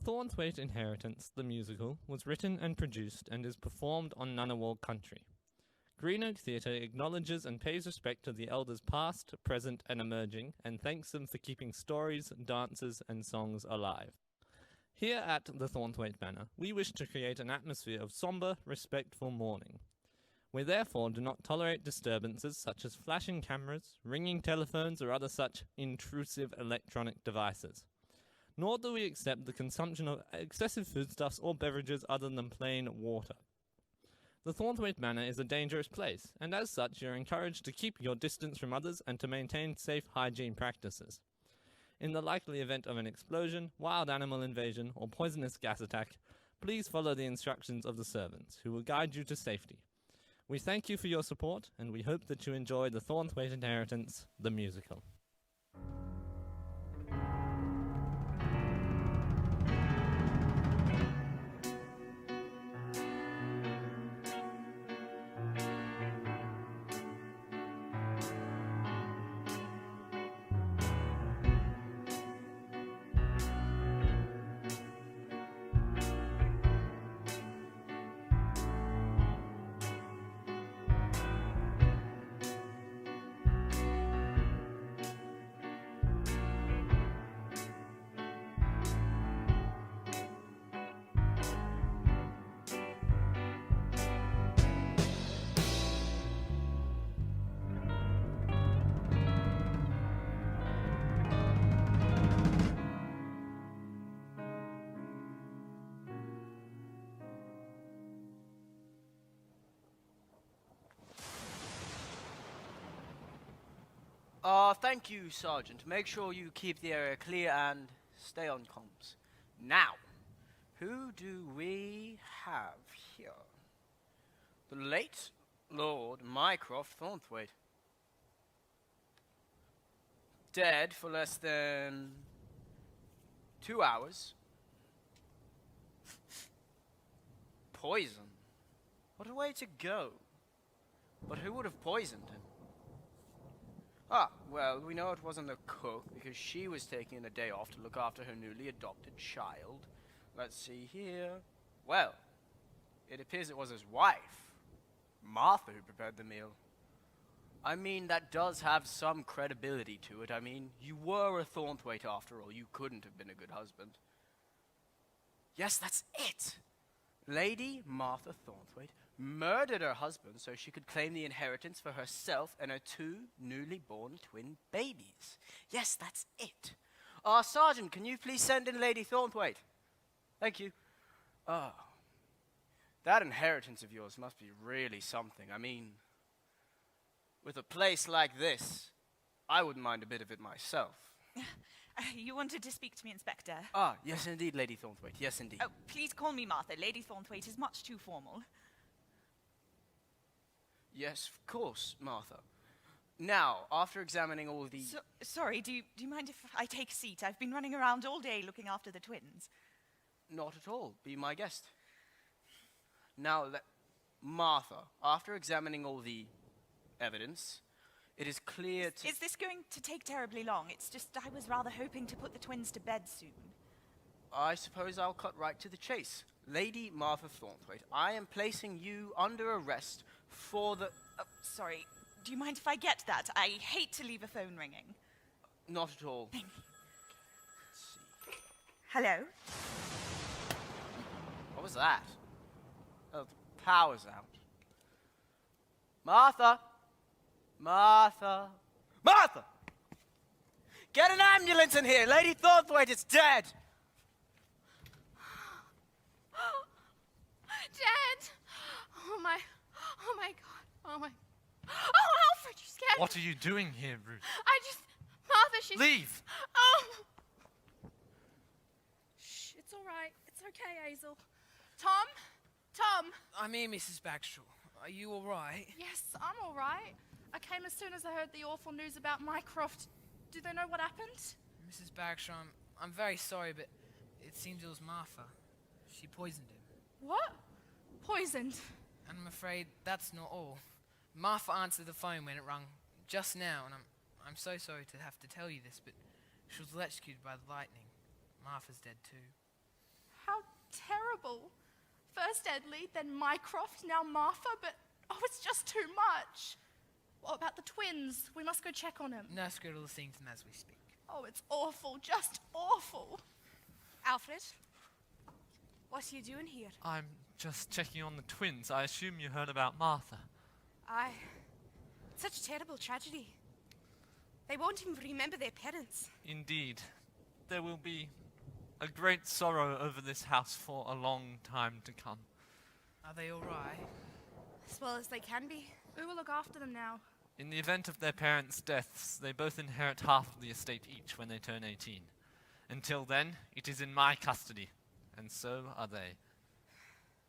Thornthwaite Inheritance, the musical, was written and produced and is performed on Ngunnawal Country. Green Oak Theatre acknowledges and pays respect to the elders past, present and emerging, and thanks them for keeping stories, dances and songs alive. Here at the Thornthwaite Manor, we wish to create an atmosphere of sombre, respectful mourning. We therefore do not tolerate disturbances such as flashing cameras, ringing telephones or other such intrusive electronic devices. Nor do we accept the consumption of excessive foodstuffs or beverages other than plain water. The Thornthwaite Manor is a dangerous place, and as such you are encouraged to keep your distance from others and to maintain safe hygiene practices. In the likely event of an explosion, wild animal invasion, or poisonous gas attack, please follow the instructions of the servants, who will guide you to safety. We thank you for your support, and we hope that you enjoy the Thornthwaite Inheritance, the musical. Thank you, Sergeant. Make sure you keep the area clear and stay on comms. Now, who do we have here? The late Lord Mycroft Thornthwaite. Dead for less than 2 hours. Poison. What a way to go. But who would have poisoned him? Well, we know it wasn't the cook, because she was taking a day off to look after her newly adopted child. Let's see here. Well, it appears it was his wife, Martha, who prepared the meal. I mean, that does have some credibility to it. I mean, you were a Thornthwaite after all. You couldn't have been a good husband. Yes, that's it! Lady Martha Thornthwaite murdered her husband so she could claim the inheritance for herself and her 2 newly born twin babies. Yes, that's it. Sergeant, can you please send in Lady Thornthwaite? Thank you. That inheritance of yours must be really something. I mean, with a place like this, I wouldn't mind a bit of it myself. You wanted to speak to me, Inspector? Yes indeed, Lady Thornthwaite. Yes indeed. Oh, please call me Martha. Lady Thornthwaite is much too formal. Yes, of course, Martha. Now, after examining all the... Sorry, do you mind if I take a seat? I've been running around all day looking after the twins. Not at all. Be my guest. Now, Martha, after examining all the evidence, it is clear to... Is this going to take terribly long? It's just I was rather hoping to put the twins to bed soon. I suppose I'll cut right to the chase. Lady Martha Thornthwaite, I am placing you under arrest for the... Sorry, do you mind if I get that? I hate to leave a phone ringing. Not at all. Thank you. Let's see. Hello? What was that? Oh, the power's out. Martha! Martha! Martha! Get an ambulance in here! Lady Thornthwaite is dead! Dead! Oh my God. Oh, Alfred, you scared me. What are you doing here, Ruth? Martha, she's... Leave! Oh! Shh, it's all right. It's okay, Hazel. Tom? I'm here, Mrs. Bagshaw. Are you all right? Yes, I'm all right. I came as soon as I heard the awful news about Mycroft. Do they know what happened? Mrs. Bagshaw, I'm very sorry, but it seems it was Martha. She poisoned him. What? Poisoned? And I'm afraid that's not all. Martha answered the phone when it rang just now, and I'm so sorry to have to tell you this, but she was electrocuted by the lightning. Martha's dead too. How terrible. First Edley, then Mycroft, now Martha, but it's just too much. What about the twins? We must go check on them. Nurse Gretel is seeing them as we speak. Oh, it's awful, just awful. Alfred, what are you doing here? I'm just checking on the twins. I assume you heard about Martha. Such a terrible tragedy. They won't even remember their parents. Indeed. There will be a great sorrow over this house for a long time to come. Are they all right? As well as they can be. Who will look after them now? In the event of their parents' deaths, they both inherit half of the estate each when they turn 18. Until then, it is in my custody, and so are they.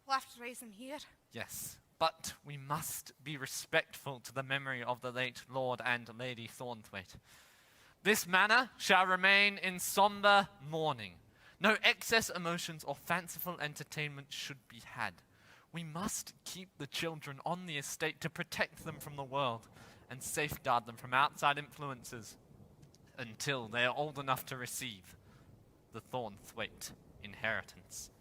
We'll have to raise them here. Yes, but we must be respectful to the memory of the late Lord and Lady Thornthwaite. This manor shall remain in sombre mourning. No excess emotions or fanciful entertainment should be had. We must keep the children on the estate to protect them from the world and safeguard them from outside influences until they are old enough to receive the Thornthwaite Inheritance.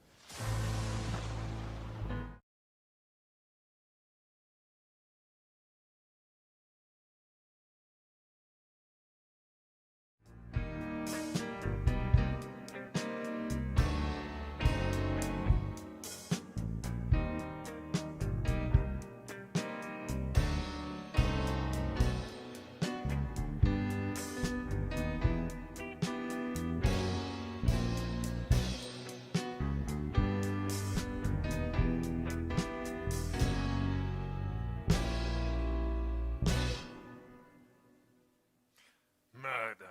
Murder.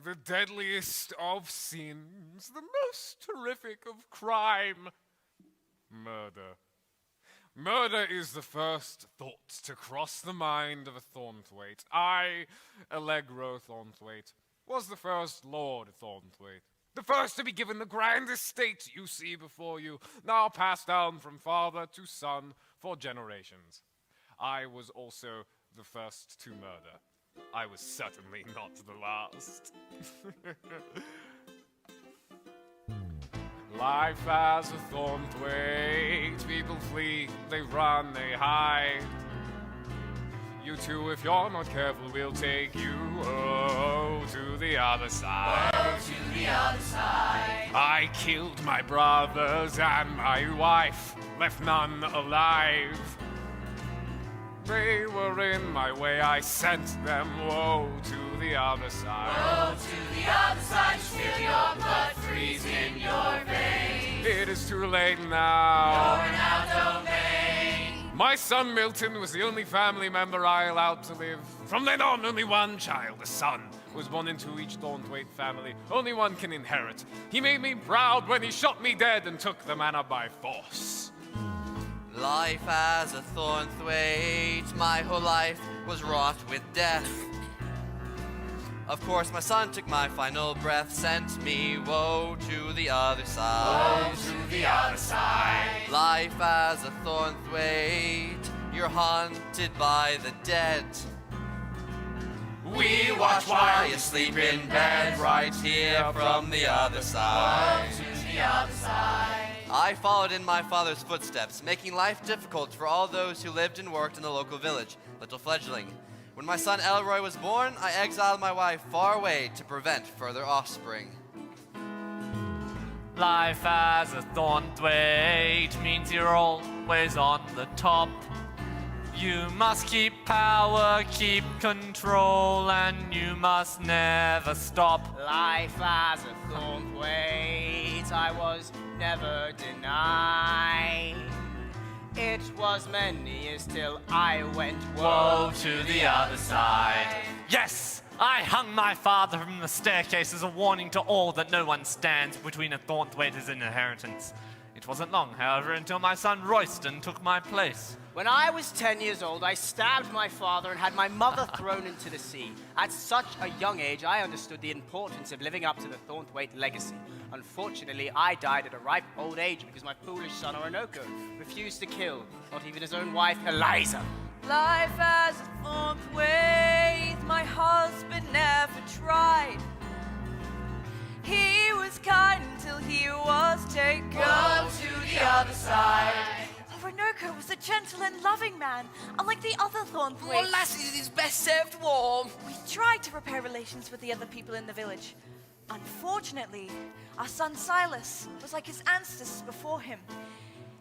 The deadliest of sins, the most terrific of crime. Murder. Murder is the first thought to cross the mind of a Thornthwaite. I, Allegro Thornthwaite, was the first Lord Thornthwaite. The first to be given the grand estate you see before you, now passed down from father to son for generations. I was also the first to murder. I was certainly not the last. Life as a Thornthwaite, people flee, they run, they hide. You too, if you're not careful, we'll take you, to the other side. To the other side. I killed my brothers and my wife, left none alive. They were in my way, I sent them, woe to the other side. Woe to the other side, just feel your blood freeze in your veins. It is too late now. You're in our domain. My son Milton was the only family member I allowed to live. From then on, only one child, a son, was born into each Thornthwaite family. Only one can inherit. He made me proud when he shot me dead and took the manor by force. Life as a Thornthwaite, my whole life was wrought with death. Of course, my son took my final breath, sent me woe to the other side. Woe to the other side. Life as a Thornthwaite, you're haunted by the dead. We watch while you sleep in bed, right here from the other side. Woe to the other side. I followed in my father's footsteps, making life difficult for all those who lived and worked in the local village, little fledgling. When my son Elroy was born, I exiled my wife far away to prevent further offspring. Life as a Thornthwaite means you're always on the top. You must keep power, keep control, and you must never stop. Life as a Thornthwaite, I was never denied. It was many years till I went woe to the other side. Yes, I hung my father from the staircase as a warning to all that no one stands between a Thornthwaite's inheritance. It wasn't long, however, until my son Royston took my place. When I was 10 years old, I stabbed my father and had my mother thrown into the sea. At such a young age, I understood the importance of living up to the Thornthwaite legacy. Unfortunately, I died at a ripe old age because my foolish son Orinoco refused to kill, not even his own wife, Eliza. Life as a Thornthwaite, my husband never tried. He he was kind until he was taken to the other side. Orinoco was a gentle and loving man, unlike the other Thornthwaite. Well, lassie, it is best served warm. We tried to repair relations with the other people in the village. Unfortunately, our son Silas was like his ancestors before him.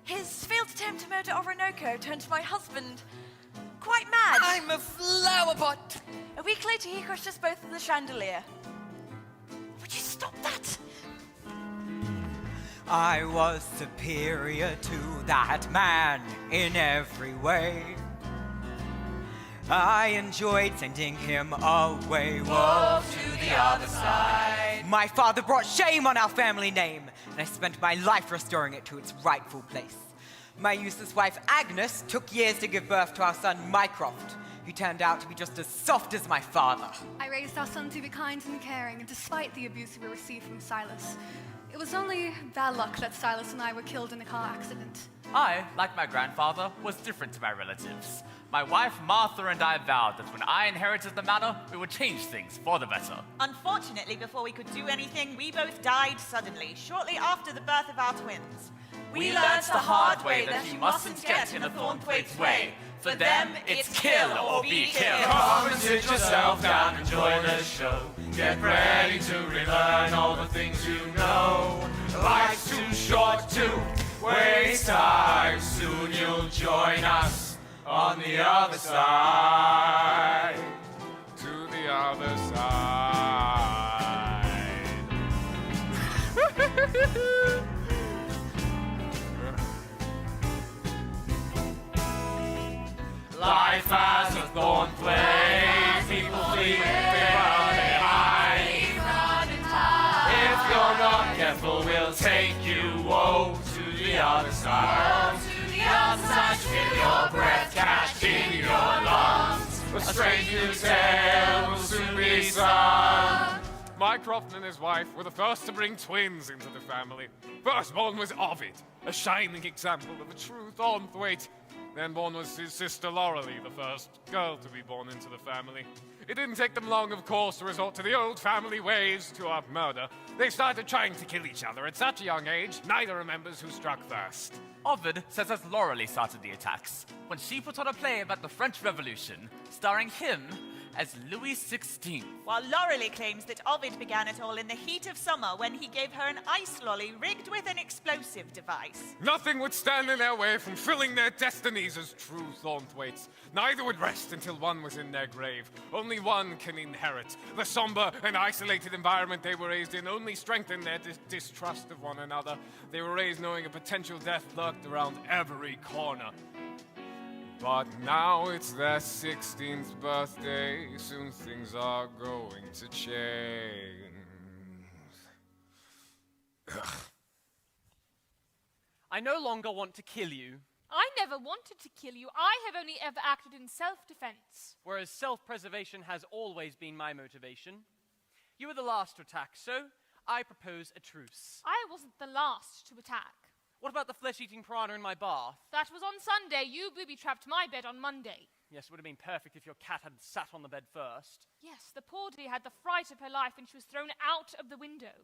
His failed attempt to murder Orinoco turned my husband quite mad. I'm a flower pot. A week later, he crushed us both with the chandelier. Would you stop that? I was superior to that man in every way. I enjoyed sending him away, woe to the other side. My father brought shame on our family name, and I spent my life restoring it to its rightful place. My useless wife Agnes took years to give birth to our son Mycroft, who turned out to be just as soft as my father. I raised our son to be kind and caring, and despite the abuse we received from Silas, it was only bad luck that Silas and I were killed in a car accident. I, like my grandfather, was different to my relatives. My wife Martha and I vowed that when I inherited the manor, we would change things for the better. Unfortunately, before we could do anything, we both died suddenly, shortly after the birth of our twins. We learnt the hard way that you mustn't get in a Thornthwaite's way. For them, it's kill or be killed. Come and sit yourself down and join the show. Get ready to relearn all the things you know. Life's too short to waste time. Soon you'll join us on the other side. To the other side. Life as a Thornthwaite, people flee, they run and hide. If you're not careful, we'll take you, woe, to the other side. To the other side, feel your breath catch in your lungs. A strange new tale will soon be sung. Mycroft and his wife were the first to bring twins into the family. Firstborn was Ovid, a shining example of a true Thornthwaite. Then born was his sister Laurelie, the first girl to be born into the family. It didn't take them long, of course, to resort to the old family ways to our murder. They started trying to kill each other at such a young age, neither remembers who struck first. Ovid says that Laurelie started the attacks when she put on a play about the French Revolution, starring him as Louis XVI. While Laurelie claims that Ovid began it all in the heat of summer when he gave her an ice lolly rigged with an explosive device. Nothing would stand in their way from filling their destinies as true Thornthwaites. Neither would rest until one was in their grave. Only one can inherit. The somber and isolated environment they were raised in only strengthened their distrust of one another. They were raised knowing a potential death lurked around every corner. But now it's their 16th birthday, soon things are going to change. Ugh. I no longer want to kill you. I never wanted to kill you. I have only ever acted in self-defense. Whereas self-preservation has always been my motivation. You were the last to attack, so I propose a truce. I wasn't the last to attack. What about the flesh-eating piranha in my bath? That was on Sunday. You booby-trapped my bed on Monday. Yes, it would have been perfect if your cat had sat on the bed first. Yes, the poor dear had the fright of her life and she was thrown out of the window.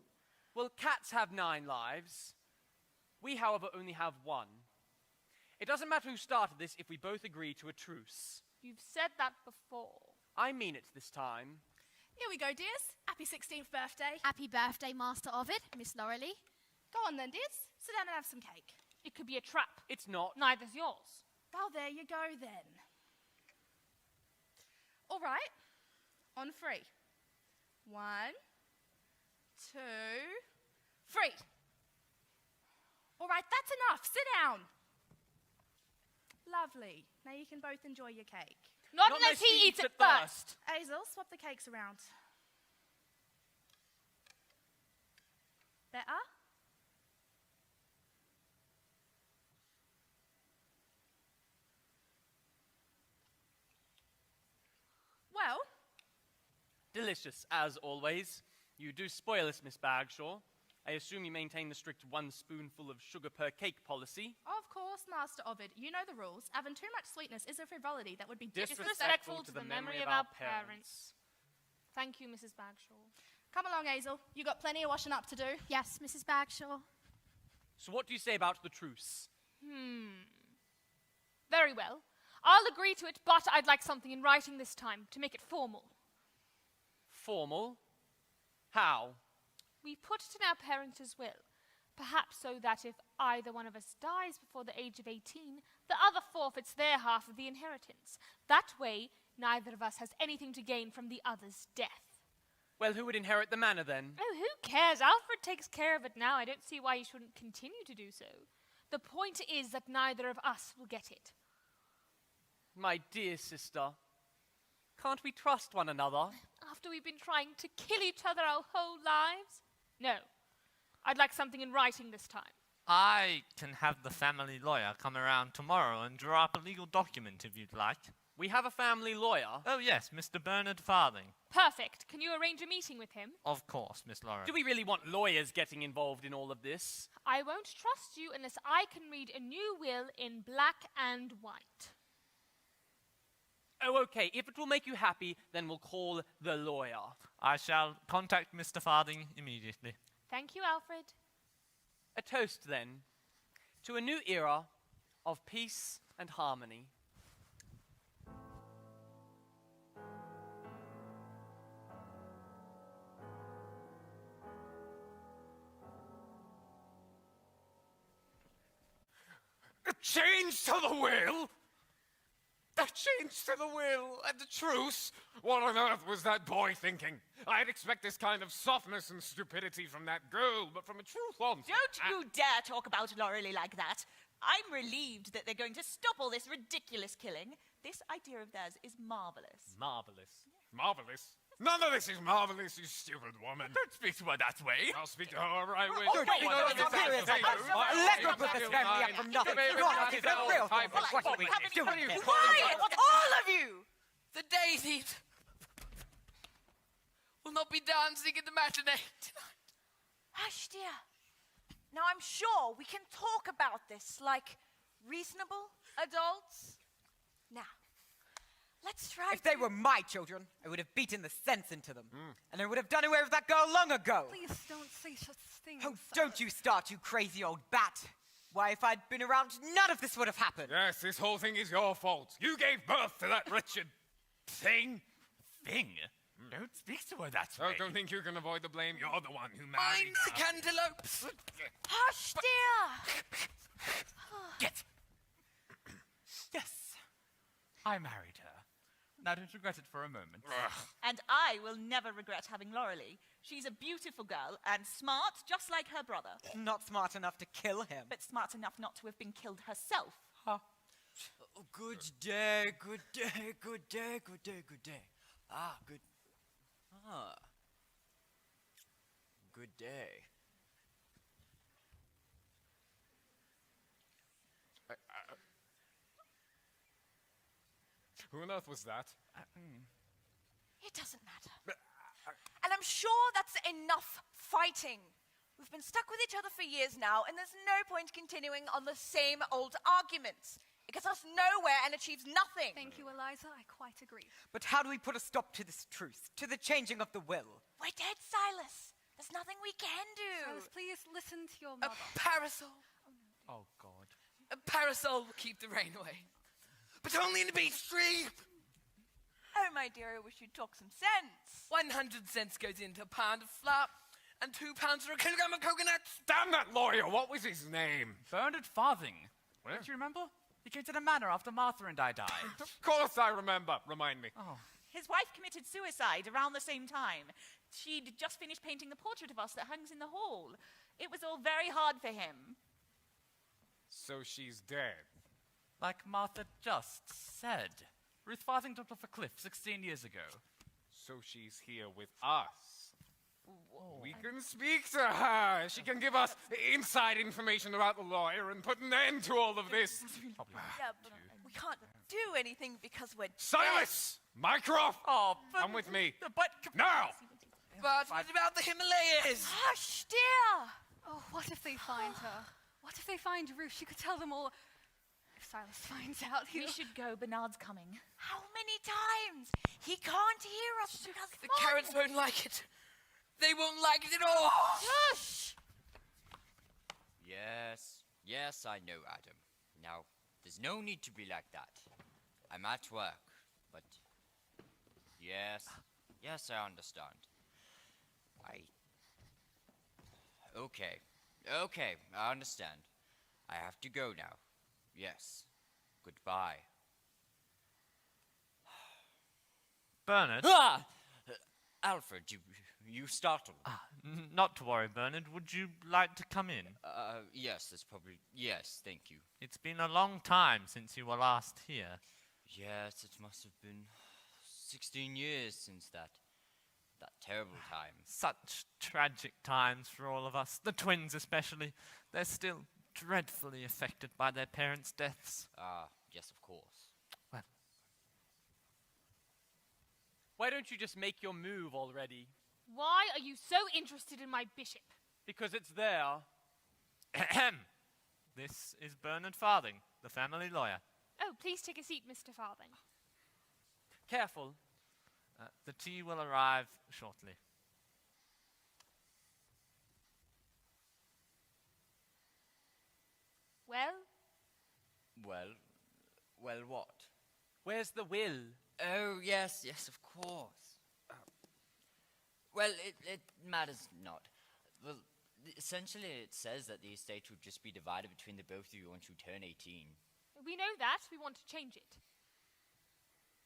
Well, cats have 9 lives. We, however, only have 1. It doesn't matter who started this if we both agree to a truce. You've said that before. I mean it this time. Here we go, dears. Happy 16th birthday. Happy birthday, Master Ovid, Miss Laurelie. Go on then, dears. Sit down and have some cake. It could be a trap. It's not. Neither's yours. Well, there you go then. All right. On 3. 1, 2, 3. All right, that's enough. Sit down. Lovely. Now you can both enjoy your cake. Not unless he eats it first. Hazel, swap the cakes around. Better? Well, delicious, as always. You do spoil us, Miss Bagshaw. I assume you maintain the strict 1 spoonful of sugar per cake policy. of course, Master Ovid, you know the rules. Having too much sweetness is a frivolity that would be Disrespectful to the memory of our parents. Thank you, Mrs. Bagshaw. Come along, Hazel. You got plenty of washing up to do. Yes, Mrs. Bagshaw. So what do you say about the truce? Very well. I'll agree to it, but I'd like something in writing this time to make it formal. Formal? How? We put it in our parents' will, perhaps so that if either one of us dies before the age of 18, the other forfeits their half of the inheritance. That way, neither of us has anything to gain from the other's death. Well, who would inherit the manor then? Oh, who cares? Alfred takes care of it now. I don't see why he shouldn't continue to do so. The point is that neither of us will get it. My dear sister, can't we trust one another? After we've been trying to kill each other our whole lives? No. I'd like something in writing this time. I can have the family lawyer come around tomorrow and draw up a legal document if you'd like. We have a family lawyer. Oh yes, Mr. Bernard Farthing. Perfect. Can you arrange a meeting with him? Of course, Miss Laura. Do we really want lawyers getting involved in all of this? I won't trust you unless I can read a new will in black and white. Oh, okay. If it will make you happy, then we'll call the lawyer. I shall contact Mr. Farthing immediately. Thank you, Alfred. A toast, then, to a new era of peace and harmony. A change to the will? A change to the will and the truce? What on earth was that boy thinking? I'd expect this kind of softness and stupidity from that girl, but from a true Thornthwaite... Don't you dare talk about Loreley like that. I'm relieved that they're going to stop all this ridiculous killing. This idea of theirs is marvellous. Marvellous. Marvellous? None of this is marvellous, you stupid woman. Don't speak to her that way. I'll speak to her right way. Oh, wait, let me put this family up from nothing. What is the real Thornthwaite? What are we doing here? Quiet, all of you! The daisies will not be dancing in the matinee tonight. Hush, dear. Now, I'm sure we can talk about this like reasonable adults. Now, let's try If they were my children, I would have beaten the sense into them. And I would have done away with that girl long ago. Please don't say such things. Oh, don't you start, you crazy old bat. Why, if I'd been around, none of this would have happened. Yes, this whole thing is your fault. You gave birth to that wretched thing. Thing? Don't speak to her that way. Oh, don't think you can avoid the blame. You're the one who married Mind the her. cantaloupes. Hush, dear. Get. Yes, I married her. And I don't regret it for a moment. And I will never regret having Loreley. She's a beautiful girl and smart, just like her brother. Not smart enough to kill him. But smart enough not to have been killed herself. Huh. Oh, good day, good day, good day, good day, good day. Good. Good day. Who on earth was that? It doesn't matter. And I'm sure that's enough fighting. We've been stuck with each other for years now, and there's no point continuing on the same old arguments. It gets us nowhere and achieves nothing. Thank you, Eliza. I quite agree. But how do we put a stop to this truce, to the changing of the will? We're dead, Silas. There's nothing we can do. Silas, please listen to your A mother. parasol. Oh, God. A parasol will keep the rain away. But only in the beech tree. Oh, my dear, I wish you'd talk some sense. 100 cents goes into a pound of flour and 2 pounds for a kilogram of coconuts. Damn that lawyer! What was his name? Bernard Farthing. Where? Don't you remember? He came to the manor after Martha and I died. Of course I remember. Remind me. Oh. His wife committed suicide around the same time. She'd just finished painting the portrait of us that hangs in the hall. It was all very hard for him. So she's dead. Like Martha just said. Ruth Farthing dropped off a cliff 16 years ago. So she's here with us. We can speak to her. She can give us inside information about the lawyer and put an end to all of this. Yeah, but we can't do anything because we're Silas! Mycroft! Oh, Come with me. But Now! But what about the Himalayas? Hush, dear! Oh, what if they find her? What if they find Ruth? She could tell them all. If Silas finds out, We should go. Bernard's coming. How many times? He can't hear us because The carrots won't like it. They won't like it at all! Shush! Yes, I know, Adam. Now, there's no need to be like that. I'm at work, but... Yes, I understand. Okay, I understand. I have to go now. Yes. Goodbye. Bernard? Ah! Alfred, you startled. Not to worry, Bernard. Would you like to come in? Yes, yes, thank you. It's been a long time since you were last here. Yes, it must have been 16 years since that terrible time. Such tragic times for all of us, the twins especially. They're still dreadfully affected by their parents' deaths. Yes, of course. Well, Why don't you just make your move already? Why are you so interested in my bishop? Because it's there. Ahem. This is Bernard Farthing, the family lawyer. Oh, please take a seat, Mr. Farthing. Careful. The tea will arrive shortly. Well, what? Where's the will? Oh, yes, of course. Well, it matters not. Well, essentially it says that the estate would just be divided between the both of you once you turn 18. We know that. We want to change it.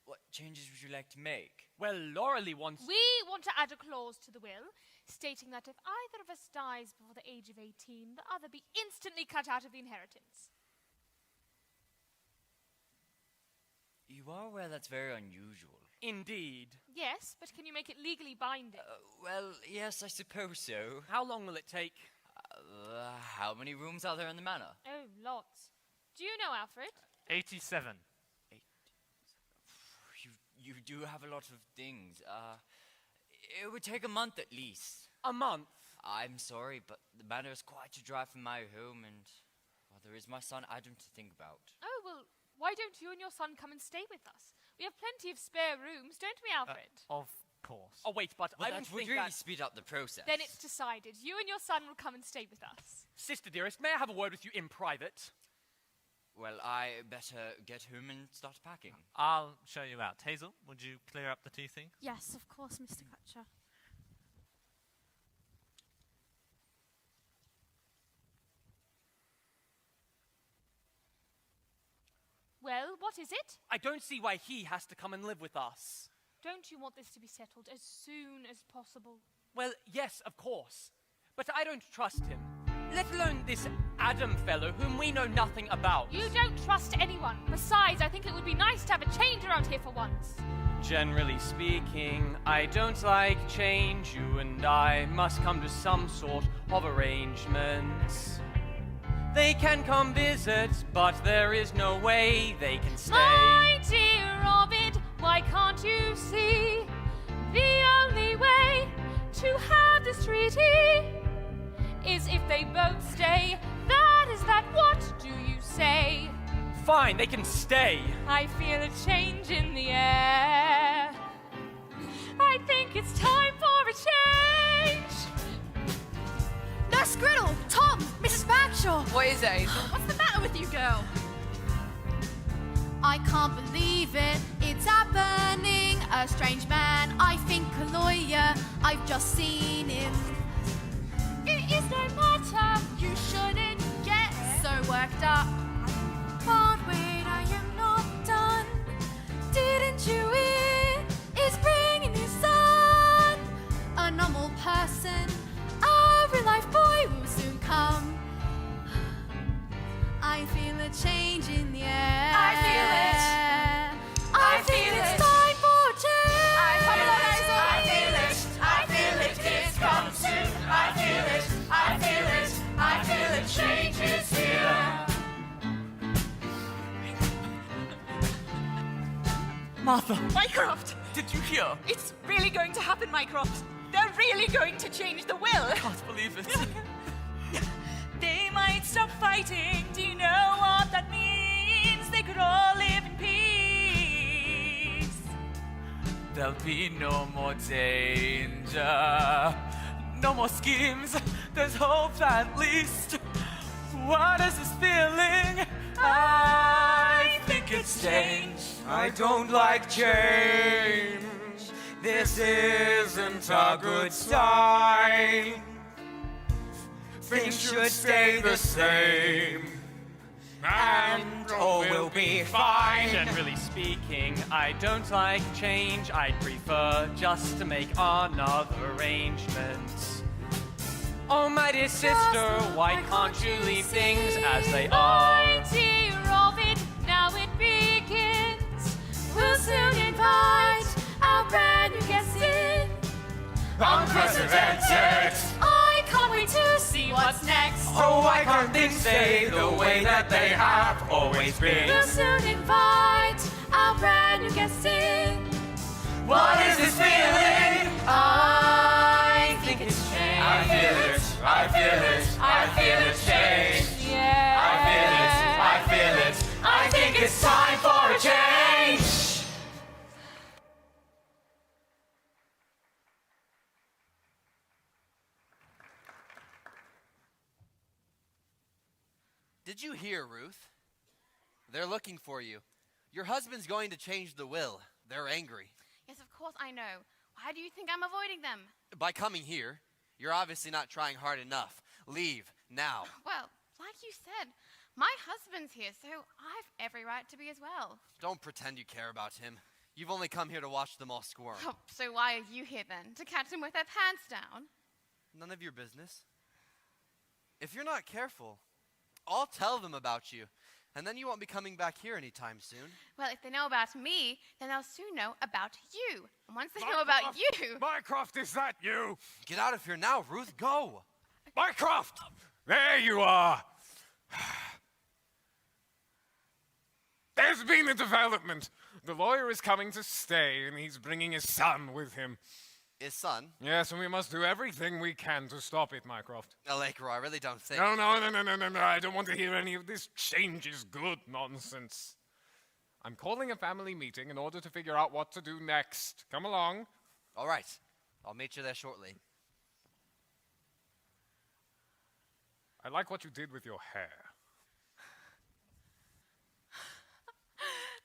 What changes would you like to make? Well, Laurelie wants... We want to add a clause to the will, stating that if either of us dies before the age of 18, the other be instantly cut out of the inheritance. You are aware that's very unusual. Indeed. Yes, but can you make it legally binding? Well, yes, I suppose so. How long will it take? How many rooms are there in the manor? Oh, lots. Do you know, Alfred? 87. You do have a lot of things. It would take a month at least. A month? I'm sorry, but the manor is quite a drive from my home, and well, there is my son Adam to think about. Oh, well, why don't you and your son come and stay with us? We have plenty of spare rooms, don't we, Alfred? Of course. Oh, wait, but I don't that would think really speed up the process. Then it's decided. You and your son will come and stay with us. Sister dearest, may I have a word with you in private? Well, I better get home and start packing. I'll show you out. Hazel, would you clear up the tea thing? Yes, of course, Mr. Crutcher. Well, what is it? I don't see why he has to come and live with us. Don't you want this to be settled as soon as possible? Well, yes, of course. But I don't trust him. Let alone this Adam fellow whom we know nothing about. You don't trust anyone. Besides, I think it would be nice to have a change around here for once. Generally speaking, I don't like change. You and I must come to some sort of arrangements. They can come visit, but there is no way they can stay. My dear Ovid, why can't you see? The only way to have this treaty is if they both stay. That, what do you say? Fine, they can stay. I feel a change in the air. I think it's time for a change. Nurse Griddle! Tom! Mrs. Bagshaw! What is it? What's the matter with you, girl? I can't believe it, it's happening. A strange man, I think a lawyer. I've just seen him. It is no matter, you shouldn't get so worked up. But wait, I am not done. Didn't you hear? Is bringing his son. A normal person, a real life boy will soon come. I feel a change in the air. I feel it. I feel it's time for a change. I feel it, it's come soon. I feel it, change is here. Martha! Mycroft! Did you hear? It's really going to happen, Mycroft. They're really going to change the will. I can't believe it. They might stop fighting. Do you know what that means? They could all live in peace. There'll be no more danger. no more schemes. There's hope at least. What is this feeling? I think it's change. I don't like change. This isn't a good sign. Things should stay the same, and all will be fine. Generally speaking, I don't like change. I'd prefer just to make another arrangement. Oh, my dear sister, why can't you leave things as they are? Dear of it, now it begins. We'll soon invite our brand new guests in. Unprecedented. I can't wait to see what's next. Oh, why can't things stay the way that they have always been? We'll soon invite our brand new guests in. What is this feeling? I think it's change. I feel it, I feel it, I feel it change. Yeah. I feel it, I feel it, I think it's time for a change. Did you hear, Ruth? They're looking for you. Your husband's going to change the will. They're angry. Yes, of course I know. Why do you think I'm avoiding them? By coming here, you're obviously not trying hard enough. Leave, now. Well, like you said, my husband's here, so I've every right to be as well. Don't pretend you care about him. You've only come here to watch them all squirm. Oh, so why are you here then? To catch them with their pants down? None of your business. If you're not careful, I'll tell them about you, and then you won't be coming back here anytime soon. Well, if they know about me, then they'll soon know about you. And once they know about you... Mycroft, is that you? Get out of here now, Ruth. Go. Mycroft! There you are. There's been a development. The lawyer is coming to stay, and he's bringing his son with him. His son? Yes, and we must do everything we can to stop it, Mycroft. Allegra, I really don't think... No. I don't want to hear any of this change is good nonsense. I'm calling a family meeting in order to figure out what to do next. Come along. All right. I'll meet you there shortly. I like what you did with your hair.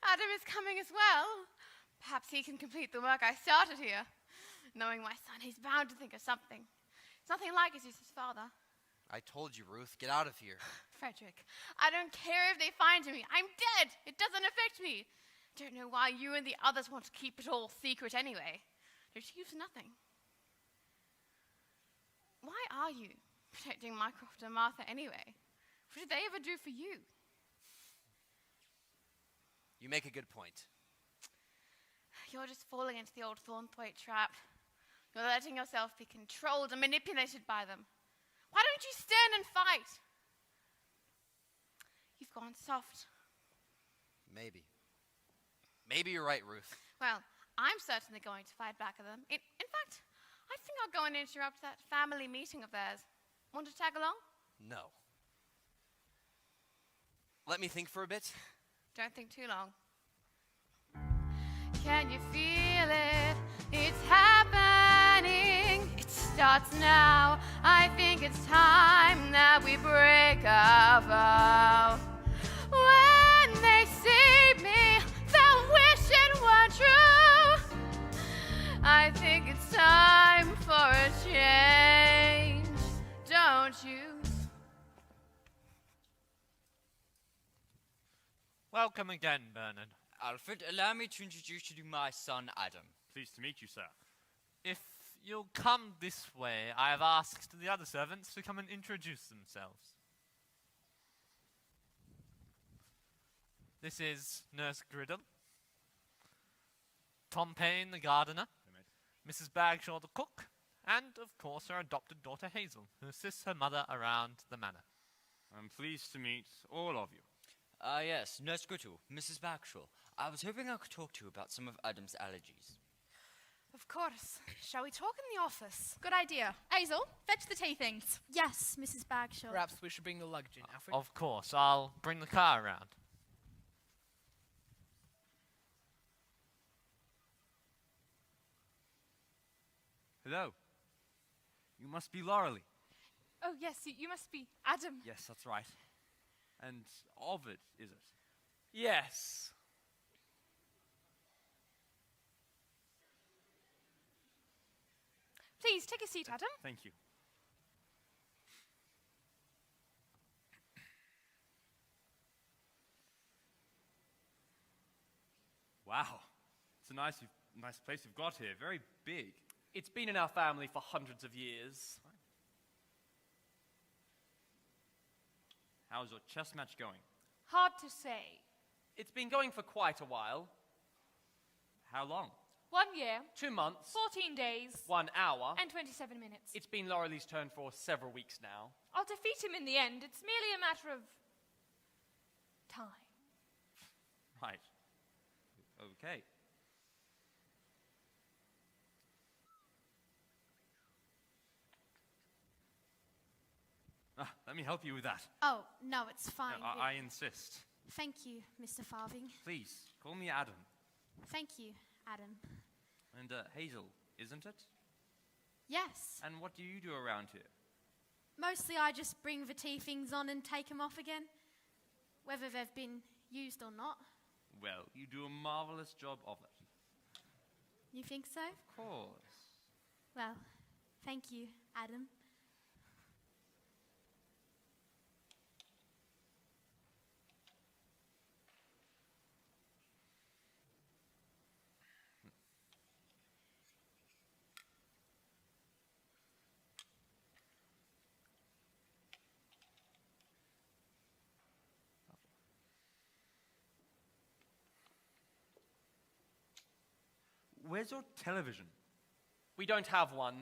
Adam is coming as well. Perhaps he can complete the work I started here. Knowing my son, he's bound to think of something. It's nothing like his father. I told you, Ruth. Get out of here. Frederick, I don't care if they find me. I'm dead. It doesn't affect me. Don't know why you and the others want to keep it all secret anyway. It achieves nothing. Why are you protecting Mycroft and Martha anyway? What did they ever do for you? You make a good point. You're just falling into the old Thornthwaite trap. You're letting yourself be controlled and manipulated by them. Why don't you stand and fight? You've gone soft. Maybe. Maybe you're right, Ruth. Well, I'm certainly going to fight back at them. In fact, I think I'll go and interrupt that family meeting of theirs. Want to tag along? No. Let me think for a bit. Don't think too long. Can you feel it? It's happening. It starts now. I think it's time that we break our vow. When they see me, they'll wish it were true. I think it's time for a change, don't you? Welcome again, Bernard. Alfred, allow me to introduce you to my son, Adam. Pleased to meet you, sir. If you'll come this way, I have asked the other servants to come and introduce themselves. This is Nurse Griddle, Tom Payne, the gardener, Mrs. Bagshaw, the cook, and, of course, her adopted daughter Hazel, who assists her mother around the manor. I'm pleased to meet all of you. Yes, Nurse Griddle, Mrs. Bagshaw. I was hoping I could talk to you about some of Adam's allergies. Of course. Shall we talk in the office? Good idea. Hazel, fetch the tea things. Yes, Mrs. Bagshaw. Perhaps we should bring the luggage in, Alfred. Of course, I'll bring the car around. Hello. You must be Laurelie. Oh, yes, you must be Adam. Yes, that's right. And Ovid, is it? Yes. Please, take a seat, Adam. Thank you. Wow. It's a nice place you've got here. Very big. It's been in our family for hundreds of years. How's your chess match going? Hard to say. It's been going for quite a while. How long? 1 year, 2 months, 14 days, 1 hour, and 27 minutes. It's been Laurelie's turn for several weeks now. I'll defeat him in the end. It's merely a matter of time. Right. Okay. Let me help you with that. Oh, no, it's fine. I insist. Thank you, Mr. Farthing. Please, call me Adam. Thank you, Adam. And Hazel, isn't it? Yes. And what do you do around here? Mostly I just bring the tea things on and take them off again, whether they've been used or not. Well, you do a marvelous job of it. You think so? Of course. Well, thank you, Adam. Where's your television? We don't have one.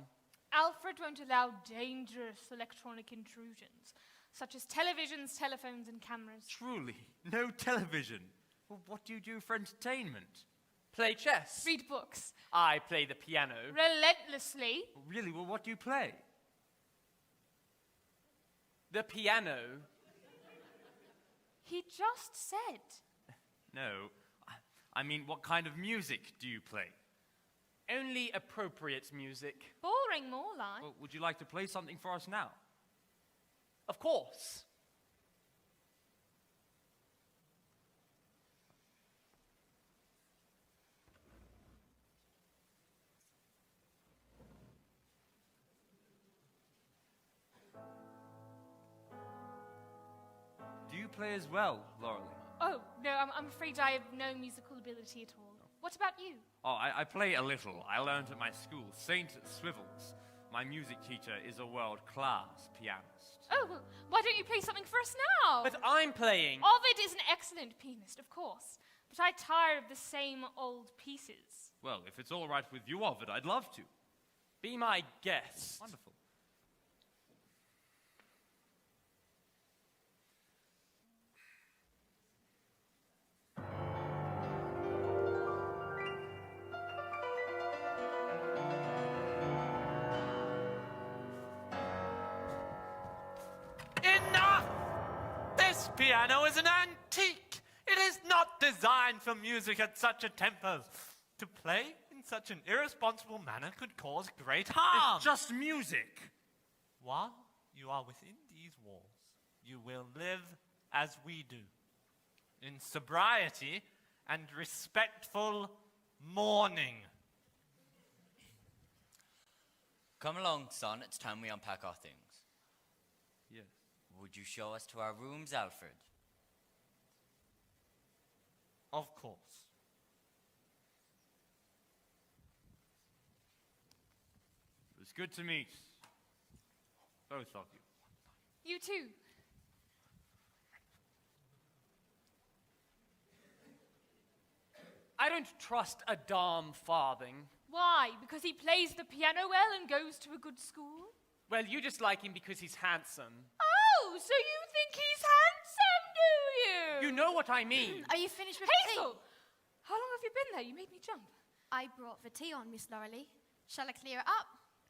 Alfred won't allow dangerous electronic intrusions, such as televisions, telephones, and cameras. Truly, no television. Well, what do you do for entertainment? Play chess. Read books. I play the piano. Relentlessly. Really? Well, what do you play? The piano. He just said. No. I mean, what kind of music do you play? Only appropriate music. Boring, more like. Well, would you like to play something for us now? Of course. Do you play as well, Laurelie? Oh, no, I'm afraid I have no musical ability at all. What about you? Oh, I play a little. I learned at my school, St. Swivels. My music teacher is a world-class pianist. Oh, well, why don't you play something for us now? But I'm playing. Ovid is an excellent pianist, of course, but I tire of the same old pieces. Well, if it's all right with you, Ovid, I'd love to. Be my guest. Wonderful. Enough! This piano is an antique. It is not designed for music at such a tempo. To play in such an irresponsible manner could cause great harm. It's just music. While you are within these walls, you will live as we do, in sobriety and respectful mourning. Come along, son. It's time we unpack our things. Yes. Would you show us to our rooms, Alfred? Of course. It was good to meet both of you. You too. I don't trust a darn farthing. Why? Because he plays the piano well and goes to a good school? Well, you just like him because he's handsome. Oh, so you think he's handsome, do you? You know what I mean. Are you finished with the Hazel! tea? How long have you been there? You made me jump. I brought the tea on, Miss Laurelie. Shall I clear it up?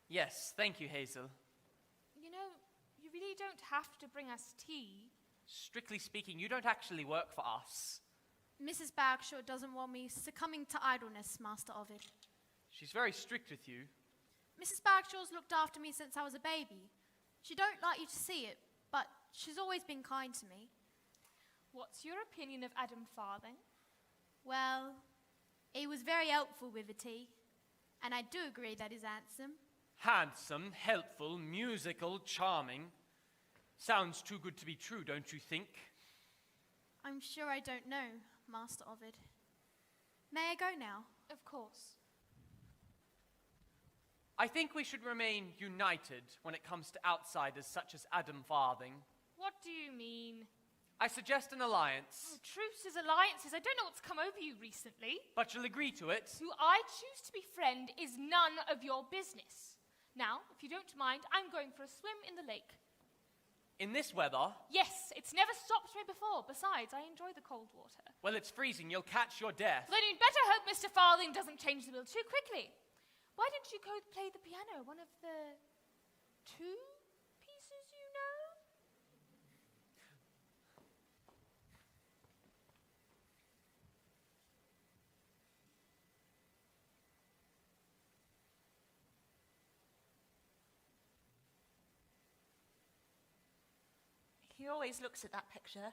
Yes, thank you, Hazel. You know, you really don't have to bring us tea. Strictly speaking, you don't actually work for us. Mrs. Bagshaw doesn't want me succumbing to idleness, Master Ovid. She's very strict with you. Mrs. Bagshaw's looked after me since I was a baby. She don't like you to see it, but she's always been kind to me. What's your opinion of Adam Farthing? Well, he was very helpful with the tea, and I do agree that he's handsome. Handsome, helpful, musical, charming. Sounds too good to be true, don't you think? I'm sure I don't know, Master Ovid. May I go now? Of course. I think we should remain united when it comes to outsiders such as Adam Farthing. What do you mean? I suggest an alliance. Oh, truces, alliances. I don't know what's come over you recently. But you'll agree to it? Who I choose to befriend is none of your business. Now, if you don't mind, I'm going for a swim in the lake. In this weather? Yes, it's never stopped me before. Besides, I enjoy the cold water. Well, it's freezing. You'll catch your death. Then you'd better hope Mr. Farthing doesn't change the will too quickly. Why don't you go play the piano, one of the 2 pieces you know? He always looks at that picture.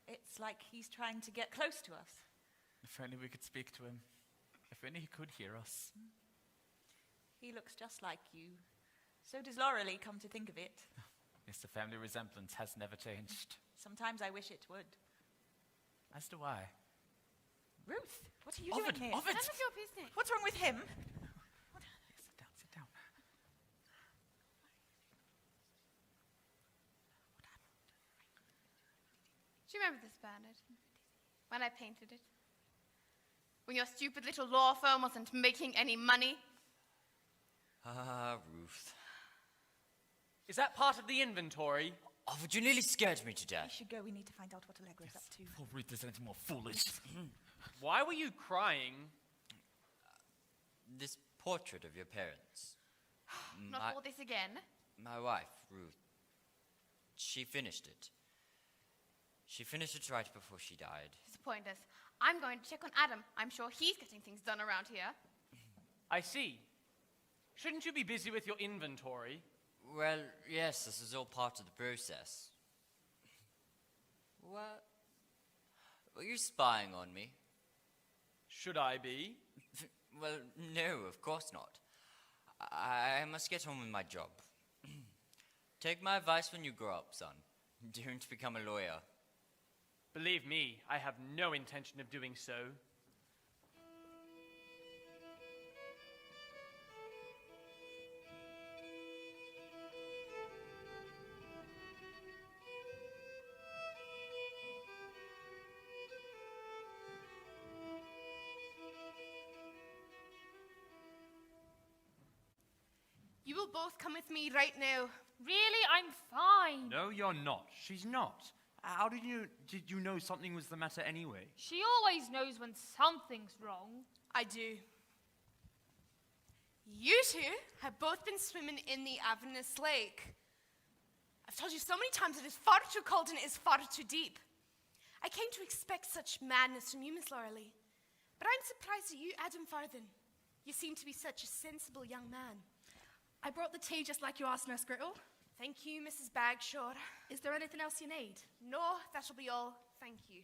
It's like he's trying to get close to us. If only we could speak to him. If only he could hear us. He looks just like you. So does Laurelie, come to think of it. Yes, the family resemblance has never changed. Sometimes I wish it would. As do I. Ruth, what are you Ovid, doing here? Ovid! None of your business. What's wrong with him? Sit down, sit down. Do you remember this, Bernard? When I painted it? When your stupid little law firm wasn't making any money? Ah, Ruth. Is that part of the inventory? Ovid, you nearly scared me to We death. should go. We need to find out what Allegra's up to. Before Ruth is anything more foolish. Why were you crying? This portrait of your parents. Not all this again. My wife, Ruth. She finished it. She finished it right before she died. Disappointed. I'm going to check on Adam. I'm sure he's getting things done around here. I see. Shouldn't you be busy with your inventory? Well, yes, this is all part of the process. What? Were you spying on me? Should I be? Well, no, of course not. I must get on with my job. Take my advice when you grow up, son. Don't become a lawyer. Believe me, I have no intention of doing so. You will both come with me right now. Really, I'm fine. No, you're not. She's not. How did you know something was the matter anyway? She always knows when something's wrong. I do. You two have both been swimming in the Avernus Lake. I've told you so many times it is far too cold and it is far too deep. I came to expect such madness from you, Miss Laurelie. But I'm surprised at you, Adam Farthing. You seem to be such a sensible young man. I brought the tea just like you asked, Nurse Grittle. Thank you, Mrs. Bagshaw. Is there anything else you need? No, that'll be all. Thank you.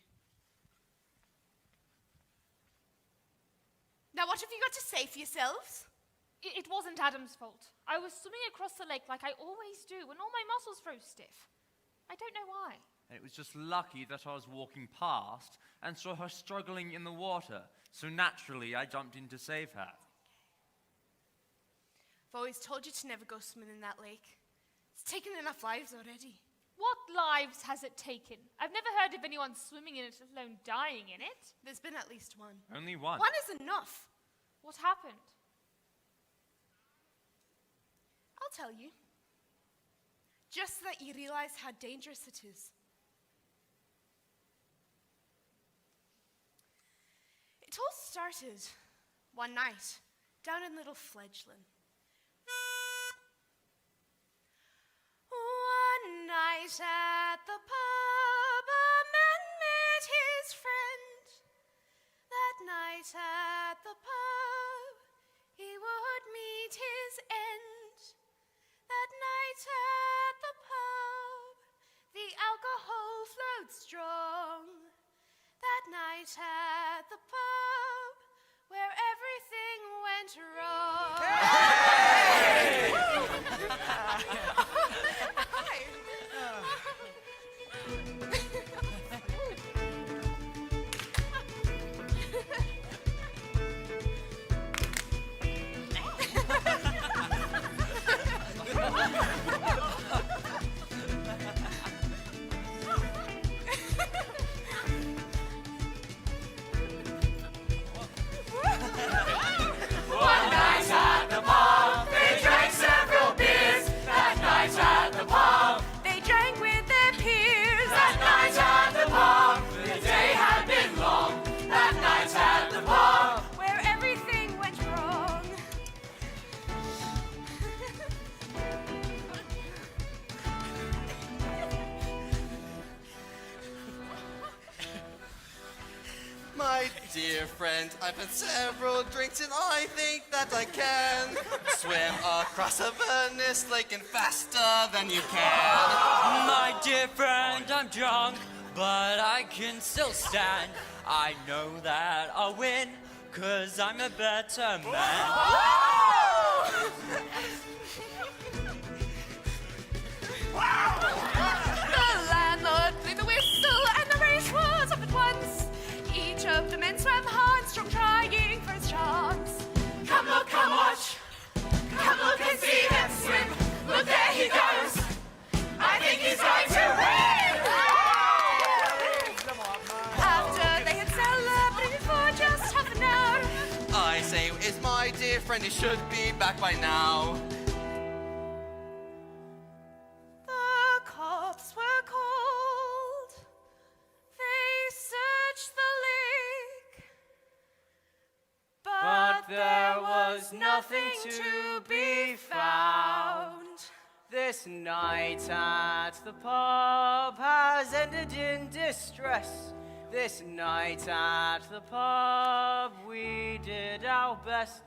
Now, what have you got to say for yourselves? It wasn't Adam's fault. I was swimming across the lake like I always do, and all my muscles froze stiff. I don't know why. And it was just lucky that I was walking past and saw her struggling in the water. So naturally, I jumped in to save her. I've always told you to never go swimming in that lake. It's taken enough lives already. What lives has it taken? I've never heard of anyone swimming in it, let alone dying in it. There's been at least one. Only one. One is enough. What happened? I'll tell you. Just so that you realize how dangerous it is. It all started one night down in Little Fledgland. One night at the pub, a man met his friend. That night at the pub, he would meet his end. night at the pub, the alcohol flowed strong. That night at the pub, where everything went wrong. One night at the pub, they drank several beers. That night at the pub, they drank with their peers. That night at the pub, the day had been long. That night at the pub, where everything went wrong. My dear friend, I've had several drinks and I think that I can swim across a Venice lake and faster than you can. My dear friend, I'm drunk, but I can still stand. I know that I'll win, 'cause I'm a better man. The landlord blew the whistle and the race was up at once. Each of the men swam hard, strong, trying for his chance. come look, come watch. Come look and see him swim. Look, there he goes. I think he's going to win. After they had celebrated for just half an hour, I say, is my dear friend, he should be back by now. the cops were called. They searched the lake, But there was nothing to be found. This night at the pub has ended in distress. This night at the pub we did our best.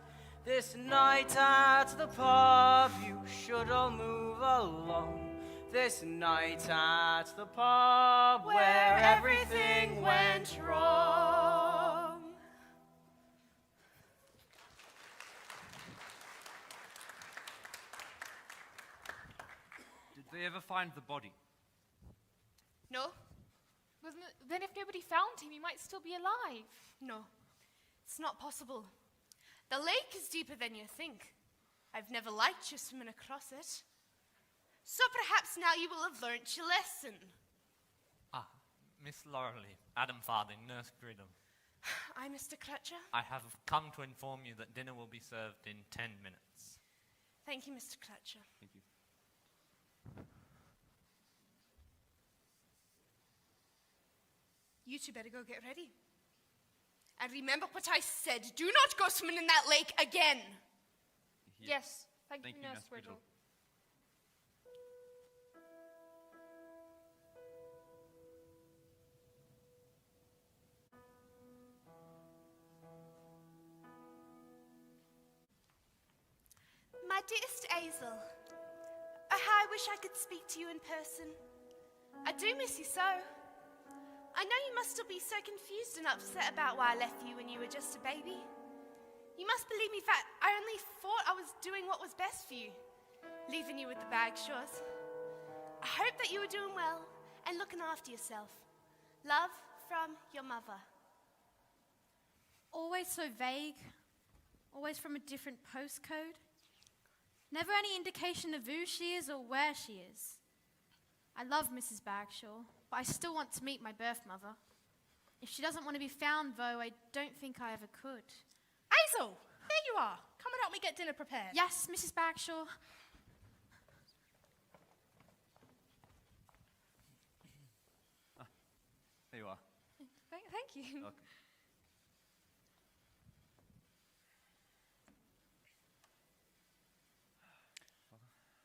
This night at the pub you should all move along. This night at the pub where everything went wrong. Did they ever find the body? No, Then if nobody found him, he might still be alive. no, it's not possible. The lake is deeper than you think. I've never liked you swimming across it. So perhaps now you will have learnt your lesson. Ah, Miss Laurelie, Adam Farthing, Nurse Gridham. I, Mr. Crutcher. I have come to inform you that dinner will be served in 10 minutes. Thank you, Mr. Crutcher. Thank you. You two better go get ready. And remember what I said. Do not go swimming in that lake again. Yes, thank you, Nurse Nurse Riddle. My dearest Hazel, how I wish I could speak to you in person. I do miss you so. I know you must still be so confused and upset about why I left you when you were just a baby. You must believe me that I only thought I was doing what was best for you, leaving you with the Bagshaw's. I hope that you are doing well and looking after yourself. Love from your mother. Always so vague. Always from a different postcode. Never any indication of who she is or where she is. I love Mrs. Bagshaw, but I still want to meet my birth mother. If she doesn't want to be found, though, I don't think I ever could. Hazel, there you are. Come and help me get dinner prepared. Yes, Mrs. Bagshaw. There you are. Thank you. Welcome.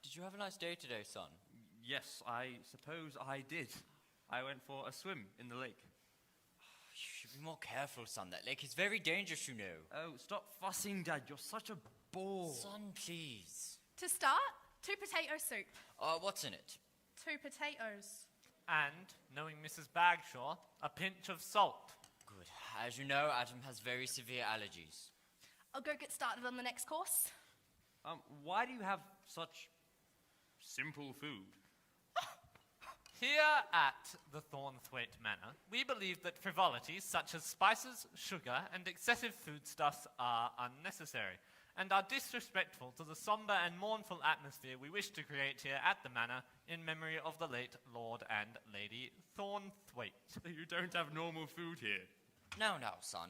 Did you have a nice day today, son? Yes, I suppose I did. I went for a swim in the lake. You should be more careful, son. That lake is very dangerous, you know. Oh, stop fussing, Dad. You're such a bore. Son, please. To start, 2 potato soup. What's in it? 2 potatoes. And, knowing Mrs. Bagshaw, a pinch of salt. Good. As you know, Adam has very severe allergies. I'll go get started on the next course. Why do you have such simple food? Here at the Thornthwaite Manor, we believe that frivolities such as spices, sugar, and excessive foodstuffs are unnecessary, and are disrespectful to the sombre and mournful atmosphere we wish to create here at the manor in memory of the late Lord and Lady Thornthwaite. You don't have normal food here? No, son.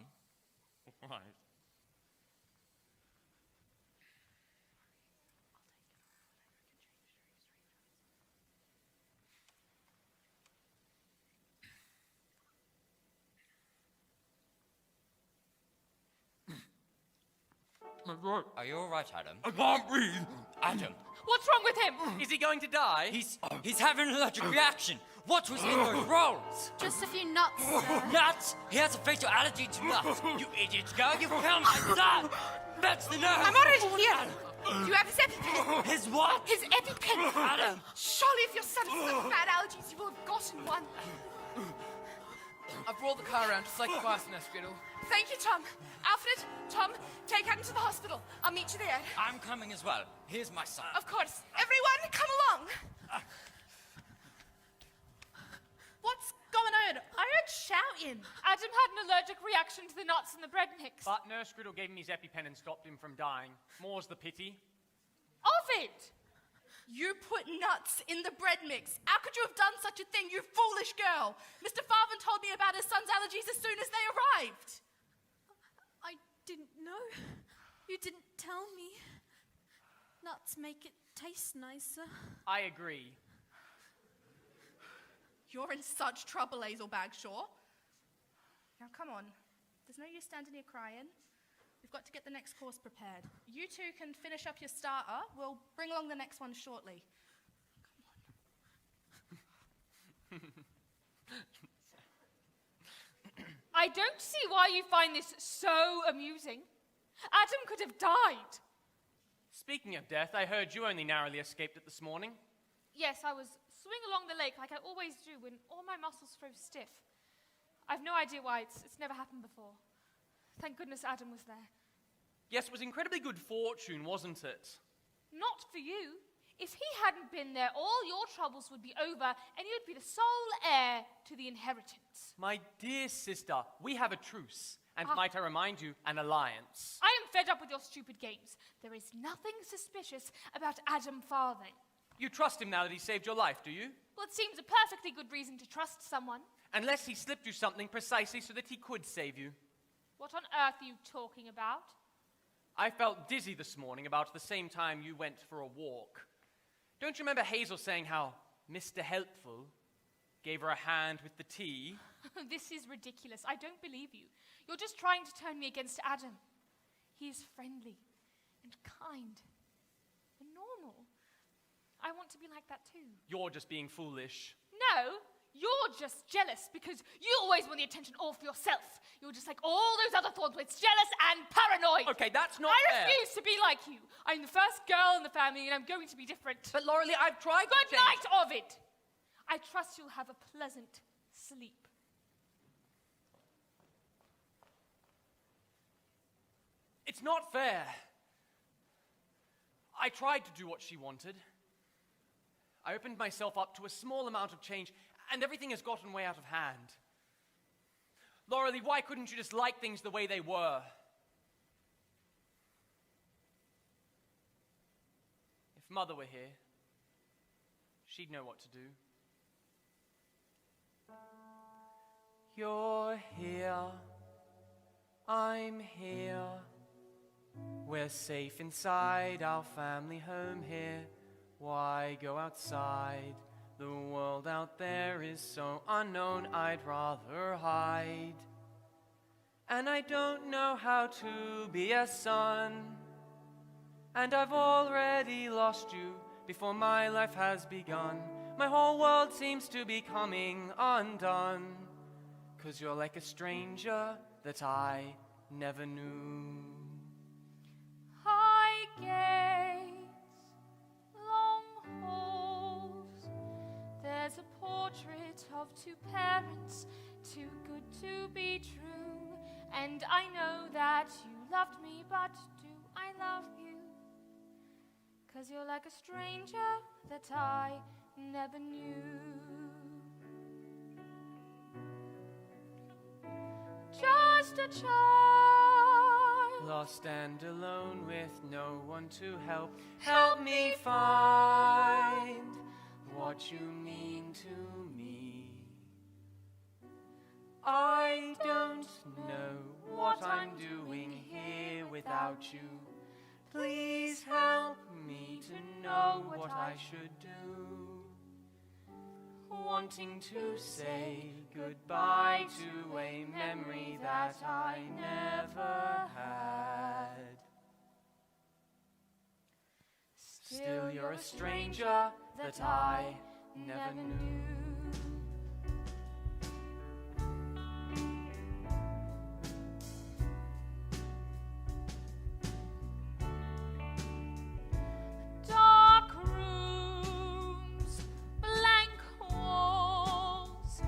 Right. Are you alright, Adam? I can't breathe. Adam. What's wrong with him? Is he going to die? He's having an allergic reaction. What was in those rolls? Just a few nuts, sir. Nuts? He has a fatal allergy to nuts. You idiot girl, you killed my son! That's the nose! I'm already here! Do you have his EpiPen? His what? His EpiPen! Adam! Surely if your son has such bad allergies, you will have gotten one. I've brought the car around to psych fast in Esquidle. Thank you, Tom. Alfred, Tom, take Adam to the hospital. I'll meet you there. I'm coming as well. Here's my son. Of course. Everyone, come along. What's going on? I heard shouting. Adam had an allergic reaction to the nuts and the bread mix. But Nurse Griddle gave him his EpiPen and stopped him from dying. More's the pity. Of it! You put nuts in the bread mix. How could you have done such a thing, you foolish girl? Mr. Farvan told me about his son's allergies as soon as they arrived. I didn't know. You didn't tell me. Nuts make it taste nicer. I agree. You're in such trouble, Hazel Bagshaw. Now, come on. There's no use standing here crying. We've got to get the next course prepared. You two can finish up your starter. We'll bring along the next one shortly. Come on. I don't see why you find this so amusing. Adam could have died. Speaking of death, I heard you only narrowly escaped it this morning. Yes, I was swimming along the lake like I always do when all my muscles froze stiff. I've no idea why. It's never happened before. Thank goodness Adam was there. Yes, it was incredibly good fortune, wasn't it? Not for you. If he hadn't been there, all your troubles would be over and you'd be the sole heir to the inheritance. My dear sister, we have a truce. And might I remind you, an alliance. I am fed up with your stupid games. There is nothing suspicious about Adam Farthing. You trust him now that he saved your life, do you? Well, it seems a perfectly good reason to trust someone. Unless he slipped you something precisely so that he could save you. What on earth are you talking about? I felt dizzy this morning about the same time you went for a walk. Don't you remember Hazel saying how Mr. Helpful gave her a hand with the tea? This is ridiculous. I don't believe you. You're just trying to turn me against Adam. He is friendly and kind and normal. I want to be like that too. You're just being foolish. No, you're just jealous because you always want the attention all for yourself. You're just like all those other Thornthwaites, jealous and paranoid. Okay, that's not fair. I refuse to be like you. I'm the first girl in the family and I'm going to be different. But Laurelie, I've tried to Good night, Ovid. I trust you'll have a pleasant sleep. It's not fair. I tried to do what she wanted. I opened myself up to a small amount of change, and everything has gotten way out of hand. Laurelie, why couldn't you just like things the way they were? If Mother were here, she'd know what to do. You're here, I'm here. We're safe inside our family home here. Why go outside? The world out there is so unknown, I'd rather hide. And I don't know how to be a son. And I've already lost you before my life has begun. My whole world seems to be coming undone. 'Cause you're like a stranger that I never knew. High gates, long portrait of two parents, too good to be true. And I know that you loved me, but do I love you? 'Cause you're like a stranger that I never knew. Just a child, lost and alone with no one to help. Help me find what you mean to me. I don't know what I'm doing here without you. Please help me to know what I should do. Wanting to say goodbye to a memory that I never had. Still you're a stranger that I never knew. dark rooms, blank walls,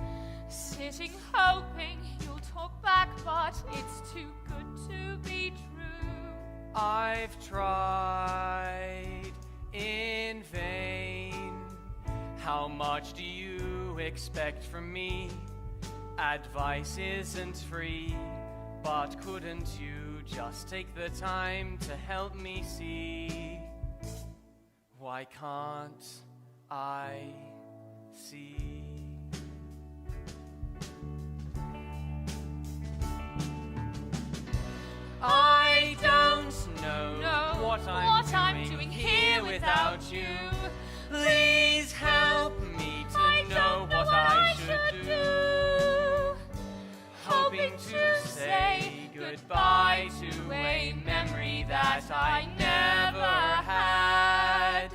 sitting hoping you'll talk back, but it's too good to be true. I've tried in vain. How much do you expect from me? Advice isn't free, but couldn't you just take the time to help me see? Why can't I see? I don't know what I'm doing here without you. Please help me to know what I should do. Hoping to say goodbye to a memory that I never had.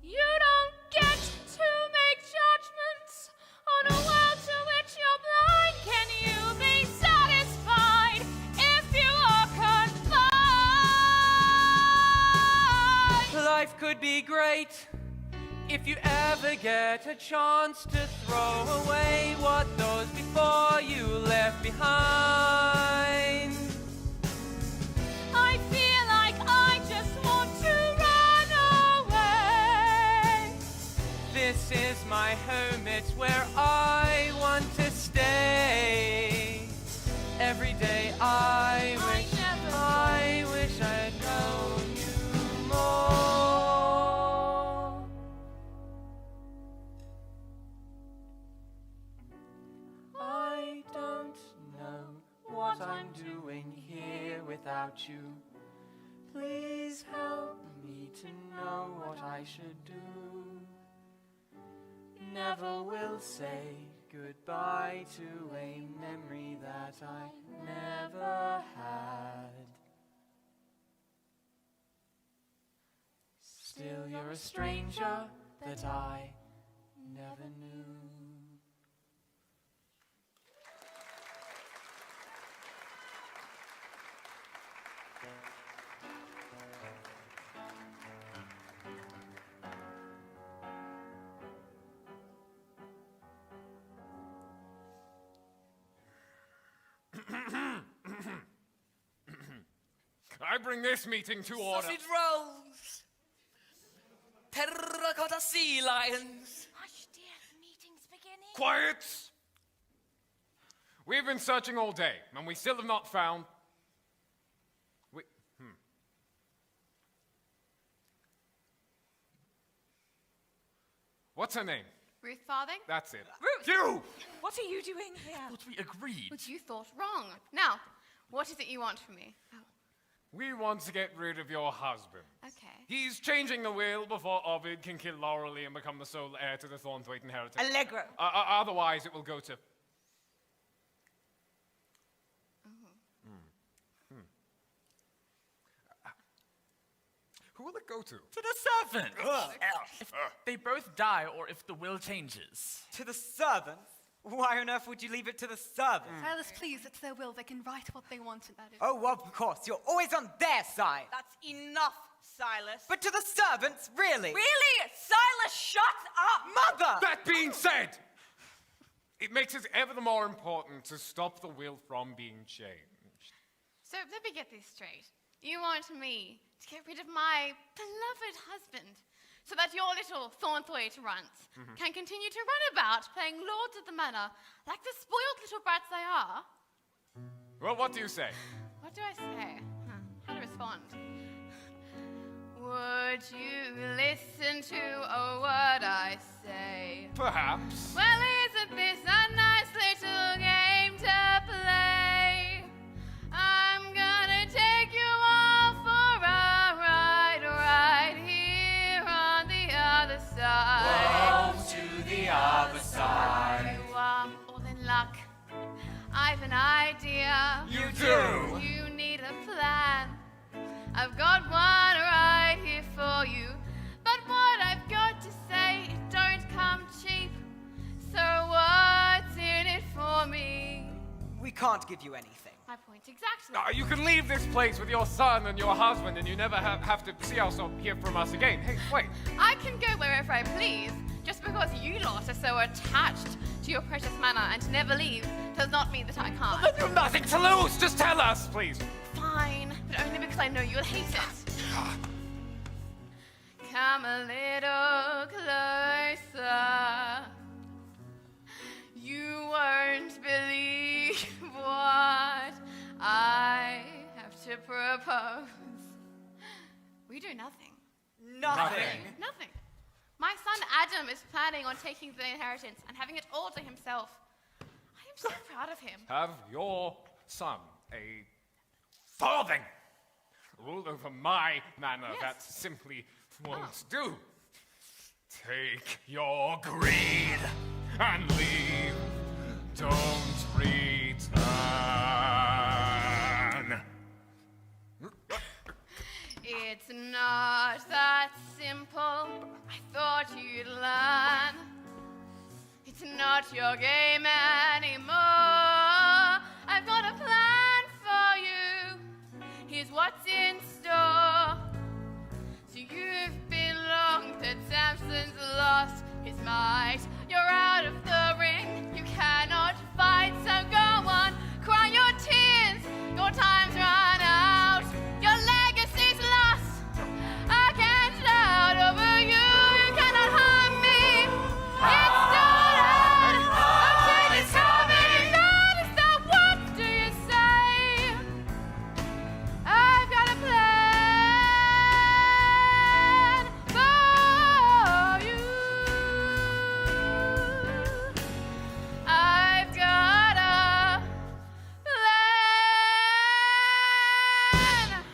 You don't get to make judgments on a world to which you're blind. Can you be satisfied if you are confined? Life could be great if you ever get a chance to throw away what those before you left behind. I feel like I just want to run away. This is my home, it's where I want to stay. Every day I wish I'd known you more. I don't know what I'm doing here without you. Please help me to know what I should do. Never will say goodbye to a memory that I never had. Still you're a stranger that I never knew. I bring this meeting to order. Sausage rolls! Terracotta sea lions! Hush, dear, the meeting's beginning. Quiet! We've been searching all day, and we still have not found... What's her name? Ruth Farthing? That's it. Ruth! You! What are you doing here? What we agreed. Which you thought wrong. Now, what is it you want from me? Oh, We want to get rid of your husband. okay. He's changing the will before Ovid can kill Laurelie and become the sole heir to the Thornthwaite Inheritance. Allegro. Otherwise, it will go to... Who will it go to? To the servants. If they both die or if the will changes. To the servants? Why on earth would you leave it to the servants? Silas, please, it's their will. They can write what they want, and that is... Oh, of course. You're always on their side. That's enough, Silas. But to the servants, really? Really? Silas, shut up! Mother! That being said, it makes it ever the more important to stop the will from being changed. So let me get this straight. You want me to get rid of my beloved husband so that your little Thornthwaite runts can continue to run about playing lords of the manor like the spoiled little brats they are? Well, what do you say? What do I say? How to respond? Would you listen to a word I say? Perhaps. Well, isn't this a nice little game to play? I'm gonna take you all for a ride right here on the other side. Whoa, to the other side. You are all in luck. I've an idea. You do. You need a plan. I've got one right here for you. But what I've got to say, it don't come cheap. So what's in it for me? We can't give you anything. My point exactly. You can leave this place with your son and your husband, and you never have to see us or hear from us again. Hey, wait. I can go wherever I please. Just because you lot are so attached to your precious manor and never leave does not mean that I can't. Well, then you've nothing to lose. Just tell us, please. Fine, but only because I know you'll hate it. Come a little closer. You won't believe what I have to propose. We do nothing. Nothing. Nothing. My son Adam is planning on taking the inheritance and having it all to himself. I am so proud of him. Have your son a farthing rule over my manor. Yes. That simply won't do. Take your greed and leave. Don't return. It's not that simple. I thought you'd learn. It's not your game anymore. I've got a plan for you. Here's what's in store. So you've been long that Samson's lost his might. You're out of the ring. You cannot fight. So go on, cry your tears. Your time's run out. Your legacy's lost. I can't shout over you. You cannot harm me. It's done. Until it's coming. That is the what do you say? I've got a plan for you. I've got a plan.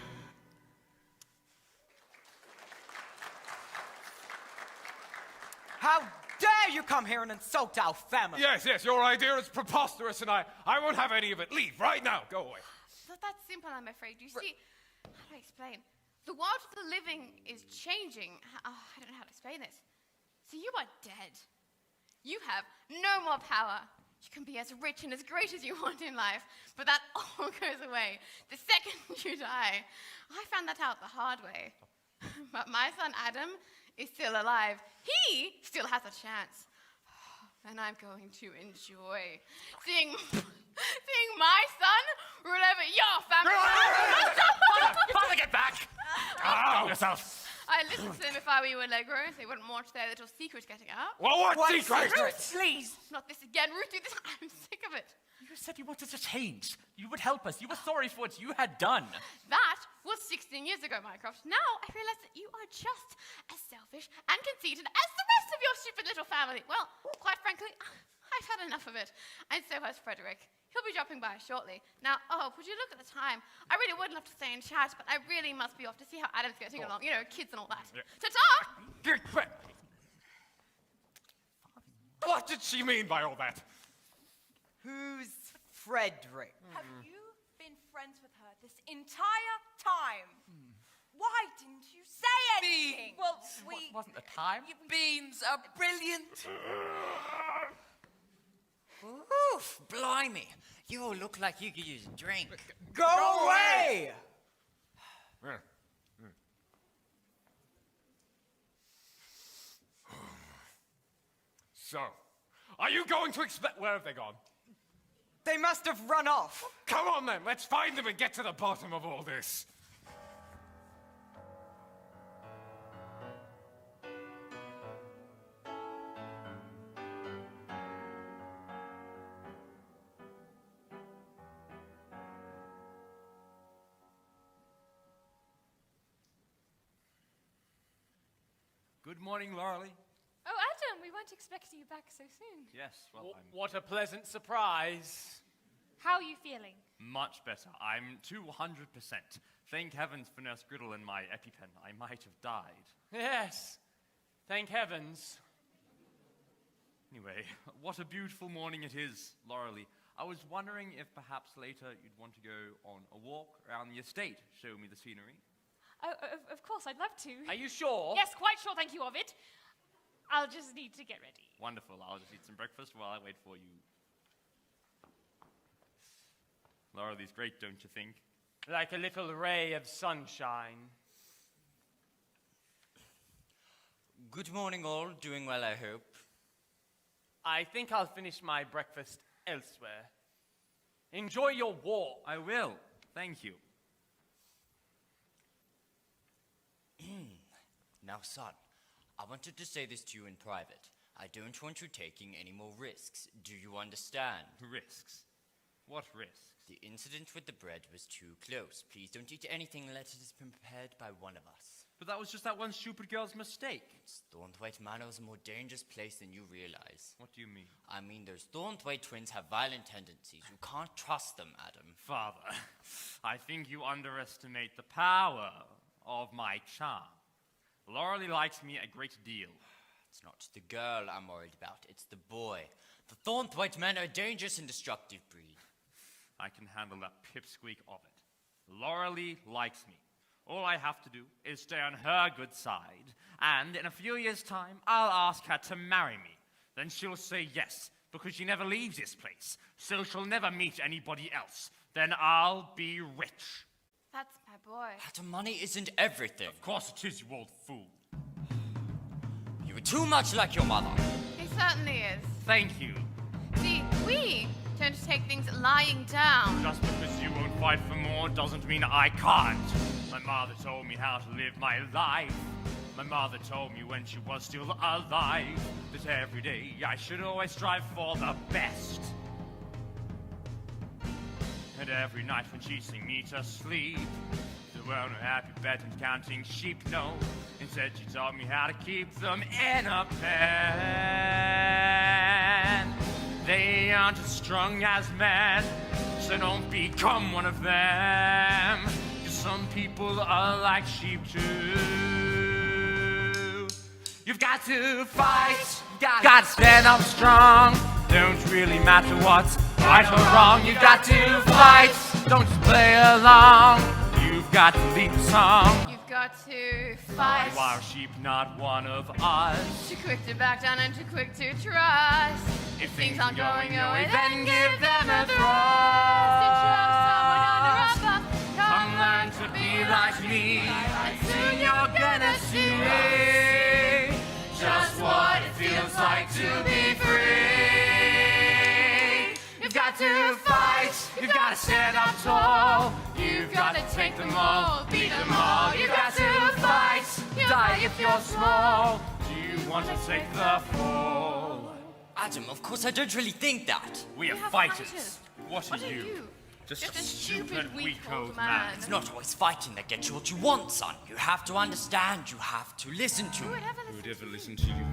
How dare you come here and insult our family? Yes, your idea is preposterous, and I won't have any of it. Leave right now. Go away. Not that simple, I'm afraid. You see, how do I explain? The world of the living is changing. I don't know how to explain this. So you are dead. You have no more power. You can be as rich and as great as you want in life, but that all goes away the second you die. I found that out the hard way. But my son Adam is still alive. He still has a chance. And I'm going to enjoy seeing my son rule over your family. Father, get back! Calm yourself. I listened to them if I were you, Allegro. They wouldn't want their little secret getting out. Well, what secret? Ruth, please. Not this again, Ruth. Do this. I'm sick of it. You said you wanted to change. You would help us. You were sorry for what you had done. That was 16 years ago, Mycroft. Now I realize that you are just as selfish and conceited as the rest of your stupid little family. Well, quite frankly, I've had enough of it. And so has Frederick. He'll be dropping by shortly. Now, would you look at the time? I really would love to stay and chat, but I really must be off to see how Adam's getting along. You know, kids and all that. Yeah. Ta-ta! What did she mean by all that? Who's Frederick? Have you been friends with her this entire time? Why didn't you say anything? Well, Wasn't the time? Beans are brilliant. Oof, blimey. You all look like you could use a drink. Go away! So, are you going to expect... Where have they gone? They must have run off. Come on then, let's find them and get to the bottom of all this. Good morning, Lauralee. Oh, Adam, we weren't expecting you back so soon. Yes, well, What a pleasant surprise. How are you feeling? Much better. I'm 200%. Thank heavens for Nurse Griddle and my EpiPen. I might have died. Yes, thank heavens. Anyway, what a beautiful morning it is, Lauralee. I was wondering if perhaps later you'd want to go on a walk around the estate, show me the scenery. Oh, of course, I'd love to. Are you sure? Yes, quite sure, thank you, Ovid. I'll just need to get ready. Wonderful. I'll just eat some breakfast while I wait for you. Lauralee's great, don't you think? Like a little ray of sunshine. Good morning, all. Doing well, I hope. I think I'll finish my breakfast elsewhere. Enjoy your walk. I will. Thank you. Now, son, I wanted to say this to you in private. I don't want you taking any more risks. Do you understand? Risks? What risks? The incident with the bread was too close. Please don't eat anything unless it has been prepared by one of us. But that was just that one stupid girl's mistake. Thornthwaite Manor is a more dangerous place than you realize. What do you mean? I mean, those Thornthwaite twins have violent tendencies. You can't trust them, Adam. Father, I think you underestimate the power of my charm. Lauralee likes me a great deal. It's not the girl I'm worried about, it's the boy. The Thornthwaite men are a dangerous and destructive breed. I can handle that pipsqueak of it. Lauralee likes me. All I have to do is stay on her good side, and in a few years' time, I'll ask her to marry me. Then she'll say yes, because she never leaves this place, so she'll never meet anybody else. Then I'll be rich. That's my boy. Adam, money isn't everything. Of course it is, you old fool. You were too much like your mother. He certainly is. Thank you. See, we tend to take things lying down. Just because you won't fight for more doesn't mean I can't. My mother told me how to live my life. My mother told me when she was still alive that every day I should always strive for the best. And every night when she sang me to sleep, there were no happy bed and counting sheep, no. Instead she taught me how to keep them in a pen. They aren't as strong as men, so don't become one of them. 'Cause some people are like sheep too. You've got to fight, gotta stand up strong. Don't really matter what's right or wrong. You've got to fight, don't just play along. You've got to lead the song. You've got to fight. Why are sheep not one of us? Too quick to back down and too quick to trust. If things aren't going your way, then give them a thrust. Come learn to be like me, and soon you're gonna see just what it feels like to be free. You've got to fight, you've got to stand up tall. You've got to take them all, beat them all. You've got to fight, die if you're small. Do you want to take the fall? Adam, of course I don't really think that. We are fighters. What are you? Just a stupid, weak old man. It's not always fighting that gets you what you want, son. You have to understand, you have to listen to me. Who would ever listen to you?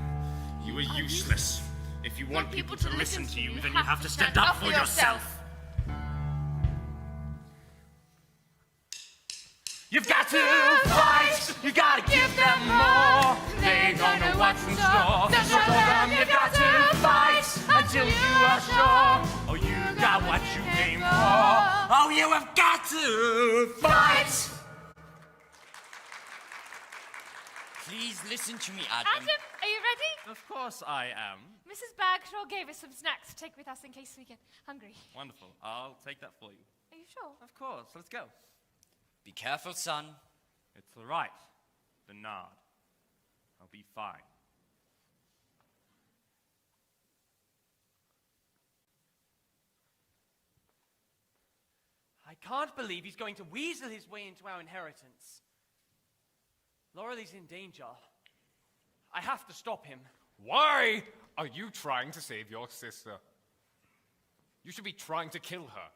You are useless. If you want people to listen to you, then you have to stand up for yourself. You've got to fight, you gotta give them more. They don't know what's in store, so show them you've got to fight until you are sure. Oh, you got what you came for. Oh, you have got to fight. Please listen to me, Adam. Adam, are you ready? Of course I am. Mrs. Bagshaw gave us some snacks to take with us in case we get hungry. Wonderful. I'll take that for you. Are you sure? Of course. Let's go. Be careful, son. It's all right, Bernard. I'll be fine. I can't believe he's going to weasel his way into our inheritance. Laurelie's in danger. I have to stop him. Why are you trying to save your sister? You should be trying to kill her.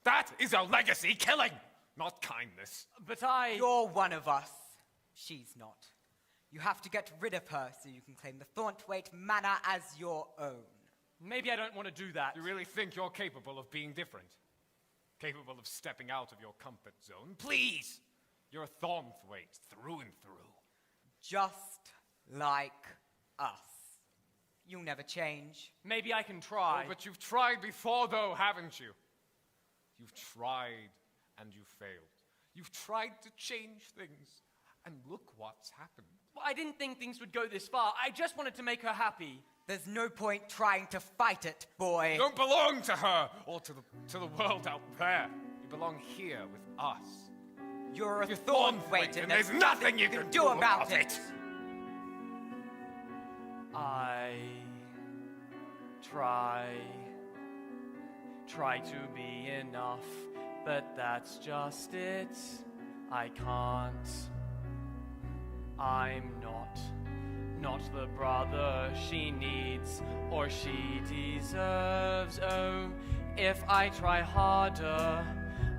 That is our legacy, killing, not kindness. But You're one of us. She's not. You have to get rid of her so you can claim the Thornthwaite Manor as your own. Maybe I don't want to do that. You really think you're capable of being different? Capable of stepping out of your comfort zone? Please! You're a Thornthwaite through and through. Just like us. You'll never change. Maybe I can try. Oh, but you've tried before, though, haven't you? You've tried and you failed. You've tried to change things, and look what's happened. Well, I didn't think things would go this far. I just wanted to make her happy. There's no point trying to fight it, boy. You don't belong to her or to the world out there. You belong here with us. You're a You're Thornthwaite, and there's nothing you can do about it. I try to be enough, but that's just it. I can't. I'm not the brother she needs or she deserves. Oh, if I try harder,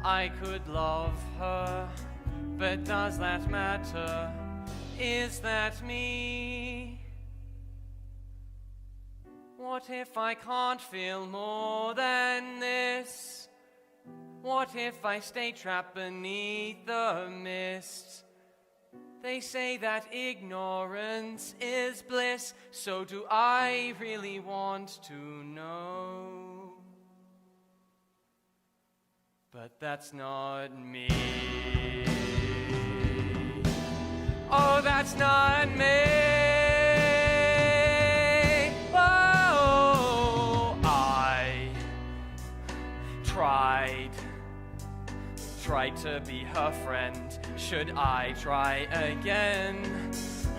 I could love her. But does that matter? Is that me? What if I can't feel more than this? What if I stay trapped beneath the mist? They say that ignorance is bliss, so do I really want to know? But that's not me. Oh, that's not me. Oh, I tried to be her friend. Should I try again?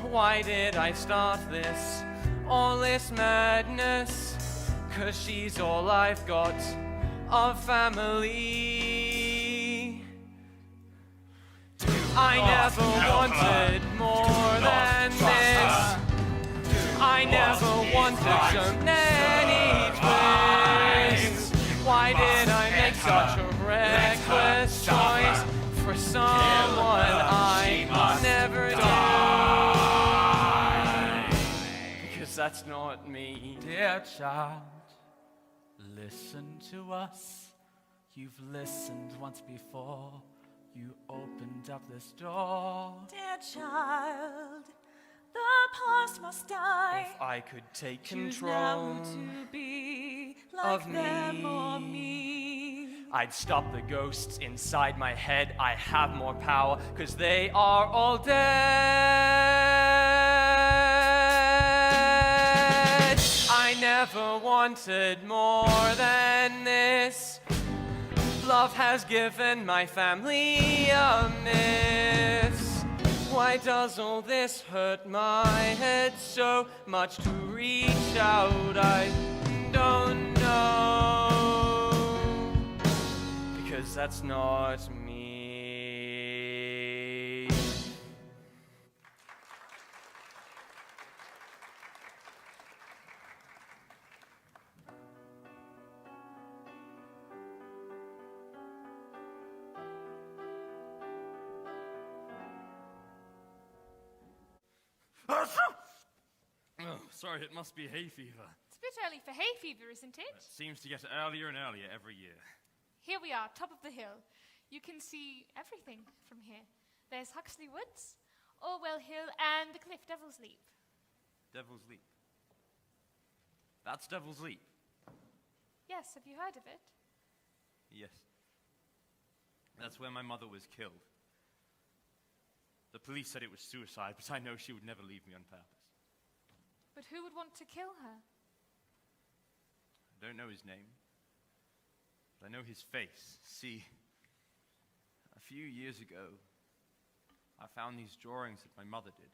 Why did I start this? All this madness? 'Cause she's all I've got of family. I never wanted more than this. I never wanted so many twists. Why did I make such a reckless choice for someone I never did? Because that's not me. Dear child, listen to us. You've listened once before. You opened up this door. Dear child, the past must die. If I could take Choose control now to be like of them or me, me. I'd stop the ghosts inside my head. I have more power, 'cause they are all dead. I never wanted more than this. Love has given my family a miss. Why does all this hurt my head so much to reach out? I don't know. Because that's not me. Oh, sorry, it must be hay fever. It's a bit early for hay fever, isn't it? It seems to get earlier and earlier every year. Here we are, top of the hill. You can see everything from here. There's Huxley Woods, Orwell Hill, and the cliff Devil's Leap. Devil's Leap. That's Devil's Leap. Yes, have you heard of it? Yes. That's where my mother was killed. The police said it was suicide, but I know she would never leave me on purpose. But who would want to kill her? I don't know his name, but I know his face. See, a few years ago, I found these drawings that my mother did.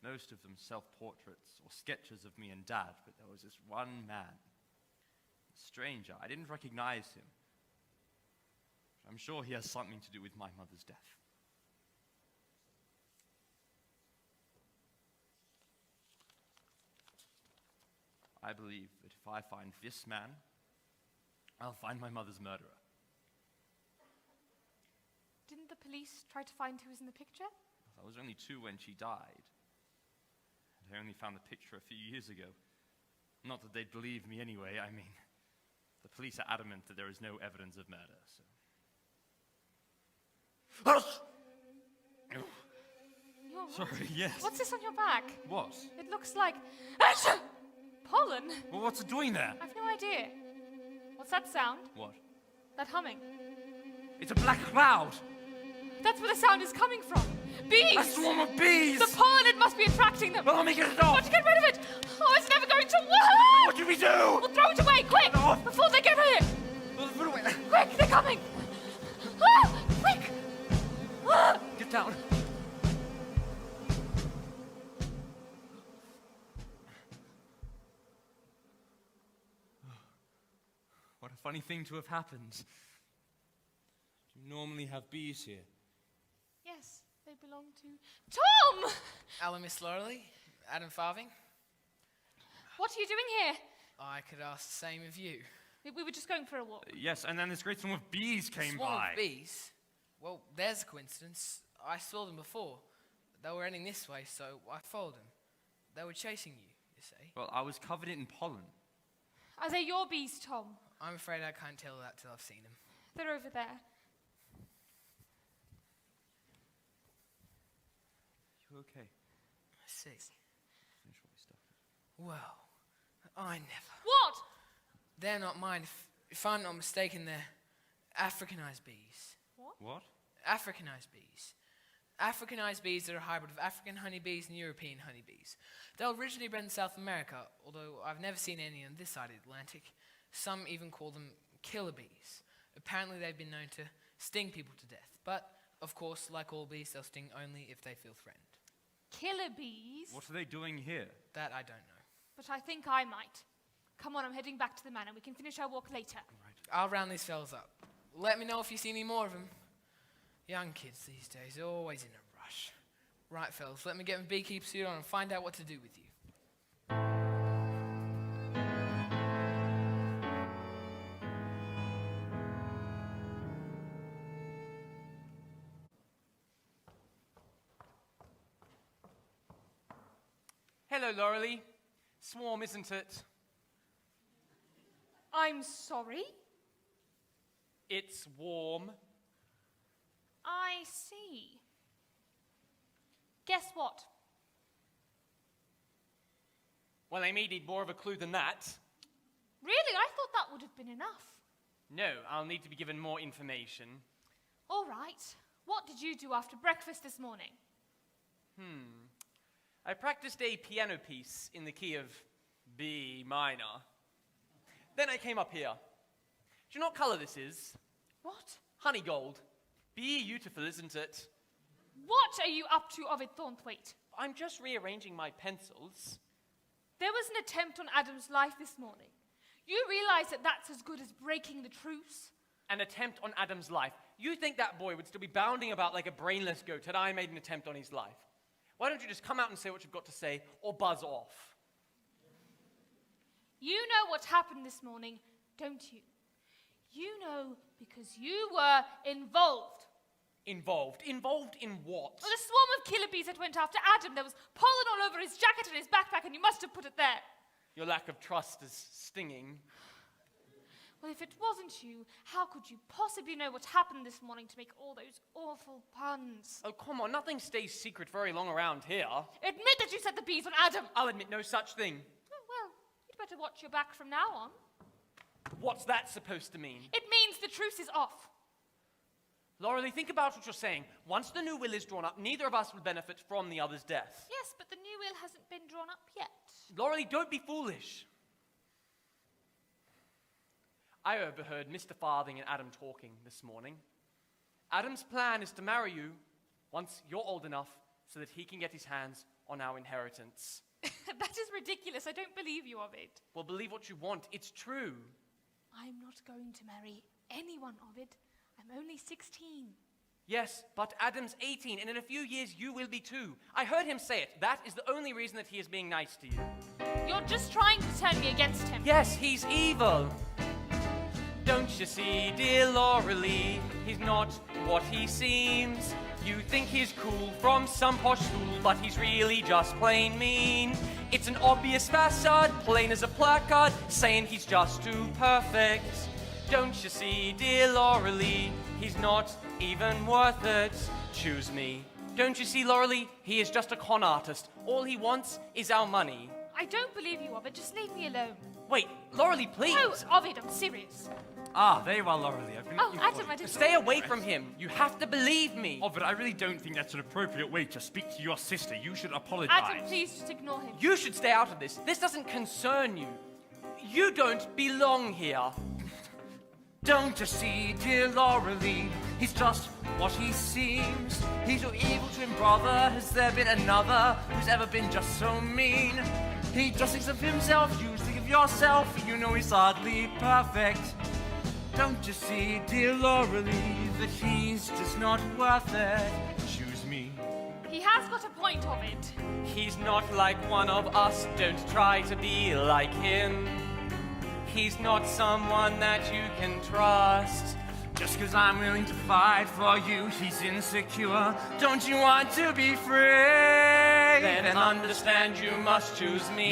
Most of them self-portraits or sketches of me and Dad, but there was this one man, a stranger. I didn't recognize him. But I'm sure he has something to do with my mother's death. I believe that if I find this man, I'll find my mother's murderer. Didn't the police try to find who was in the picture? I was only 2 when she died. And I only found the picture a few years ago. Not that they'd believe me anyway, I mean, the police are adamant that there is no evidence of murder, so... Sorry, yes. What's this on your back? What? It looks like... pollen? Well, what's it doing there? I've no idea. What's that sound? What? That humming. It's a black cloud! That's where the sound is coming from. Bees! A swarm of bees! The pollen, it must be attracting them. Well, let me get it off! Got to get rid of it! Oh, it's never going to work! What do we do? We'll throw it away, quick! Before they get here! Well, put it away. Quick, they're coming! Ah, quick! Ah. Get down. What a funny thing to have happened. Do you normally have bees here? Yes, they belong to Tom! Alan, Miss Loreley, Adam Farthing. What are you doing here? I could ask the same of you. We were just going for a walk. Yes, and then this great swarm of bees came Swarm by. of bees? Well, there's a coincidence. I saw them before. They were heading this way, so I followed them. They were chasing you, you see. Well, I was covered in pollen. Are they your bees, Tom? I'm afraid I can't tell that till I've seen them. They're over there. You okay? I see. Finish what we started. Well, I never. What? They're not mine. If I'm not mistaken, they're Africanized bees. What? Africanized bees. Africanized bees are a hybrid of African honeybees and European honeybees. They were originally bred in South America, although I've never seen any on this side of the Atlantic. Some even call them killer bees. Apparently they've been known to sting people to death. But, of course, like all bees, they'll sting only if they feel threatened. Killer bees? What are they doing here? That I don't know. But I think I might. Come on, I'm heading back to the manor. We can finish our walk later. I'll round these fellas up. Let me know if you see any more of them. Young kids these days are always in a rush. Right, fellas, let me get my beekeeper suit on and find out what to do with you. Hello, Loreley. Swarm, isn't it? I'm sorry? It's warm. I see. Guess what? Well, I may need more of a clue than that. Really? I thought that would have been enough. No, I'll need to be given more information. All right. What did you do after breakfast this morning? I practiced a piano piece in the key of B minor. Then I came up here. Do you know what colour this is? What? Honey gold. Beautiful, isn't it? What are you up to of it, Thornthwaite? I'm just rearranging my pencils. There was an attempt on Adam's life this morning. You realize that that's as good as breaking the truce? An attempt on Adam's life. You think that boy would still be bounding about like a brainless goat had I made an attempt on his life? Why don't you just come out and say what you've got to say, or buzz off? You know what happened this morning, don't you? You know because you were involved. Involved? Involved in what? Well, the swarm of killer bees that went after Adam, there was pollen all over his jacket and his backpack, and you must have put it there. Your lack of trust is stinging. Well, if it wasn't you, how could you possibly know what happened this morning to make all those awful puns? Oh, come on, nothing stays secret very long around here. Admit that you set the bees on Adam. I'll admit no such thing. Oh, well, you'd better watch your back from now on. What's that supposed to mean? It means the truce is off. Loreley, think about what you're saying. Once the new will is drawn up, neither of us will benefit from the other's death. Yes, but the new will hasn't been drawn up yet. Lauralee, don't be foolish. I overheard Mr. Farthing and Adam talking this morning. Adam's plan is to marry you once you're old enough so that he can get his hands on our inheritance. That is ridiculous. I don't believe you of it. Well, believe what you want. It's true. I'm not going to marry anyone of it. I'm only 16. Yes, but Adam's 18, and in a few years you will be too. I heard him say it. That is the only reason that he is being nice to you. You're just trying to turn me against him. Yes, he's evil. Don't you see, dear Lauralee, he's not what he seems. You think he's cool from some posh school, but he's really just plain mean. It's an obvious facade, plain as a placard, saying he's just too perfect. Don't you see, dear Lauralee, he's not even worth it. Choose me. Don't you see, Lauralee, he is just a con artist. All he wants is our money. I don't believe you, Ovid. Just leave me alone. Wait, Lauralee, please. No, Ovid, I'm serious. Ah, there you are, Lauralee. Adam, I didn't... Stay away from him. You have to believe me. Oh, but I really don't think that's an appropriate way to speak to your sister. You should apologize. Adam, please just ignore him. You should stay out of this. This doesn't concern you. You don't belong here. Don't you see, dear Lauralee, he's just what he seems. He's so evil to him, brother. Has there been another who's ever been just so mean? He just thinks of himself, you think of yourself, you know he's hardly perfect. Don't you see, dear Lauralee, that he's just not worth it? Choose me. He has got a point of it. He's not like one of us. Don't try to be like him. He's not someone that you can trust. Just 'cause I'm willing to fight for you, he's insecure. Don't you want to be free? Then understand you must choose me.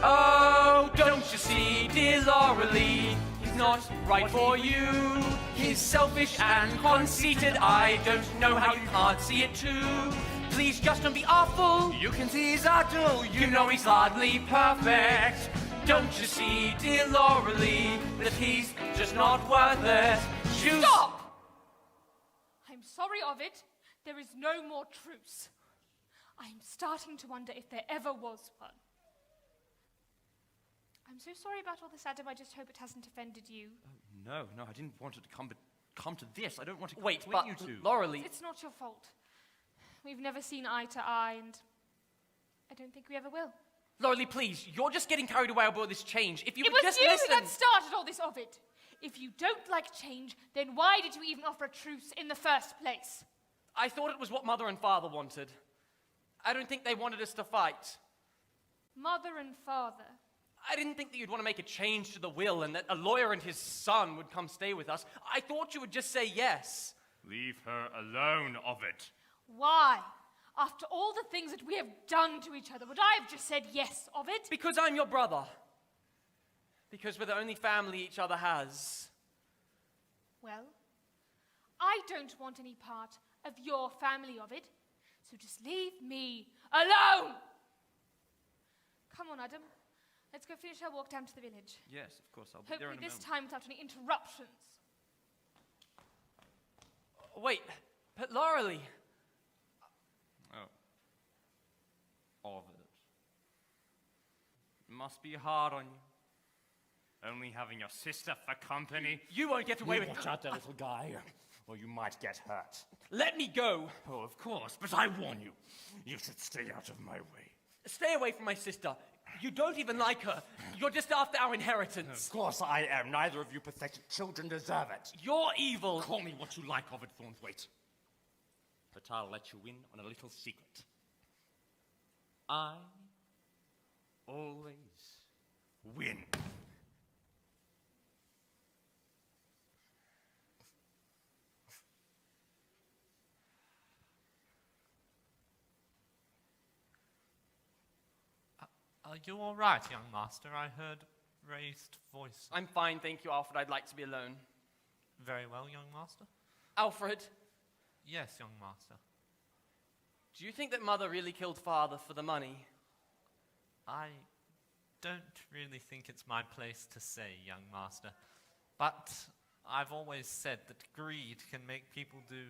Oh, don't you see, dear Lauralee, he's not right for you. He's selfish and conceited. I don't know how you can't see it too. Please just don't be awful. You can see he's idle. You know he's hardly perfect. Don't you see, dear Lauralee, that he's just not worth it? Stop! I'm sorry, Ovid. There is no more truce. I'm starting to wonder if there ever was one. I'm so sorry about all this, Adam. I just hope it hasn't offended you. No, I didn't want it to come to this. I don't want to Wait, complain but you two. Lauralee... It's not your fault. We've never seen eye to eye, and I don't think we ever will. Lauralee, please, you're just getting carried away about this change. If you It would was just you listen... that started all this, Ovid. If you don't like change, then why did you even offer a truce in the first place? I thought it was what Mother and Father wanted. I don't think they wanted us to fight. Mother and Father. I didn't think that you'd want to make a change to the will and that a lawyer and his son would come stay with us. I thought you would just say yes. Leave her alone, Ovid. Why? After all the things that we have done to each other, would I have just said yes, Ovid? Because I'm your brother. Because we're the only family each other has. Well, I don't want any part of your family, Ovid, so just leave me alone! Come on, Adam. Let's go finish our walk down to the village. Yes, of course, I'll be there in a Hopefully this moment. time without any interruptions. Wait, but Lauralee... Ovid. Must be hard on you. Only having your sister for company. You won't get away with... Watch out there, little guy, or you might get hurt. Let me go. Oh, of course, but I warn you. You should stay out of my way. Stay away from my sister. You don't even like her. You're just after our inheritance. Of course I am. Neither of you pathetic children deserve it. You're evil. Call me what you like, Ovid Thornthwaite. But I'll let you in on a little secret. I always win. Are you all right, young master? I heard raised voice. I'm fine, thank you, Alfred. I'd like to be alone. Very well, young master. Alfred? Yes, young master. Do you think that Mother really killed Father for the money? I don't really think it's my place to say, young master. But I've always said that greed can make people do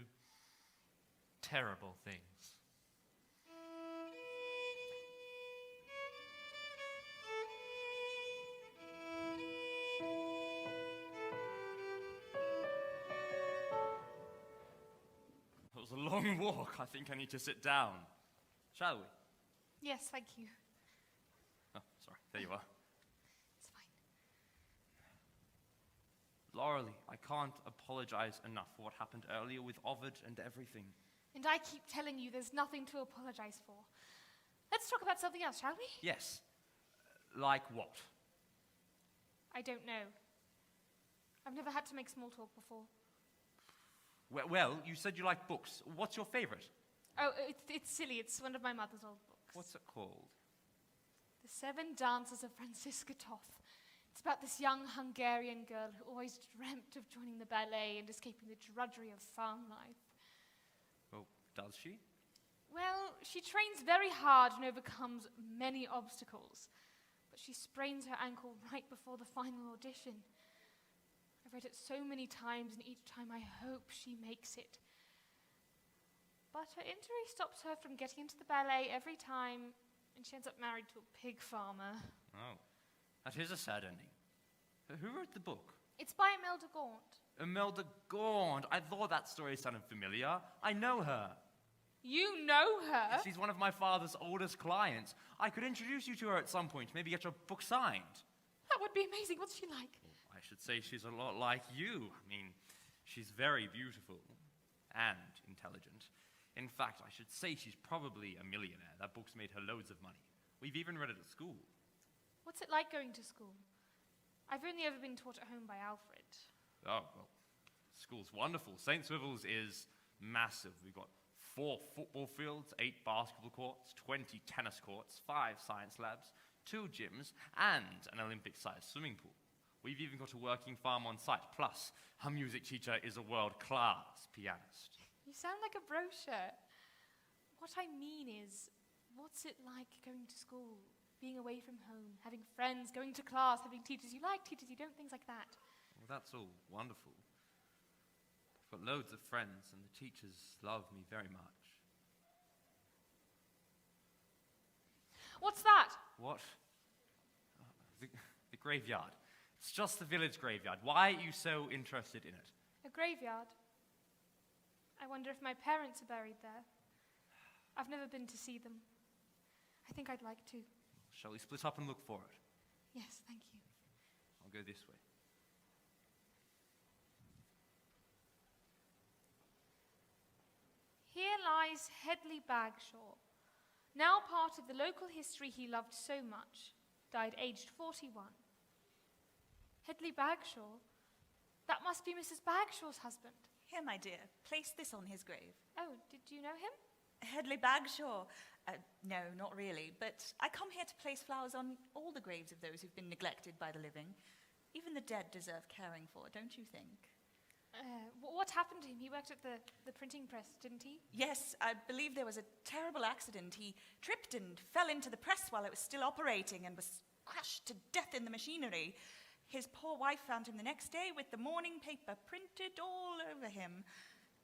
terrible things. long walk. I think I need to sit down. Shall we? Yes, thank you. Oh, sorry. There you are. It's fine. Laurelie, I can't apologize enough for what happened earlier with Ovid and everything. And I keep telling you there's nothing to apologize for. Let's talk about something else, shall we? Yes. Like what? I don't know. I've never had to make small talk before. Well, you said you like books. What's your favorite? Oh, it's silly. It's one of my mother's old books. What's it called? The Seven Dances of Franziska Toth. It's about this young Hungarian girl who always dreamt of joining the ballet and escaping the drudgery of farm life. Oh, does she? Well, she trains very hard and overcomes many obstacles, but she sprains her ankle right before the final audition. I've read it so many times, and each time I hope she makes it. But her injury stops her from getting into the ballet every time, and she ends up married to a pig farmer. Oh, that is a sad ending. Who wrote the book? It's by Imelda Gaunt. Imelda Gaunt. I thought that story sounded familiar. I know her. You know her? She's one of my father's oldest clients. I could introduce you to her at some point, maybe get your book signed. That would be amazing. What's she like? I should say she's a lot like you. I mean, she's very beautiful and intelligent. In fact, I should say she's probably a millionaire. That book's made her loads of money. We've even read it at school. What's it like going to school? I've only ever been taught at home by Alfred. Oh, well, school's wonderful. St. Swivel's is massive. We've got 4 football fields, 8 basketball courts, 20 tennis courts, 5 science labs, 2 gyms, and an Olympic-sized swimming pool. We've even got a working farm on site. Plus, our music teacher is a world-class pianist. You sound like a brochure. What I mean is, what's it like going to school, being away from home, having friends, going to class, having teachers you like, teachers you don't, things like that? Well, that's all wonderful. I've got loads of friends, and the teachers love me very much. What's that? What? The graveyard. It's just the village graveyard. Why are you so interested in it? A graveyard. I wonder if my parents are buried there. I've never been to see them. I think I'd like to. Shall we split up and look for it? Yes, thank you. I'll go this way. Here lies Headley Bagshaw, now part of the local history he loved so much, died aged 41. Headley Bagshaw? That must be Mrs. Bagshaw's husband. Here, my dear, place this on his grave. Oh, did you know him? Headley Bagshaw. No, not really, but I come here to place flowers on all the graves of those who've been neglected by the living. Even the dead deserve caring for, don't you think? What happened to him? He worked at the printing press, didn't he? Yes, I believe there was a terrible accident. He tripped and fell into the press while it was still operating and was crushed to death in the machinery. His poor wife found him the next day with the morning paper printed all over him.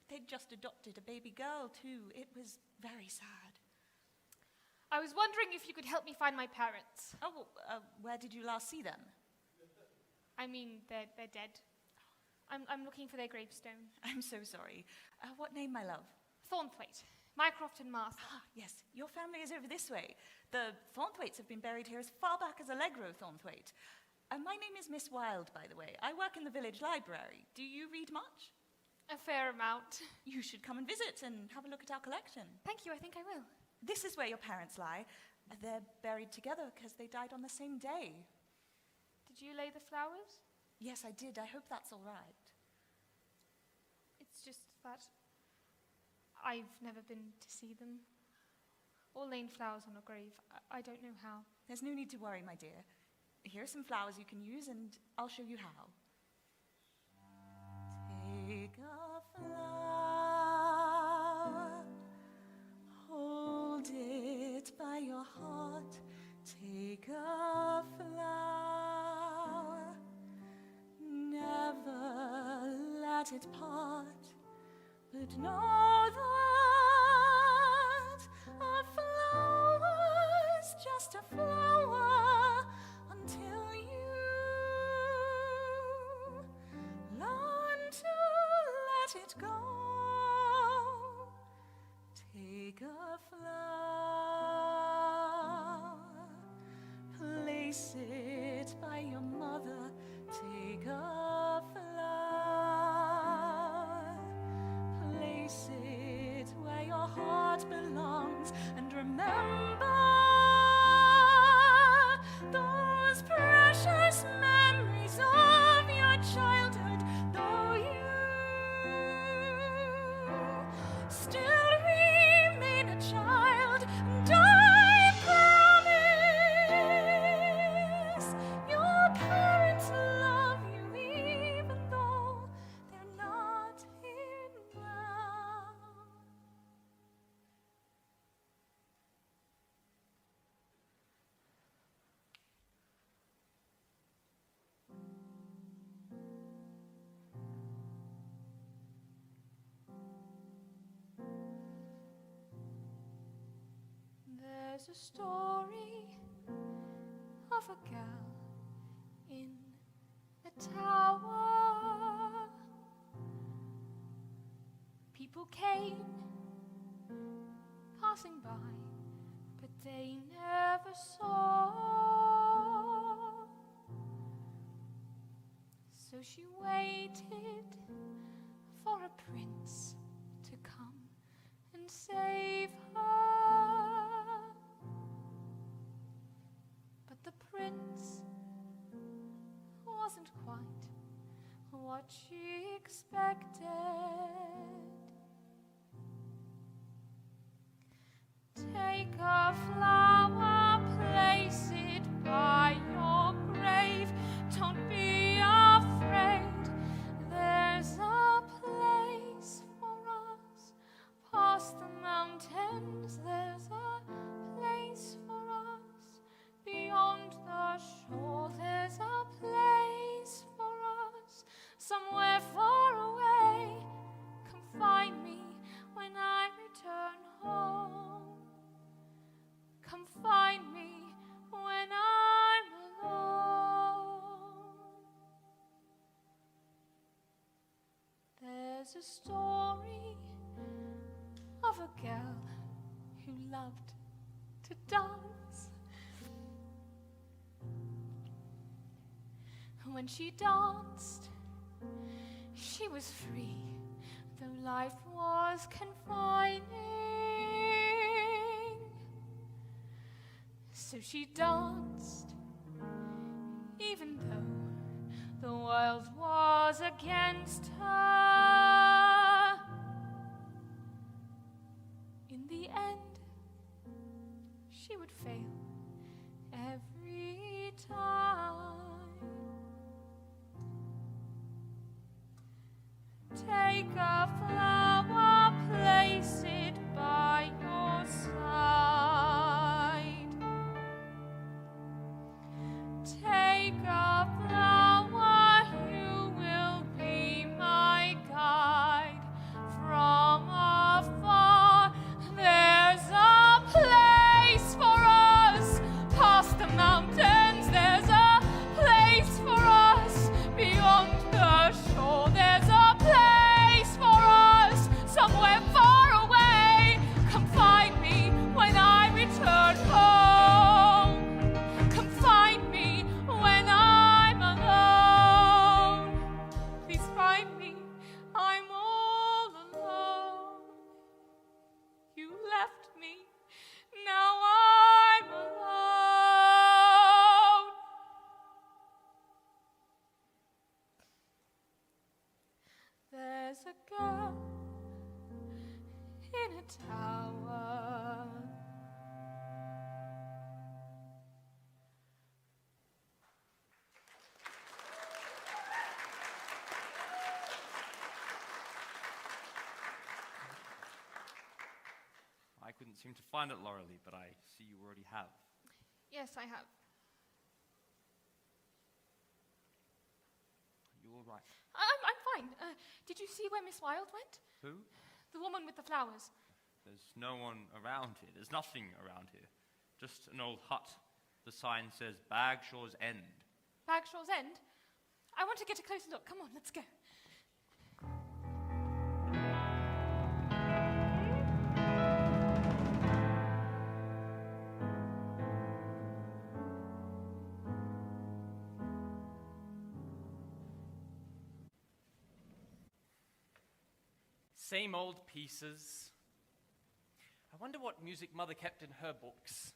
They'd just adopted a baby girl, too. It was very sad. I was wondering if you could help me find my parents. Oh, where did you last see them? I mean, they're dead. I'm looking for their gravestone. I'm so sorry. What name, my love? Thornthwaite. Mycroft and Maskell. Yes, your family is over this way. The Thornthwaites have been buried here as far back as Allegro Thornthwaite. My name is Miss Wilde, by the way. I work in the village library. Do you read much? A fair amount. You should come and visit and have a look at our collection. Thank you, I think I will. This is where your parents lie. They're buried together because they died on the same day. Did you lay the flowers? Yes, I did. I hope that's all right. It's just that I've never been to see them. Or laid flowers on a grave. I don't know how. There's no need to worry, my dear. Here are some flowers you can use, and I'll show you how. Take a flower, hold it by your heart. Take a flower, never let it part. But know that a flower's just a flower until you learn to let it go. There's a story of a girl in a tower. People came passing by, but they never saw. So she waited for a prince to come and save her. But the prince wasn't quite what she expected. Take a flower, place it by your grave. Don't be afraid, there's a place for us. Past the mountains, there's a place for us. Beyond the shore, there's a place for us. Somewhere far away, come find me when I return home. Come find me when I'm alone. There's a story of a girl who loved to dance. When she danced, she was free, though life was confining. So she danced, even though the world was against her. In the end, she would fail every time. Take a flower, place it by your side. Take a flower, you will be my guide. From afar, there's a place for us. Past the mountains, there's a place for us. Beyond the shore, there's a place for us. Somewhere far away, come find me when I return home. Come find me when I'm alone. Please find me, I'm all alone. You left me, now I'm alone. There's a girl in a tower. I couldn't seem to find it, Laurelie, but I see you already have. Yes, I have. Are you all right? I'm fine. Did you see where Miss Wilde went? Who? The woman with the flowers. There's no one around here. There's nothing around here. Just an old hut. The sign says Bagshaw's End. Bagshaw's End? I want to get a closer look. Come on, let's go. Same old pieces. I wonder what music Mother kept in her books.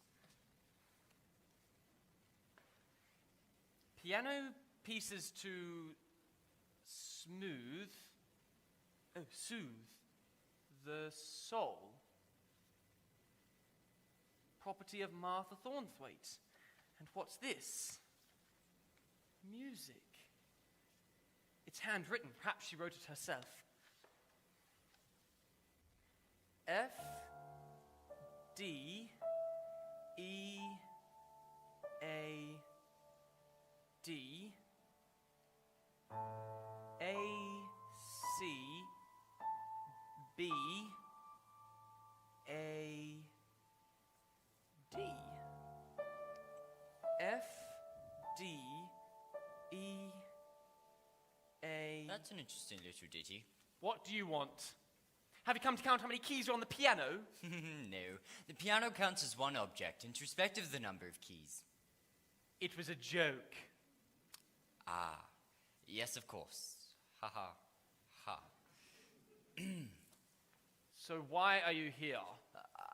Piano pieces to soothe the soul. Property of Martha Thornthwaite. And what's this? Music. It's handwritten. Perhaps she wrote it herself. F D E A D A C B A D. E, A... That's an interesting little ditty. What do you want? Have you come to count how many keys are on the piano? No. The piano counts as one object, irrespective of the number of keys. It was a joke. Ah, yes, of course. Ha ha. Ha. So why are you here?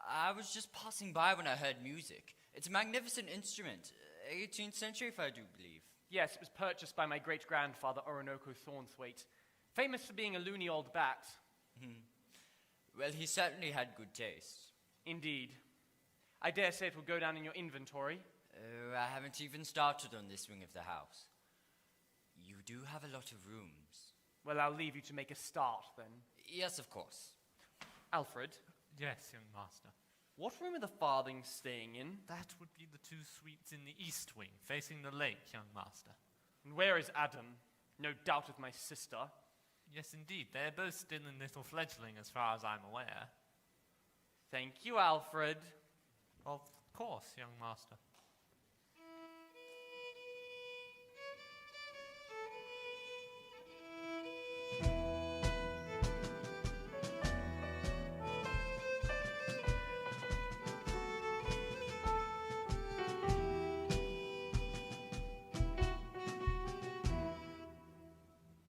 I was just passing by when I heard music. It's a magnificent instrument. 18th century, if I do believe. Yes, it was purchased by my great-grandfather, Orinoco Thornthwaite, famous for being a loony old bat. Well, he certainly had good taste. Indeed. I dare say it will go down in your inventory. Oh, I haven't even started on this wing of the house. You do have a lot of rooms. Well, I'll leave you to make a start, then. Yes, of course. Alfred? Yes, young master. What room are the farthings staying in? That would be the 2 suites in the east wing, facing the lake, young master. And where is Adam? No doubt with my sister. Yes, indeed. They're both still in little fledgling, as far as I'm aware. Thank you, Alfred. Of course, young master.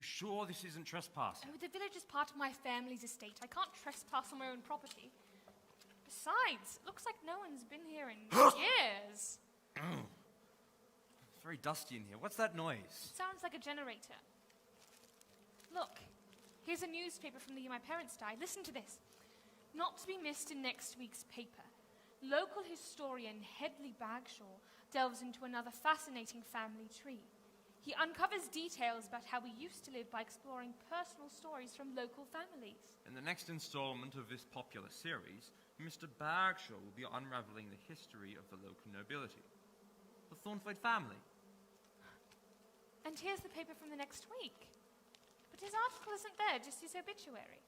Sure this isn't trespassing? Oh, the village is part of my family's estate. I can't trespass on my own property. Besides, it looks like no one's been here in years. It's very dusty in here. What's that noise? Sounds like a generator. Look, here's a newspaper from the year my parents died. Listen to this. Not to be missed in next week's paper. Local historian Hedley Bagshaw delves into another fascinating family tree. He uncovers details about how we used to live by exploring personal stories from local families. In the next installment of this popular series, Mr. Bagshaw will be unraveling the history of the local nobility. The Thornthwaite family. And here's the paper from the next week. But his article isn't there, just his obituary.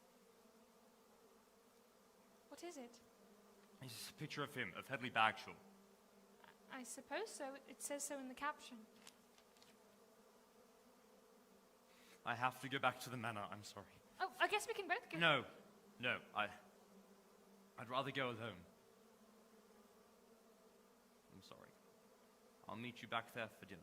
What is it? It's a picture of him, of Hedley Bagshaw. I suppose so. It says so in the caption. I have to go back to the manor, I'm sorry. Oh, I guess we can both go. No, I'd rather go alone. I'm sorry. I'll meet you back there for dinner.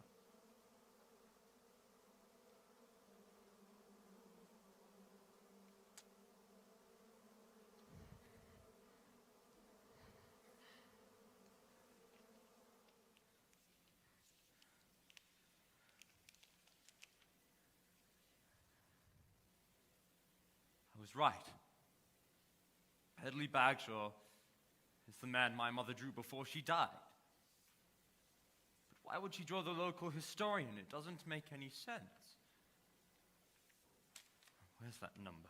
I was right. Hedley Bagshaw is the man my mother drew before she died. But why would she draw the local historian? It doesn't make any sense. Where's that number?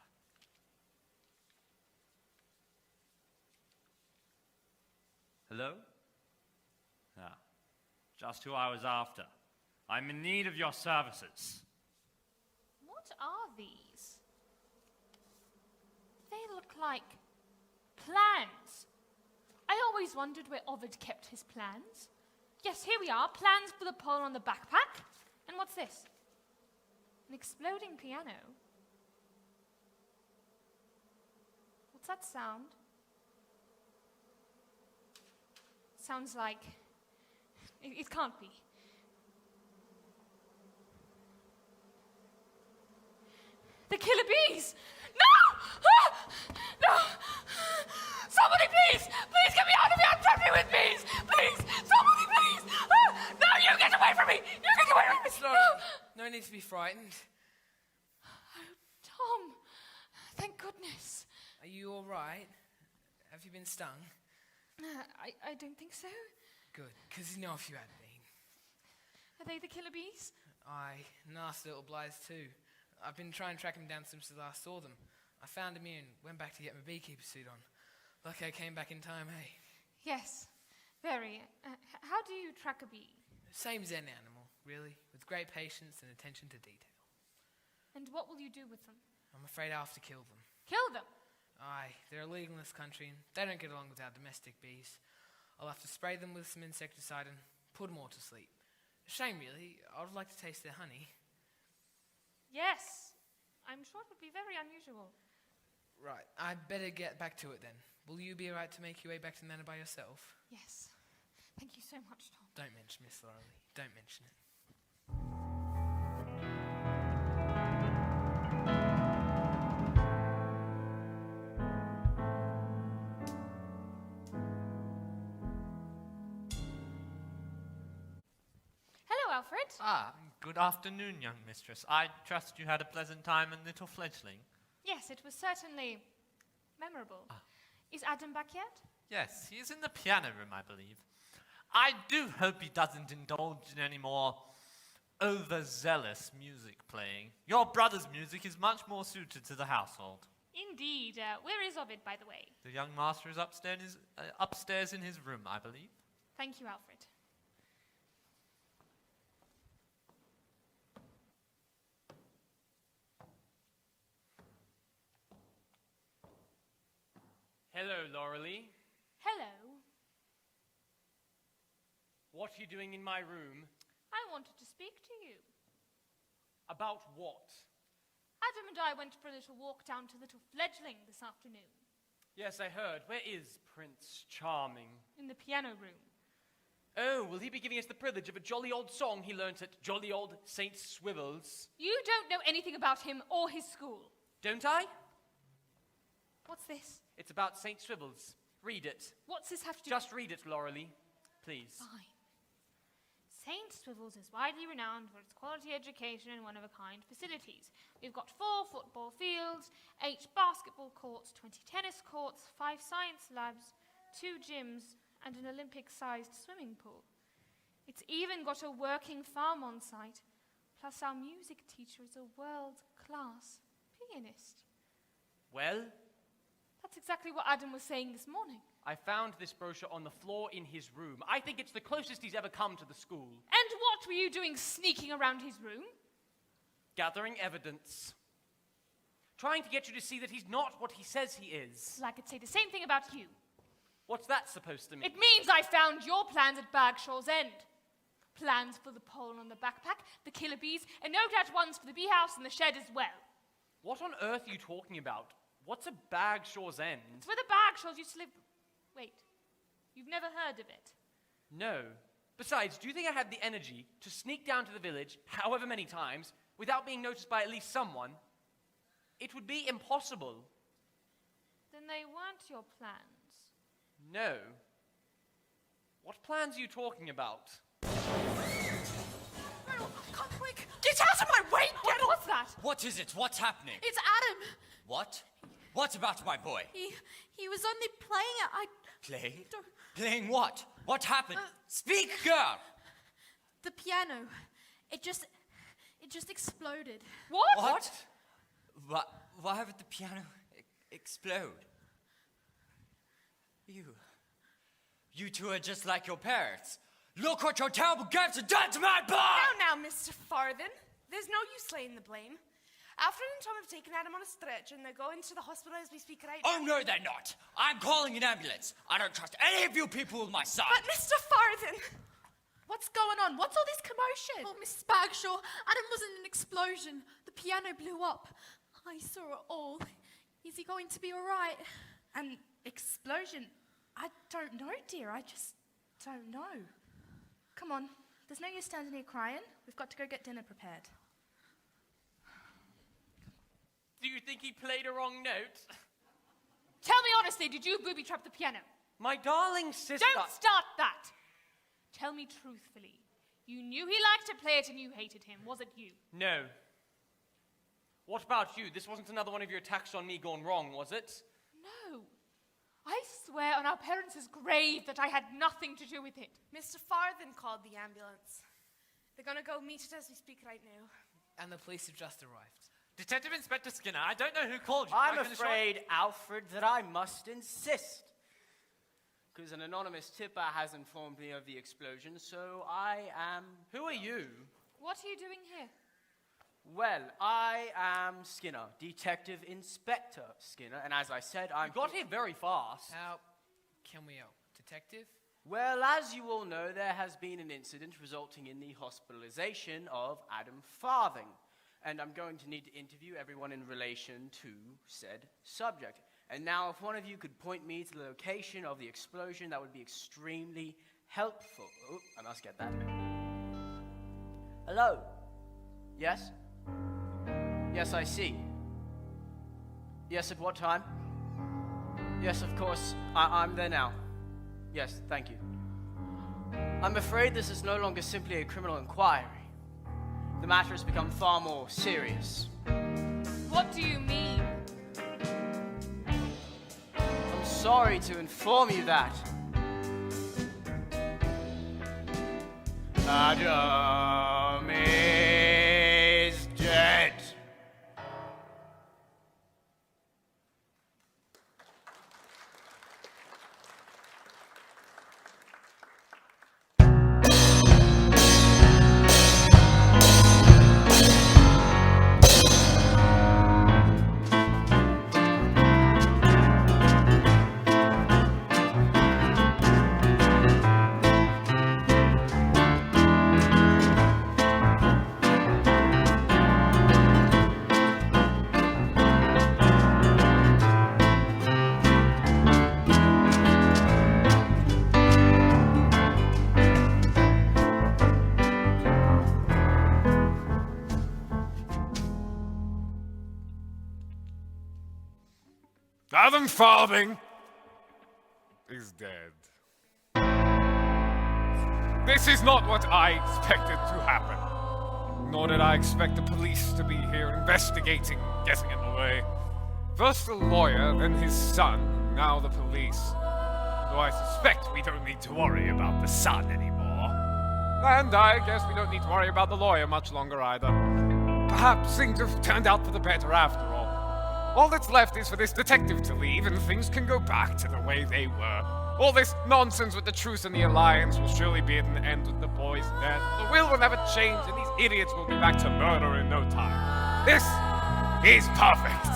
Hello? Ah, just who I was after. I'm in need of your services. What are these? They look like plans. I always wondered where Ovid kept his plans. Yes, here we are, plans for the pole on the backpack. And what's this? An exploding piano. What's that sound? Sounds like... It can't be. The killer bees! No! Ah! No! Somebody please! Please get me out of here! I'm trapped with bees! Please! Somebody please! Ah! No, you get away from me! You get away from me! Slow. No need to be frightened. Oh, Tom. Thank goodness. Are you all right? Have you been stung? I don't think so. Good, because you know if you had been. Are they the killer bees? Aye, nasty little blights too. I've been trying to track them down since I last saw them. I found them here and went back to get my beekeeper suit on. Lucky I came back in time, hey? Yes, very. How do you track a bee? Same as any animal, really, with great patience and attention to detail. And what will you do with them? I'm afraid I'll have to kill them. Kill them? Aye, they're illegal in this country and they don't get along with our domestic bees. I'll have to spray them with some insecticide and put them all to sleep. Shame, really. I would like to taste their honey. Yes, I'm sure it would be very unusual. Right, I'd better get back to it then. Will you be alright to make your way back to the manor by yourself? Yes. Thank you so much, Tom. Don't mention Miss Laurelly. Don't mention it. Hello, Alfred. Good afternoon, young mistress. I trust you had a pleasant time in Little Fledgling. Yes, it was certainly memorable. Is Adam back yet? Yes, he is in the piano room, I believe. I do hope he doesn't indulge in any more overzealous music playing. Your brother's music is much more suited to the household. Indeed. Where is Ovid, by the way? The young master is upstairs in his room, I believe. Thank you, Alfred. Hello, Laurelly. Hello. What are you doing in my room? I wanted to speak to you. About what? Adam and I went for a little walk down to Little Fledgling this afternoon. Yes, I heard. Where is Prince Charming? In the piano room. Oh, will he be giving us the privilege of a jolly old song he learnt at jolly old St. Swivels? You don't know anything about him or his school. Don't I? What's this? It's about St. Swivels. Read it. What's this have to do? Just read it, Laurelly. Please. Fine. St. Swivels is widely renowned for its quality education and one-of-a-kind facilities. We've got 4 football fields, 8 basketball courts, 20 tennis courts, 5 science labs, 2 gyms, and an Olympic-sized swimming pool. It's even got a working farm on site, plus our music teacher is a world-class pianist. Well? That's exactly what Adam was saying this morning. I found this brochure on the floor in his room. I think it's the closest he's ever come to the school. And what were you doing sneaking around his room? Gathering evidence. Trying to get you to see that he's not what he says he is. Well, I could say the same thing about you. What's that supposed to mean? It means I found your plans at Bagshaw's End. Plans for the pole on the backpack, the killer bees, and no doubt ones for the bee house and the shed as well. What on earth are you talking about? What's a Bagshaw's End? It's where the Bagshaws used to live. Wait, you've never heard of it? No. Besides, do you think I had the energy to sneak down to the village, however many times, without being noticed by at least someone? It would be impossible. Then they weren't your plans. No. What plans are you talking about? Quick! Get out of my way! What's that? What is it? What's happening? It's Adam! What? What about my boy? He was only playing it. Playing? Playing what? What happened? Speak, girl! The piano. It just exploded. What? Why would the piano explode? You two are just like your parents. Look what your terrible gifts have done to my boy! Now, Mr. Farthen. There's no use laying the blame. Alfred and Tom have taken Adam on a stretcher and they're going to the hospital as we speak right now. Oh, no, they're not. I'm calling an ambulance. I don't trust any of you people with my son. But Mr. Farthen! What's going on? What's all this commotion? Oh, Mrs. Bagshaw, Adam was in an explosion. The piano blew up. I saw it all. Is he going to be all right? An explosion? I don't know, dear. I just don't know. Come on. There's no use standing here crying. We've got to go get dinner prepared. Do you think he played a wrong note? Tell me honestly, did you booby-trap the piano? My darling sister... Don't start that! Tell me truthfully. You knew he liked to play it and you hated him, was it you? No. What about you? This wasn't another one of your attacks on me gone wrong, was it? No. I swear on our parents' grave that I had nothing to do with it. Mr. Farthen called the ambulance. They're gonna go meet it as we speak right now. And the police have just arrived. Detective Inspector Skinner, I don't know who called you. I'm afraid, Alfred, that I must insist. Because an anonymous tipper has informed me of the explosion, so I am... Who are you? What are you doing here? Well, I am Skinner, Detective Inspector Skinner, and as I said, You got here very fast. How can we help? Detective? Well, as you all know, there has been an incident resulting in the hospitalization of Adam Farthing, and I'm going to need to interview everyone in relation to said subject. And now, if one of you could point me to the location of the explosion, that would be extremely helpful. Oh, I must get that. Hello? Yes? Yes, I see. Yes, at what time? Yes, of course. I'm there now. Yes, thank you. I'm afraid this is no longer simply a criminal inquiry. The matter has become far more serious. What do you mean? I'm sorry to inform you that Adam is dead. Adam Farthing is dead. This is not what I expected to happen. Nor did I expect the police to be here investigating, getting in the way. First the lawyer, then his son, now the police. Though I suspect we don't need to worry about the son anymore. And I guess we don't need to worry about the lawyer much longer either. Perhaps things have turned out for the better after all. All that's left is for this detective to leave, and things can go back to the way they were. All this nonsense with the truce and the alliance will surely be at an end with the boy's death. The will never change, and these idiots will be back to murder in no time. This is perfect.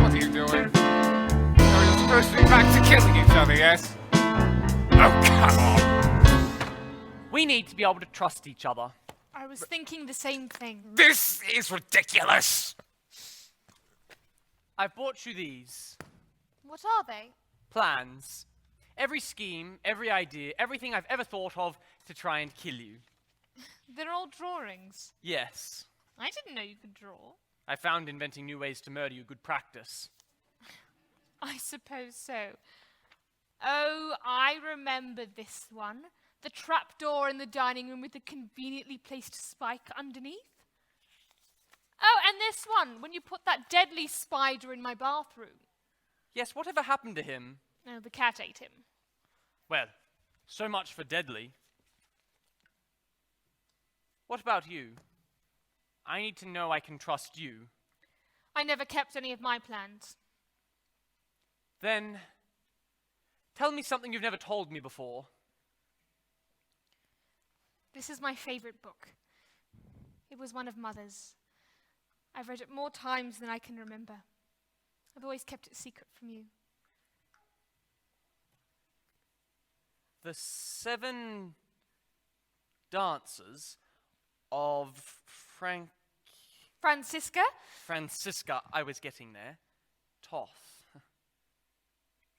What are you doing? Oh, you're supposed to be back to killing each other, yes? Oh, come on. We need to be able to trust each other. I was thinking the same thing. This is ridiculous! I've brought you these. What are they? Plans. Every scheme, every idea, everything I've ever thought of to try and kill you. They're all drawings. Yes. I didn't know you could draw. I found inventing new ways to murder you good practice. I suppose so. Oh, I remember this one. The trapdoor in the dining room with the conveniently placed spike underneath. Oh, and this one, when you put that deadly spider in my bathroom. Yes, whatever happened to him? Oh, the cat ate him. Well, so much for deadly. What about you? I need to know I can trust you. I never kept any of my plans. Then, tell me something you've never told me before. This is my favorite book. It was one of Mother's. I've read it more times than I can remember. I've always kept it secret from you. The 7 Dances of Francisca? Francisca, I was getting there. Toth.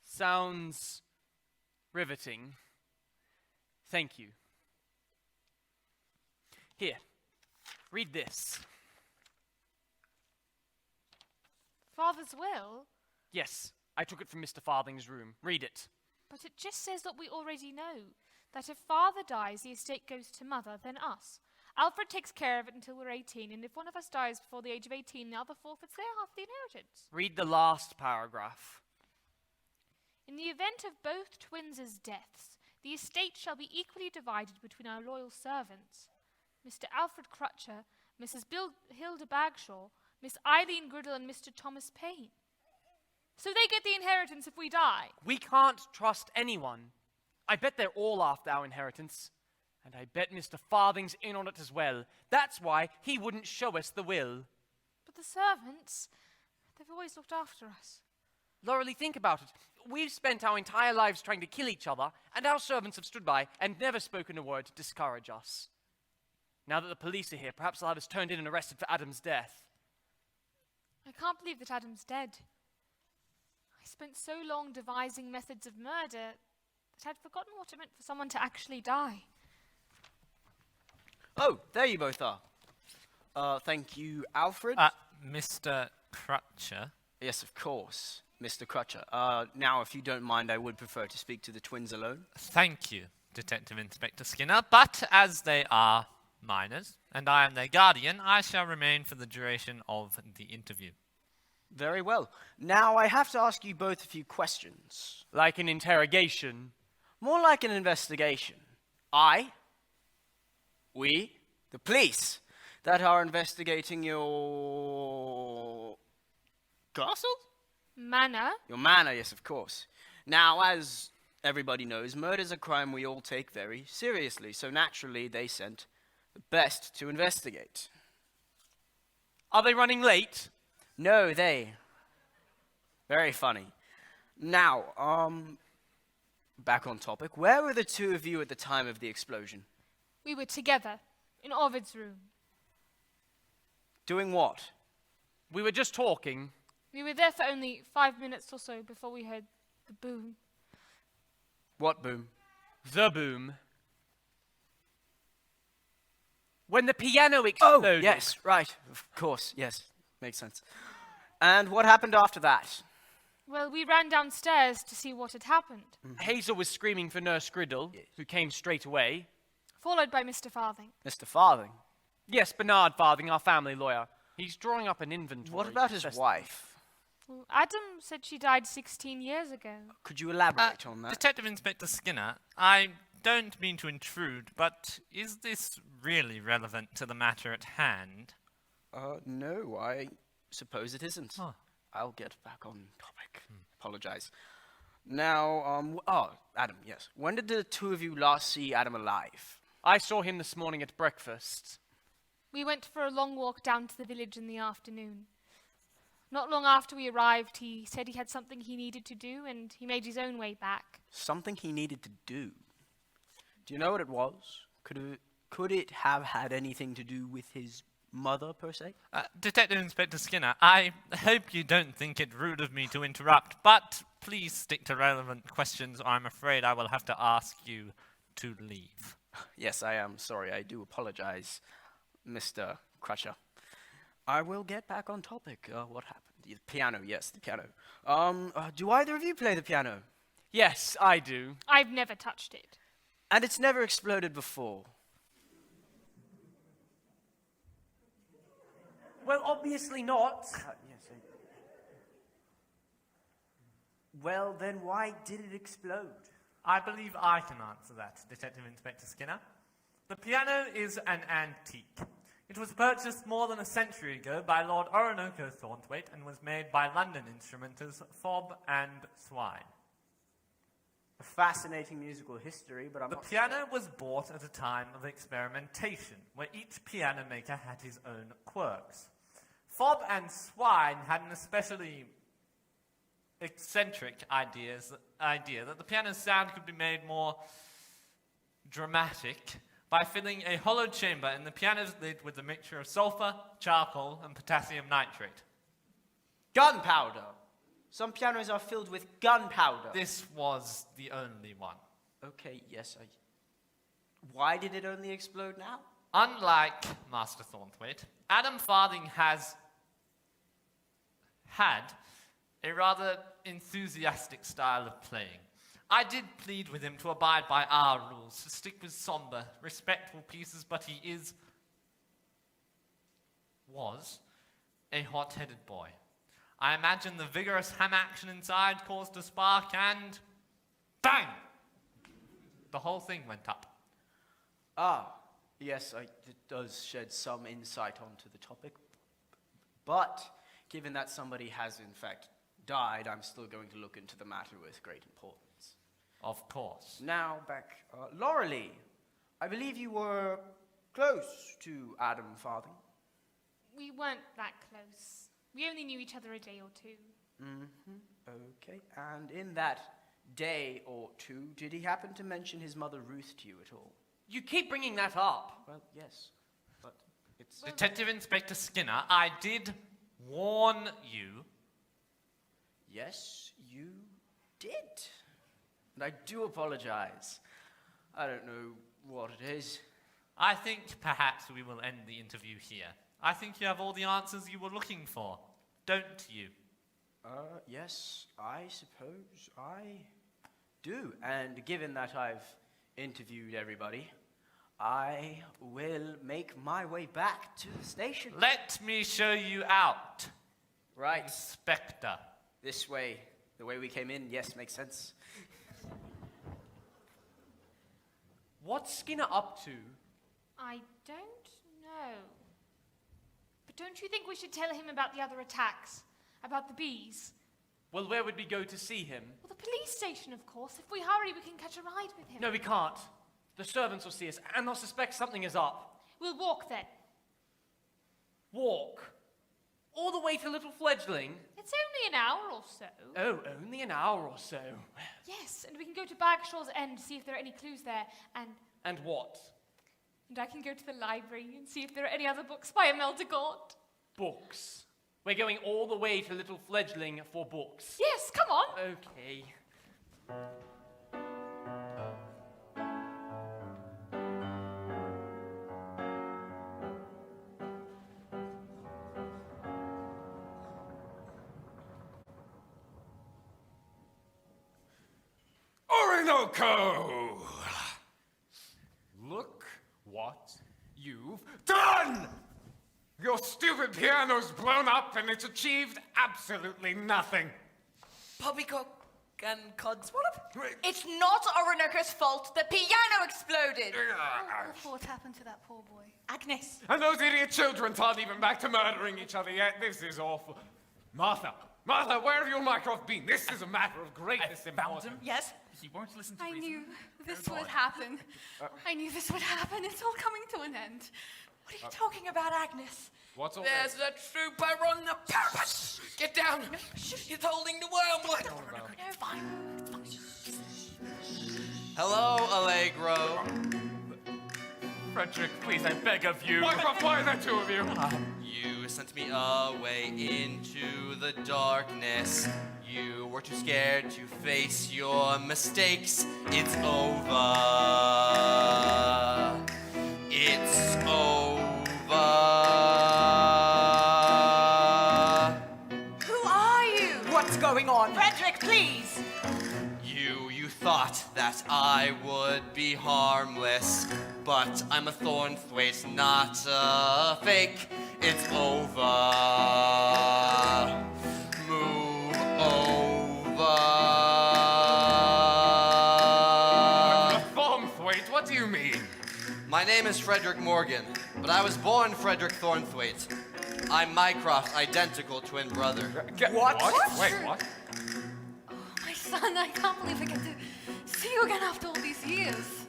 Sounds riveting. Thank you. Here, read this. Father's will? Yes, I took it from Mr. Farthing's room. Read it. But it just says what we already know. That if Father dies, the estate goes to Mother, then us. Alfred takes care of it until we're 18, and if one of us dies before the age of 18, the other forfeits their half of the inheritance. Read the last paragraph. In the event of both twins' deaths, the estate shall be equally divided between our loyal servants. Mr. Alfred Crutcher, Mrs. Hilda Bagshaw, Miss Eileen Griddle, and Mr. Thomas Payne. So they get the inheritance if we die. We can't trust anyone. I bet they're all after our inheritance. And I bet Mr. Farthing's in on it as well. That's why he wouldn't show us the will. But the servants, they've always looked after us. Lauralee, think about it. We've spent our entire lives trying to kill each other, and our servants have stood by and never spoken a word to discourage us. Now that the police are here, perhaps they'll have us turned in and arrested for Adam's death. I can't believe that Adam's dead. I spent so long devising methods of murder that I'd forgotten what it meant for someone to actually die. Oh, there you both are. Thank you, Alfred. Mr. Crutcher? Yes, of course, Mr. Crutcher. Now, if you don't mind, I would prefer to speak to the twins alone. Thank you, Detective Inspector Skinner, but as they are minors, and I am their guardian, I shall remain for the duration of the interview. Very well. Now, I have to ask you both a few questions. Like an interrogation? More like an investigation. We, the police, that are investigating your... castle? Manor? Your manor, yes, of course. Now, as everybody knows, murder's a crime we all take very seriously, so naturally they sent the best to investigate. Are they running late? No, they. Very funny. Now, back on topic. Where were the two of you at the time of the explosion? We were together, in Ovid's room. Doing what? We were just talking. We were there for only 5 minutes or so before we heard the boom. What boom? The boom. When the piano exploded. Oh, yes, right. Of course, yes. Makes sense. And what happened after that? Well, we ran downstairs to see what had happened. Hazel was screaming for Nurse Griddle, who came straight away. Followed by Mr. Farthing. Mr. Farthing? Yes, Bernard Farthing, our family lawyer. He's drawing up an inventory. What about his wife? Well, Adam said she died 16 years ago. Could you elaborate on that? Detective Inspector Skinner, I don't mean to intrude, but is this really relevant to the matter at hand? No, I suppose it isn't. Oh. I'll get back on topic. Apologize. Now, Adam, yes. When did the two of you last see Adam alive? I saw him this morning at breakfast. We went for a long walk down to the village in the afternoon. Not long after we arrived, he said he had something he needed to do, and he made his own way back. Something he needed to do? Do you know what it was? Could it have had anything to do with his mother, per se? Detective Inspector Skinner, I hope you don't think it rude of me to interrupt, but please stick to relevant questions, or I'm afraid I will have to ask you to leave. Yes, I am sorry. I do apologize, Mr. Crutcher. I will get back on topic. What happened? The piano, yes, the piano. Do either of you play the piano? Yes, I do. I've never touched it. And it's never exploded before? Well, obviously not. Well, then why did it explode? I believe I can answer that, Detective Inspector Skinner. The piano is an antique. It was purchased more than a century ago by Lord Orinoco Thornthwaite and was made by London instrumenters Fob and Swine. A fascinating musical history, but I'm not... The piano was bought at a time of experimentation, where each piano maker had his own quirks. Fob and Swine had an especially eccentric idea that the piano's sound could be made more dramatic by filling a hollow chamber in the piano's lid with a mixture of sulfur, charcoal, and potassium nitrate. Gunpowder! Some pianos are filled with gunpowder. This was the only one. Okay, yes, Why did it only explode now? Unlike Master Thornthwaite, Adam Farthing has had a rather enthusiastic style of playing. I did plead with him to abide by our rules, to stick with somber, respectful pieces, but he was a hot-headed boy. I imagine the vigorous ham action inside caused a spark and bang! The whole thing went up. Yes, it does shed some insight onto the topic. But, given that somebody has in fact died, I'm still going to look into the matter with great importance. Of course. Now, back, Lauralee, I believe you were close to Adam Farthing. We weren't that close. We only knew each other a day or two. Okay, and in that day or two, did he happen to mention his mother Ruth to you at all? You keep bringing that up. Well, yes, but it's... Detective Inspector Skinner, I did warn you. Yes, you did. And I do apologize. I don't know what it is. I think perhaps we will end the interview here. I think you have all the answers you were looking for, don't you? Yes, I suppose I do. And given that I've interviewed everybody, I will make my way back to the station. Let me show you out. Right. Inspector. This way. The way we came in, yes, makes sense. What's Skinner up to? I don't know. But don't you think we should tell him about the other attacks? About the bees? Well, where would we go to see him? Well, the police station, of course. If we hurry, we can catch a ride with him. No, we can't. The servants will see us, and they'll suspect something is up. We'll walk then. Walk? All the way to Little Fledgling? It's only an hour or so. Oh, only an hour or so. Yes, and we can go to Bagshaw's End, see if there are any clues there, and... And what? And I can go to the library and see if there are any other books by Imelda Gaunt. Books? We're going all the way to Little Fledgling for books. Yes, come on. Okay. Orinoco! Look what you've done! Your stupid piano's blown up and it's achieved absolutely nothing. Poppycock and codswallop? It's not Orinoco's fault. The piano exploded. What happened to that poor boy? Agnes. And those idiot children aren't even back to murdering each other yet. This is awful. Martha, where have you and Mycroft been? This is a matter of greatness importance. Yes? He won't listen to I reason. knew this would happen. I knew this would happen. It's all coming to an end. What are you talking about, Agnes? What's all There's a trooper on the parapet. Get down. He's holding the wormwood. Hello, Allegro. Frederick, please, I beg of you. Mycroft, why are there two of you? You sent me away into the darkness. You were too scared to face your mistakes. It's over. It's over. Who are you? What's going on? Frederick, please. You thought that I would be harmless, but I'm a Thornthwaite, not a fake. It's over. Move over. Thornthwaite, what do you mean? My name is Frederick Morgan, but I was born Frederick Thornthwaite. I'm Mycroft's identical twin brother. What? Wait, what? My son, I can't believe I get to see you again after all these years.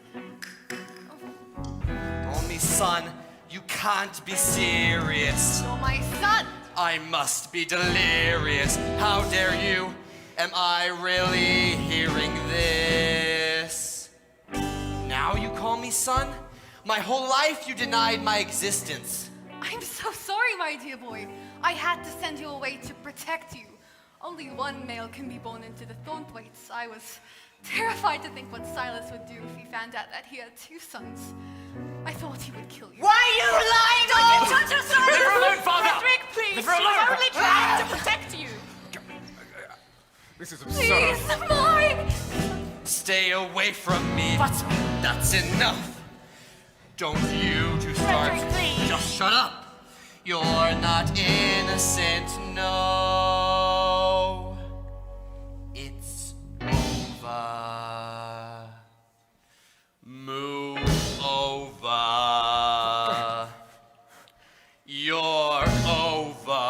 Only son, you can't be serious. You're my son. I must be delirious. How dare you? Am I really hearing this? Now you call me son? My whole life you denied my existence. I'm so sorry, my dear boy. I had to send you away to protect you. Only one male can be born into the Thornthwaites. I was terrified to think what Silas would do if he found out that he had two sons. I thought he would kill you. Why are you lying? Don't you touch us, son! Leave her alone, father! Frederick, please! Leave her alone! She's only trying to protect you! This is Please, absurd. mine! Stay away from me. But that's enough. Don't you two start. Frederick, please. Just shut up. You're not innocent, no. It's over. Move over. You're over.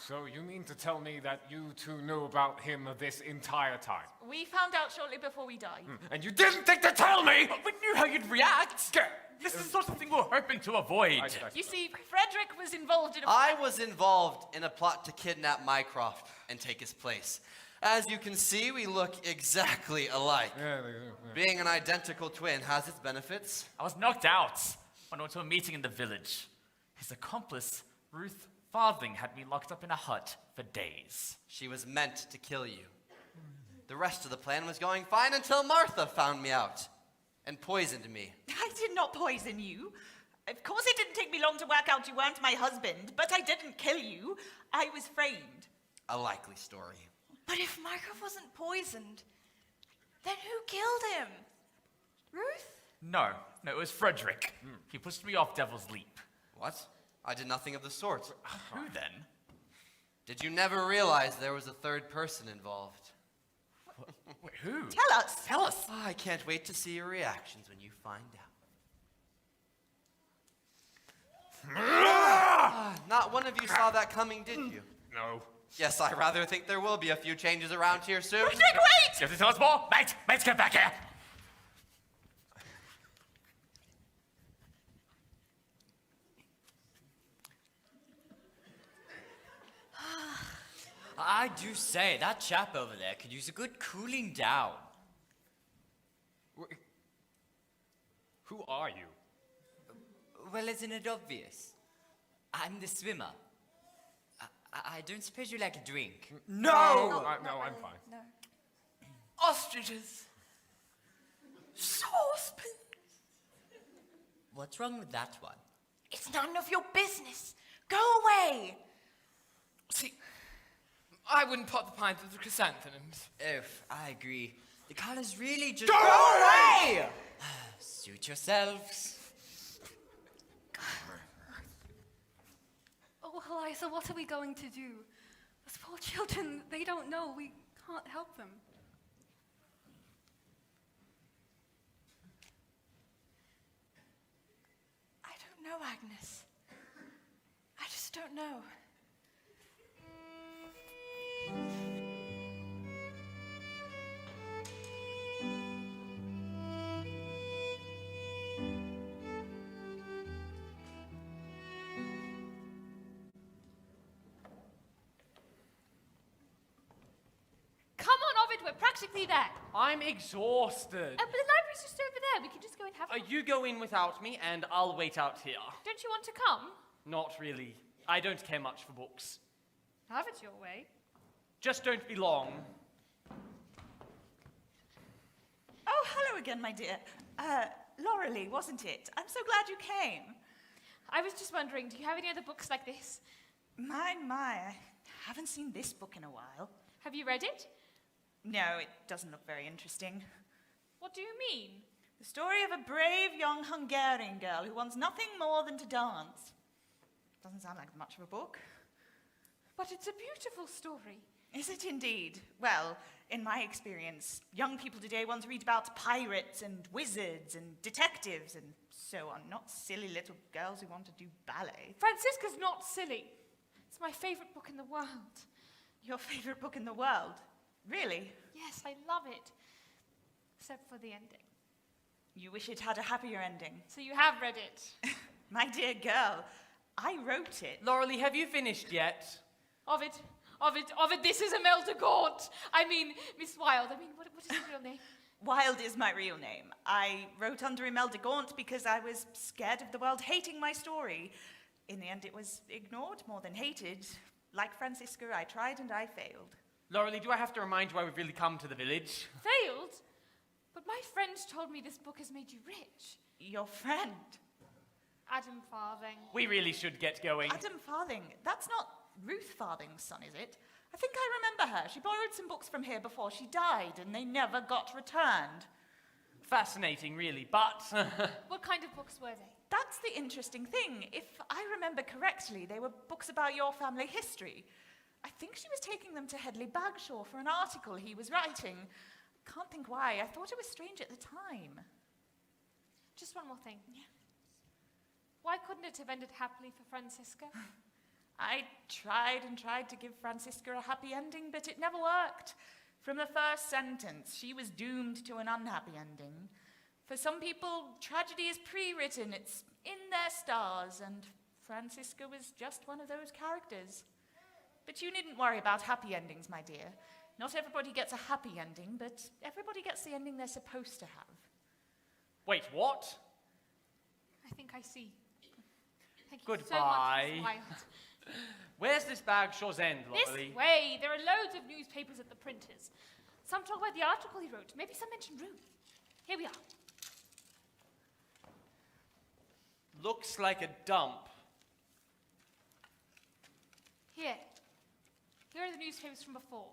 So you mean to tell me that you two knew about him this entire time? We found out shortly before we died. And you didn't think to tell me? We knew how you'd react. This is not something we're hoping to avoid. You see, Frederick was involved in a... I was involved in a plot to kidnap Mycroft and take his place. As you can see, we look exactly alike. Being an identical twin has its benefits. I was knocked out when I went to a meeting in the village. His accomplice, Ruth Farthing, had me locked up in a hut for days. She was meant to kill you. The rest of the plan was going fine until Martha found me out and poisoned me. I did not poison you. Of course it didn't take me long to work out you weren't my husband, but I didn't kill you. I was framed. A likely story. But if Mycroft wasn't poisoned, then who killed him? Ruth? No, it was Frederick. He pushed me off Devil's Leap. What? I did nothing of the sort. Who then? Did you never realize there was a third person involved? Wait, who? Tell us. Tell us. Oh, I can't wait to see your reactions when you find out. Not one of you saw that coming, did you? No. Yes, I rather think there will be a few changes around here soon. Frederick, wait! You have to tell us more? Mates, get back here! I do say, that chap over there could use a good cooling down. Who are you? Well, isn't it obvious? I'm the swimmer. I don't suppose you like a drink? No, I'm fine. No. Ostriches. Saucepans. What's wrong with that one? It's none of your business. Go away. See, I wouldn't pot the pint with the chrysanthemums. Oh, I agree. The colours really just... Go away! Suit yourselves. Oh, Eliza, what are we going to do? Those poor children, they don't know. We can't help them. I don't know, Agnes. I just don't know. We're practically there. I'm exhausted. But the library's just over there. We can just go and have a... You go in without me, and I'll wait out here. Don't you want to come? Not really. I don't care much for books. Have it your way. Just don't be long. Oh, hello again, my dear. Laurelie, wasn't it? I'm so glad you came. I was just wondering, do you have any other books like this? My, I haven't seen this book in a while. Have you read it? No, it doesn't look very interesting. What do you mean? The story of a brave young Hungarian girl who wants nothing more than to dance. Doesn't sound like much of a book. But it's a beautiful story. Is it indeed? Well, in my experience, young people today want to read about pirates and wizards and detectives and so on, not silly little girls who want to do ballet. Francisca's not silly. It's my favourite book in the world. Your favourite book in the world? Really? Yes, I love it. Except for the ending. You wish it had a happier ending. So you have read it? My dear girl, I wrote it. Laurelie, have you finished yet? Ovid, this is Imelda Gaunt. I mean, Miss Wilde. What is your real name? Wilde is my real name. I wrote under Imelda Gaunt because I was scared of the world hating my story. In the end, it was ignored more than hated. Like Francisca, I tried and I failed. Laurelie, do I have to remind you why we've really come to the village? Failed? But my friends told me this book has made you rich. Your friend? Adam Farthing. We really should get going. Adam Farthing? That's not Ruth Farthing's son, is it? I think I remember her. She borrowed some books from here before she died, and they never got returned. Fascinating, really, but... What kind of books were they? That's the interesting thing. If I remember correctly, they were books about your family history. I think she was taking them to Hedley Bagshaw for an article he was writing. Can't think why. I thought it was strange at the time. Just one more thing. Yeah. Why couldn't it have ended happily for Francisca? I tried and tried to give Francisca a happy ending, but it never worked. From the first sentence, she was doomed to an unhappy ending. For some people, tragedy is pre-written, it's in their stars, and Francisca was just one of those characters. But you needn't worry about happy endings, my dear. Not everybody gets a happy ending, but everybody gets the ending they're supposed to have. Wait, what? I think I see. Thank you Goodbye. so much, Mr. Wilde. Where's this Bagshaw's end, This Lolly? way. There are loads of newspapers at the printers. Some talk about the article he wrote. Maybe some mention Ruth. Here we are. Looks like a dump. Here. Here are the newspapers from before.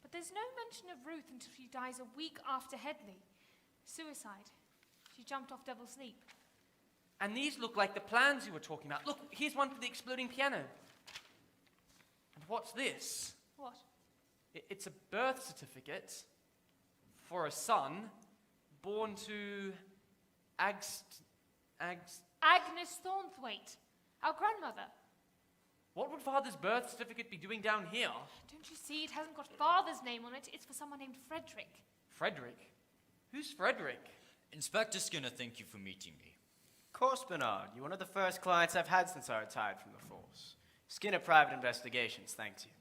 But there's no mention of Ruth until she dies a week after Headley. Suicide. She jumped off Devil's Leap. And these look like the plans you were talking about. Look, here's one for the exploding piano. And what's this? What? It's a birth certificate for a son born to Agnes Thornthwaite, our grandmother. What would Father's birth certificate be doing down here? Don't you see? It hasn't got Father's name on it. It's for someone named Frederick. Frederick? Who's Frederick? Inspector Skinner, thank you for meeting me. Of course, Bernard. You're one of the first clients I've had since I retired from the force. Skinner Private Investigations, thanks you.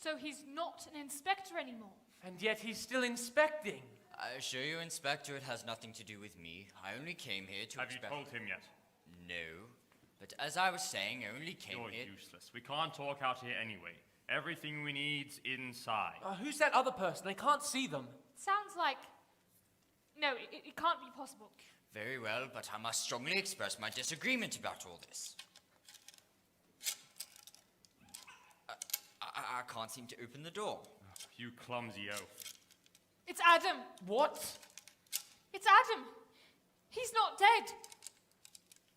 So he's not an inspector anymore. And yet he's still inspecting. I assure you, Inspector, it has nothing to do with me. I only came here to Have you told him yet? No. But as I was saying, I only came here... You're useless. We can't talk out here anyway. Everything we need's inside. Who's that other person? I can't see them. Sounds like... No, it can't be possible. Very well, but I must strongly express my disagreement about all this. I can't seem to open the door. You clumsy oaf. It's Adam. What? It's Adam. He's not dead.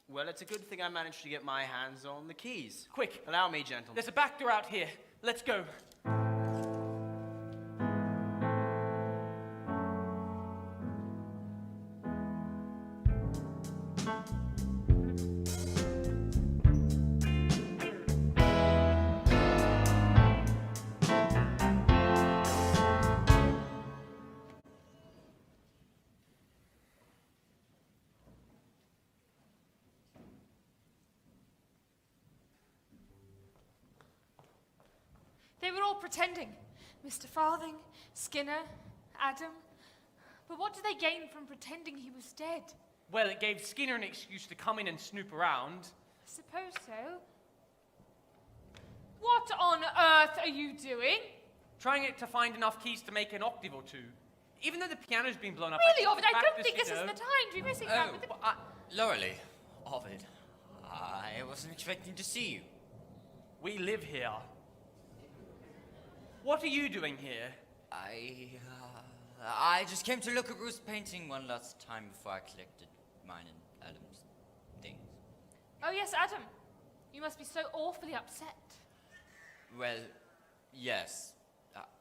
Well, it's a good thing I managed to get my hands on the keys. Quick. Allow me, gentlemen. There's a back door out here. Let's go. They were all pretending. Mr. Farthing, Skinner, Adam. But what did they gain from pretending he was dead? Well, it gave Skinner an excuse to come in and snoop around. I suppose so. What on earth are you doing? Trying to find enough keys to make an octave or two. Even though the piano's been blown up... Really, Ovid, I don't think this is the time to be messing around with it. Loreley, Ovid, I wasn't expecting to see you. We live here. What are you doing here? I just came to look at Ruth's painting one last time before I collected mine and Adam's things. Oh, yes, Adam. You must be so awfully upset. Well, yes,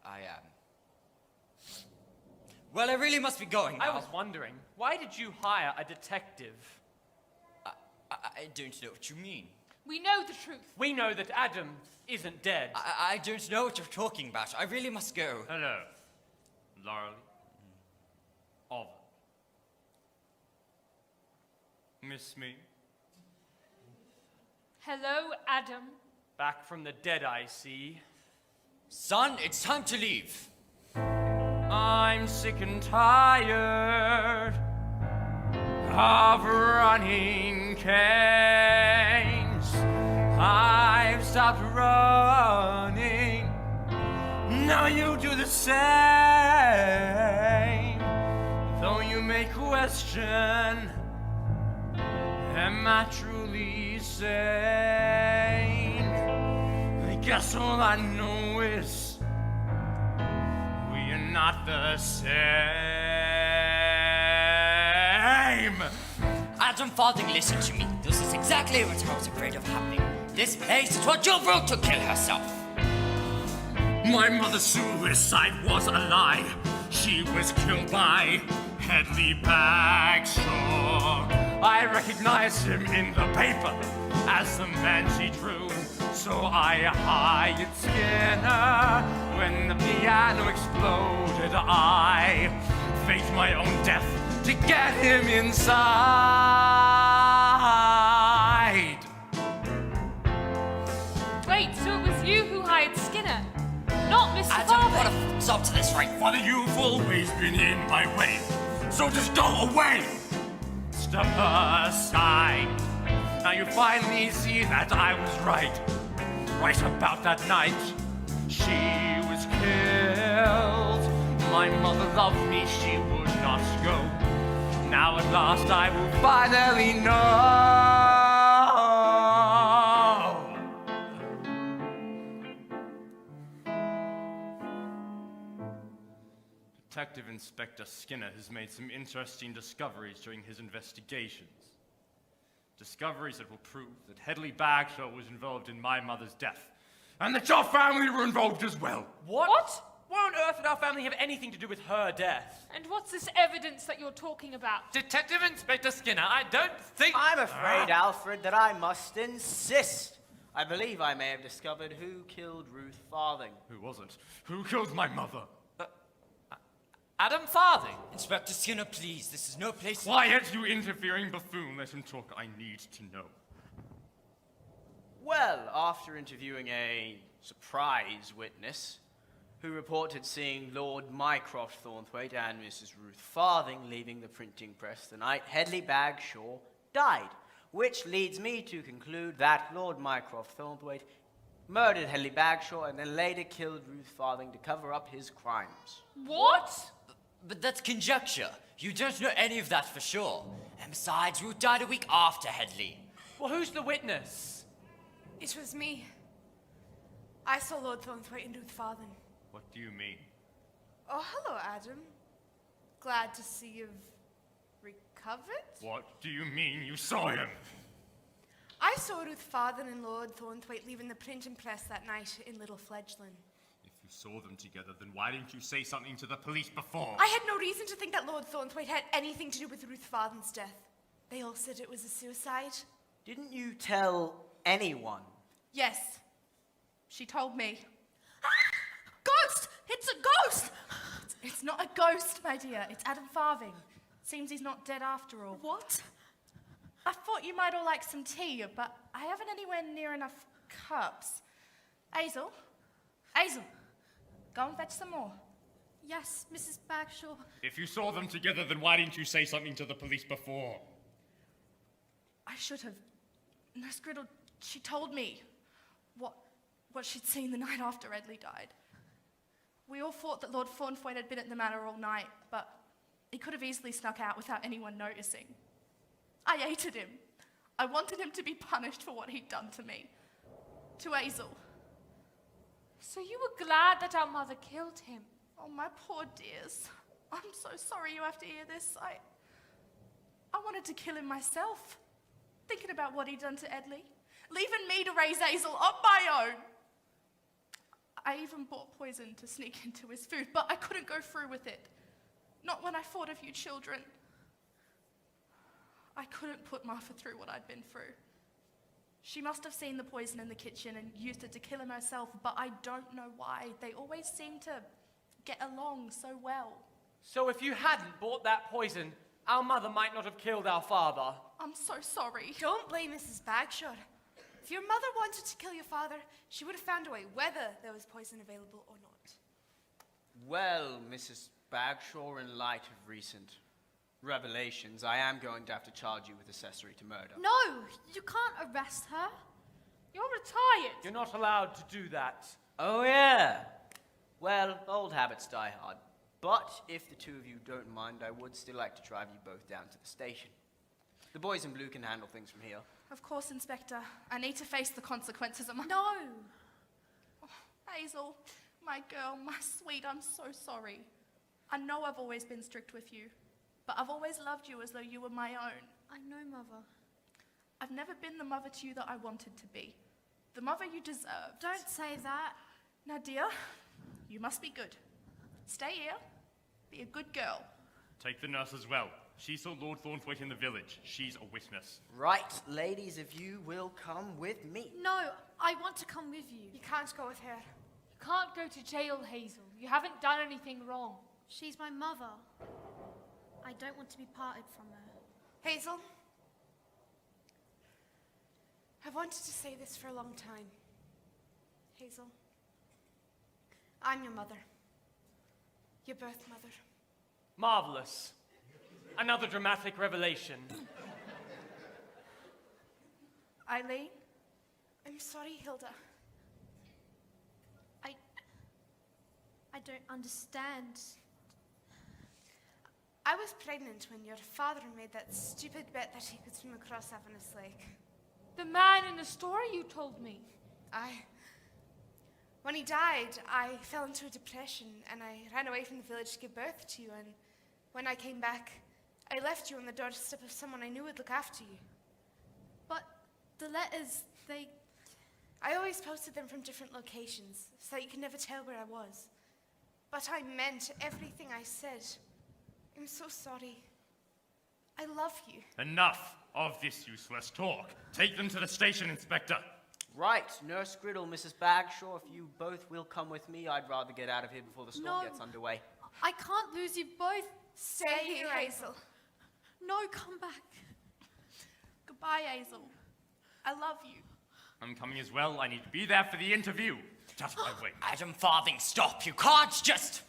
I am. Well, I really must be going now. I was wondering, why did you hire a detective? I don't know what you mean. We know the truth. We know that Adam isn't dead. I don't know what you're talking about. I really must go. Hello, Laurel. Ovid. Miss me? Hello, Adam. Back from the dead, I see. Son, it's time to leave. I'm sick and tired of running canes. I've stopped running. Now you do the same. Though you may question, am I truly sane? I guess all I know is we are not the same. Adam Farthing, listen to me. This is exactly what I was afraid of happening. This place is what you wrote to kill herself. My mother's suicide was a lie. She was killed by Headley Bagshaw. I recognized him in the paper as the man she drew. So I hired Skinner. When the piano exploded, I faked my own death to get him inside. Wait, so it was you who hired Skinner, not Mr. Adam, Thornthwaite? what a stop to this, right? Father, you've always been in my way, so just go away! Step aside. Now you finally see that I was right. Right about that night, she was killed. My mother loved me, she would not go. Now at last I will finally know. Detective Inspector Skinner has made some interesting discoveries during his investigations. Discoveries that will prove that Hedley Bagshaw was involved in my mother's death, and that your family were involved as well. What? Why on earth would our family have anything to do with her death? And what's this evidence that you're talking about? Detective Inspector Skinner, I don't think... I'm afraid, Alfred, that I must insist. I believe I may have discovered who killed Ruth Farthing. Who was it? Who killed my mother? Adam Farthing? Inspector Skinner, please. This is no place... Quiet, you interfering buffoon. Let him talk. I need to know. Well, after interviewing a surprise witness who reported seeing Lord Mycroft Thornthwaite and Mrs. Ruth Farthing leaving the printing press the night Hedley Bagshaw died, which leads me to conclude that Lord Mycroft Thornthwaite murdered Hedley Bagshaw and then later killed Ruth Farthing to cover up his crimes. What? But that's conjecture. You don't know any of that for sure. And besides, Ruth died a week after Hedley. Well, who's the witness? It was me. I saw Lord Thornthwaite and Ruth Farthing. What do you mean? Oh, hello, Adam. Glad to see you've recovered. What do you mean you saw him? I saw Ruth Farthing and Lord Thornthwaite leaving the printing press that night in Little Fledgling. If you saw them together, then why didn't you say something to the police before? I had no reason to think that Lord Thornthwaite had anything to do with Ruth Farthing's death. They all said it was a suicide. Didn't you tell anyone? Yes. She told me. Ghost! It's a ghost! It's not a ghost, my dear. It's Adam Farthing. Seems he's not dead after all. What? I thought you might all like some tea, but I haven't anywhere near enough cups. Hazel? Hazel, go and fetch some more. Yes, Mrs. Bagshaw. If you saw them together, then why didn't you say something to the police before? I should have. Nurse Griddle, she told me what she'd seen the night after Edley died. We all thought that Lord Thornthwaite had been at the manor all night, but he could have easily snuck out without anyone noticing. I hated him. I wanted him to be punished for what he'd done to me. To Hazel. So you were glad that our mother killed him? Oh, my poor dears. I'm so sorry you have to hear this. I wanted to kill him myself. Thinking about what he'd done to Edley. Leaving me to raise Hazel on my own. I even bought poison to sneak into his food, but I couldn't go through with it. Not when I thought of you children. I couldn't put Martha through what I'd been through. She must have seen the poison in the kitchen and used it to kill him herself, but I don't know why. They always seem to get along so well. So if you hadn't bought that poison, our mother might not have killed our father. I'm so sorry. Don't blame Mrs. Bagshaw. If your mother wanted to kill your father, she would have found a way, whether there was poison available or not. Well, Mrs. Bagshaw, in light of recent revelations, I am going to have to charge you with accessory to murder. No, you can't arrest her. You're retired. You're not allowed to do that. Oh, yeah. Well, old habits die hard. But if the two of you don't mind, I would still like to drive you both down to the station. The boys in blue can handle things from here. Of course, Inspector. I need to face the consequences of my... No! Oh, Hazel, my girl, my sweet, I'm so sorry. I know I've always been strict with you, but I've always loved you as though you were my own. I know, Mother. I've never been the mother to you that I wanted to be. The mother you deserved. Don't say that. Now, dear, you must be good. Stay here. Be a good girl. Take the nurse as well. She saw Lord Thornthwaite in the village. She's a witness. Right, ladies, if you will come with me. No, I want to come with you. You can't go with her. You can't go to jail, Hazel. You haven't done anything wrong. She's my mother. I don't want to be parted from her. Hazel, I've wanted to say this for a long time. Hazel, I'm your mother. Your birth mother. Marvelous. Another dramatic revelation. Eileen, I'm sorry, Hilda. I don't understand. I was pregnant when your father made that stupid bet that he could swim across Avernus Lake. The man in the story you told me. When he died, I fell into a depression and I ran away from the village to give birth to you, and when I came back, I left you on the doorstep of someone I knew would look after you. But the letters, I always posted them from different locations, so that you could never tell where I was. But I meant everything I said. I'm so sorry. I love you. Enough of this useless talk. Take them to the station, Inspector. Right, Nurse Griddle, Mrs. Bagshaw, if you both will come with me, I'd rather get out of here before the storm gets underway. I can't lose you both. Stay here, Hazel. No, come back. Goodbye, Hazel. I love you. I'm coming as well. I need to be there for the interview. Just my way. Adam Farthing, stop. You can't just...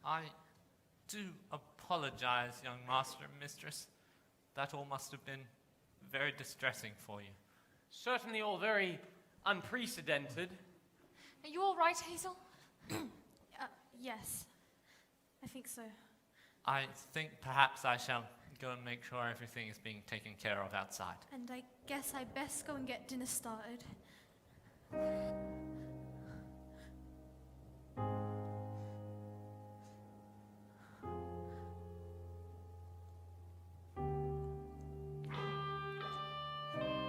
I do apologize, young master and mistress. That all must have been very distressing for you. Certainly all very unprecedented. Are you all right, Hazel? Yes. I think so. I think perhaps I shall go and make sure everything is being taken care of outside. And I guess I best go and get dinner started.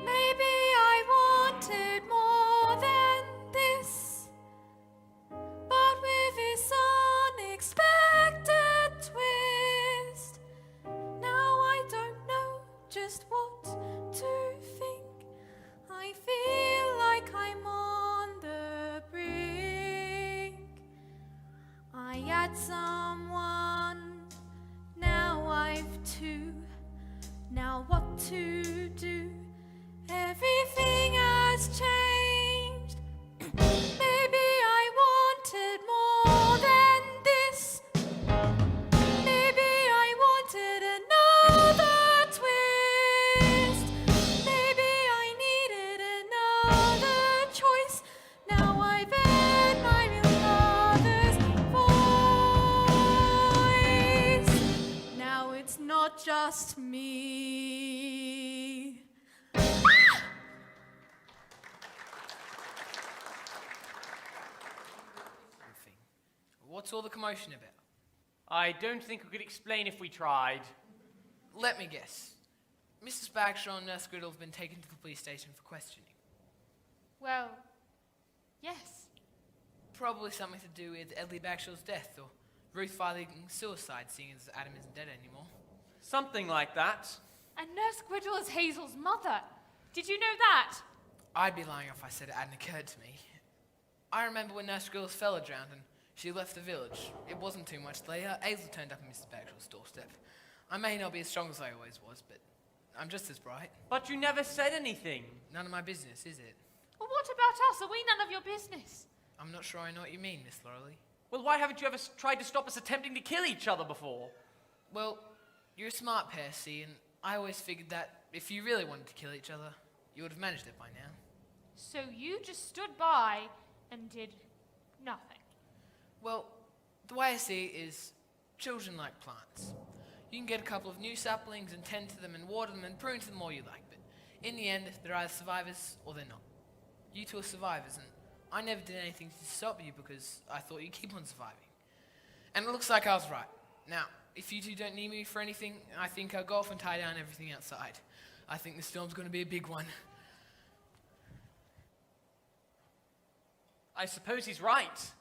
Maybe I wanted more than this, but with this unexpected twist, now I don't know just what to think. I feel like I'm on the brink. I had someone, now I've two. Now what to do? Everything has changed. Maybe I wanted more than this. Maybe I wanted another twist. Maybe I needed another choice. Now I've heard my real mother's voice. Now it's not just me. What's all the commotion about? I don't think we could explain if we tried. Let me guess. Mrs. Bagshaw and Nurse Griddle have been taken to the police station for questioning. Well, yes. Probably something to do with Elliot Bagshaw's death, or Ruth filing suicide, seeing as Adam isn't dead anymore. Something like that. And Nurse Griddle is Hazel's mother. Did you know that? I'd be lying if I said it hadn't occurred to me. I remember when Nurse Griddle's fella drowned and she left the village. It wasn't too much later. Hazel turned up at Mrs. Bagshaw's doorstep. I may not be as strong as I always was, but I'm just as bright. But you never said anything. None of my business, is it? Well, what about us? Are we none of your business? I'm not sure I know what you mean, Miss Lauralee. Well, why haven't you ever tried to stop us attempting to kill each other before? Well, you're a smart pair, see, and I always figured that if you really wanted to kill each other, you would have managed it by now. So you just stood by and did nothing? Well, the way I see it is children like plants. You can get a couple of new saplings and tend to them and water them and prune to them all you like, but in the end, they're either survivors or they're not. You two are survivors, and I never did anything to stop you because I thought you'd keep on surviving. And it looks like I was right. Now, if you two don't need me for anything, I think I'll go off and tie down everything outside. I think the storm's going to be a big one. I suppose he's right.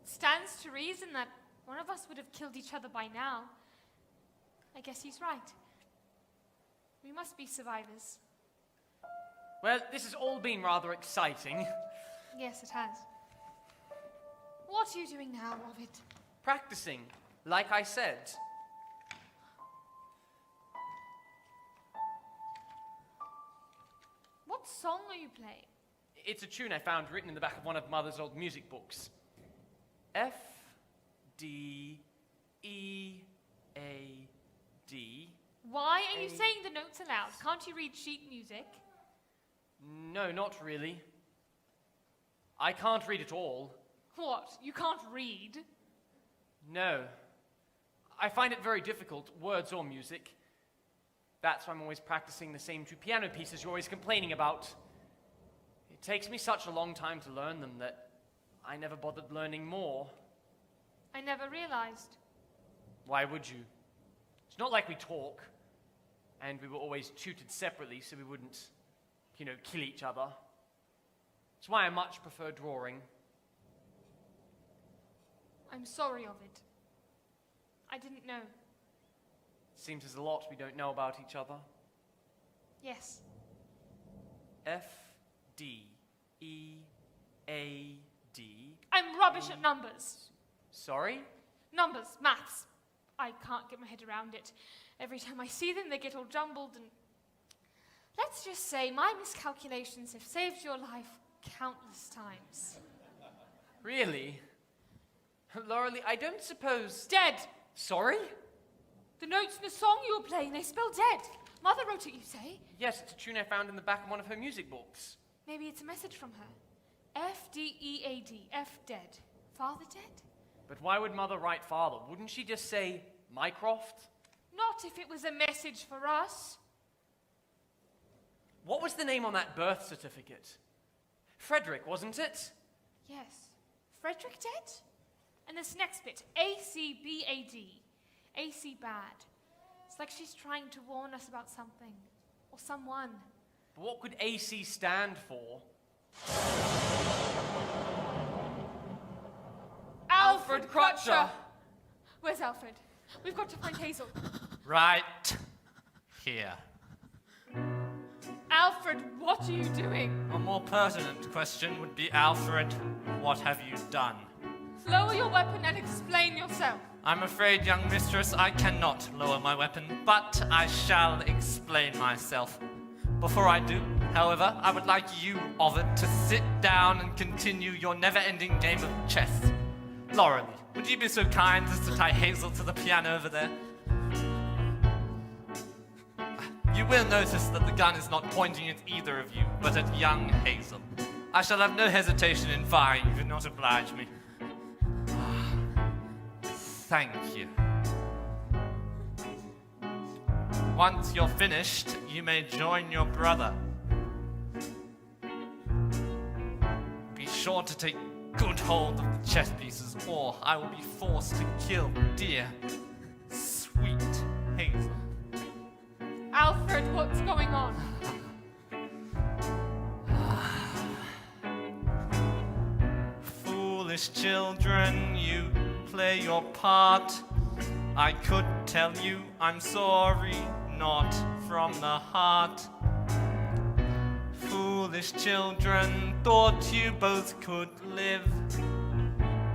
Stands to reason that One of us would have killed each other by now. I guess he's right. We must be survivors. Well, this has all been rather exciting. Yes, it has. What are you doing now, Ovid? Practicing, like I said. What song are you playing? It's a tune I found written in the back of one of Mother's old music books. F, D, E, A, D. Why are you saying the notes aloud? Can't you read sheet music? No, not really. I can't read at all. What? You can't read? No. I find it very difficult, words or music. That's why I'm always practicing the same two piano pieces you're always complaining about. It takes me such a long time to learn them that I never bothered learning more. I never realized. Why would you? It's not like we talk, and we were always tutored separately so we wouldn't, kill each other. It's why I much prefer drawing. I'm sorry, Ovid. I didn't know. Seems there's a lot we don't know about each other. Yes. F, D, E, A, D. I'm rubbish at numbers. Sorry? Numbers, maths. I can't get my head around it. Every time I see them, they get all jumbled and... Let's just say my miscalculations have saved your life countless times. Really? Laura Lee, I don't suppose... Dead! Sorry? The notes in the song you were playing, they spell dead. Mother wrote it, you say? Yes, it's a tune I found in the back of one of her music books. Maybe it's a message from her. F-D-E-A-D, F dead. Father dead? But why would Mother write father? Wouldn't she just say Mycroft? Not if it was a message for us. What was the name on that birth certificate? Frederick, wasn't it? Yes. Frederick dead? And this next bit, A-C-B-A-D. AC bad. It's like she's trying to warn us about something. Or someone. But what could AC stand for? Alfred Crutcher! Where's Alfred? We've got to find Hazel. Right here. Alfred, what are you doing? A more pertinent question would be, Alfred, what have you done? Lower your weapon and explain yourself. I'm afraid, young mistress, I cannot lower my weapon, but I shall explain myself. Before I do, however, I would like you, Ovid, to sit down and continue your never-ending game of chess. Laura, would you be so kind as to tie Hazel to the piano over there? You will notice that the gun is not pointing at either of you, but at young Hazel. I shall have no hesitation in firing if you do not oblige me. Thank you. Once you're finished, you may join your brother. Be sure to take good hold of the chess pieces, or I will be forced to kill dear, sweet Hazel. Alfred, what's going on? Foolish children, you play your part. I could tell you I'm sorry, not from the heart. Foolish children, thought you both could live.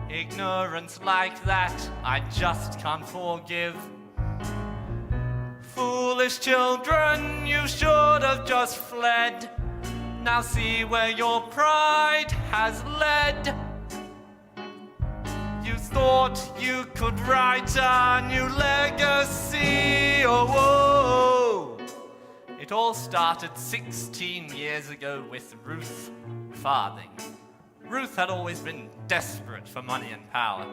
Ignorance like that, I just can't forgive. Foolish children, you should have just fled. Now see where your pride has led. You thought you could write a new legacy, oh, whoa. It all started 16 years ago with Ruth Farthing. Ruth had always been desperate for money and power.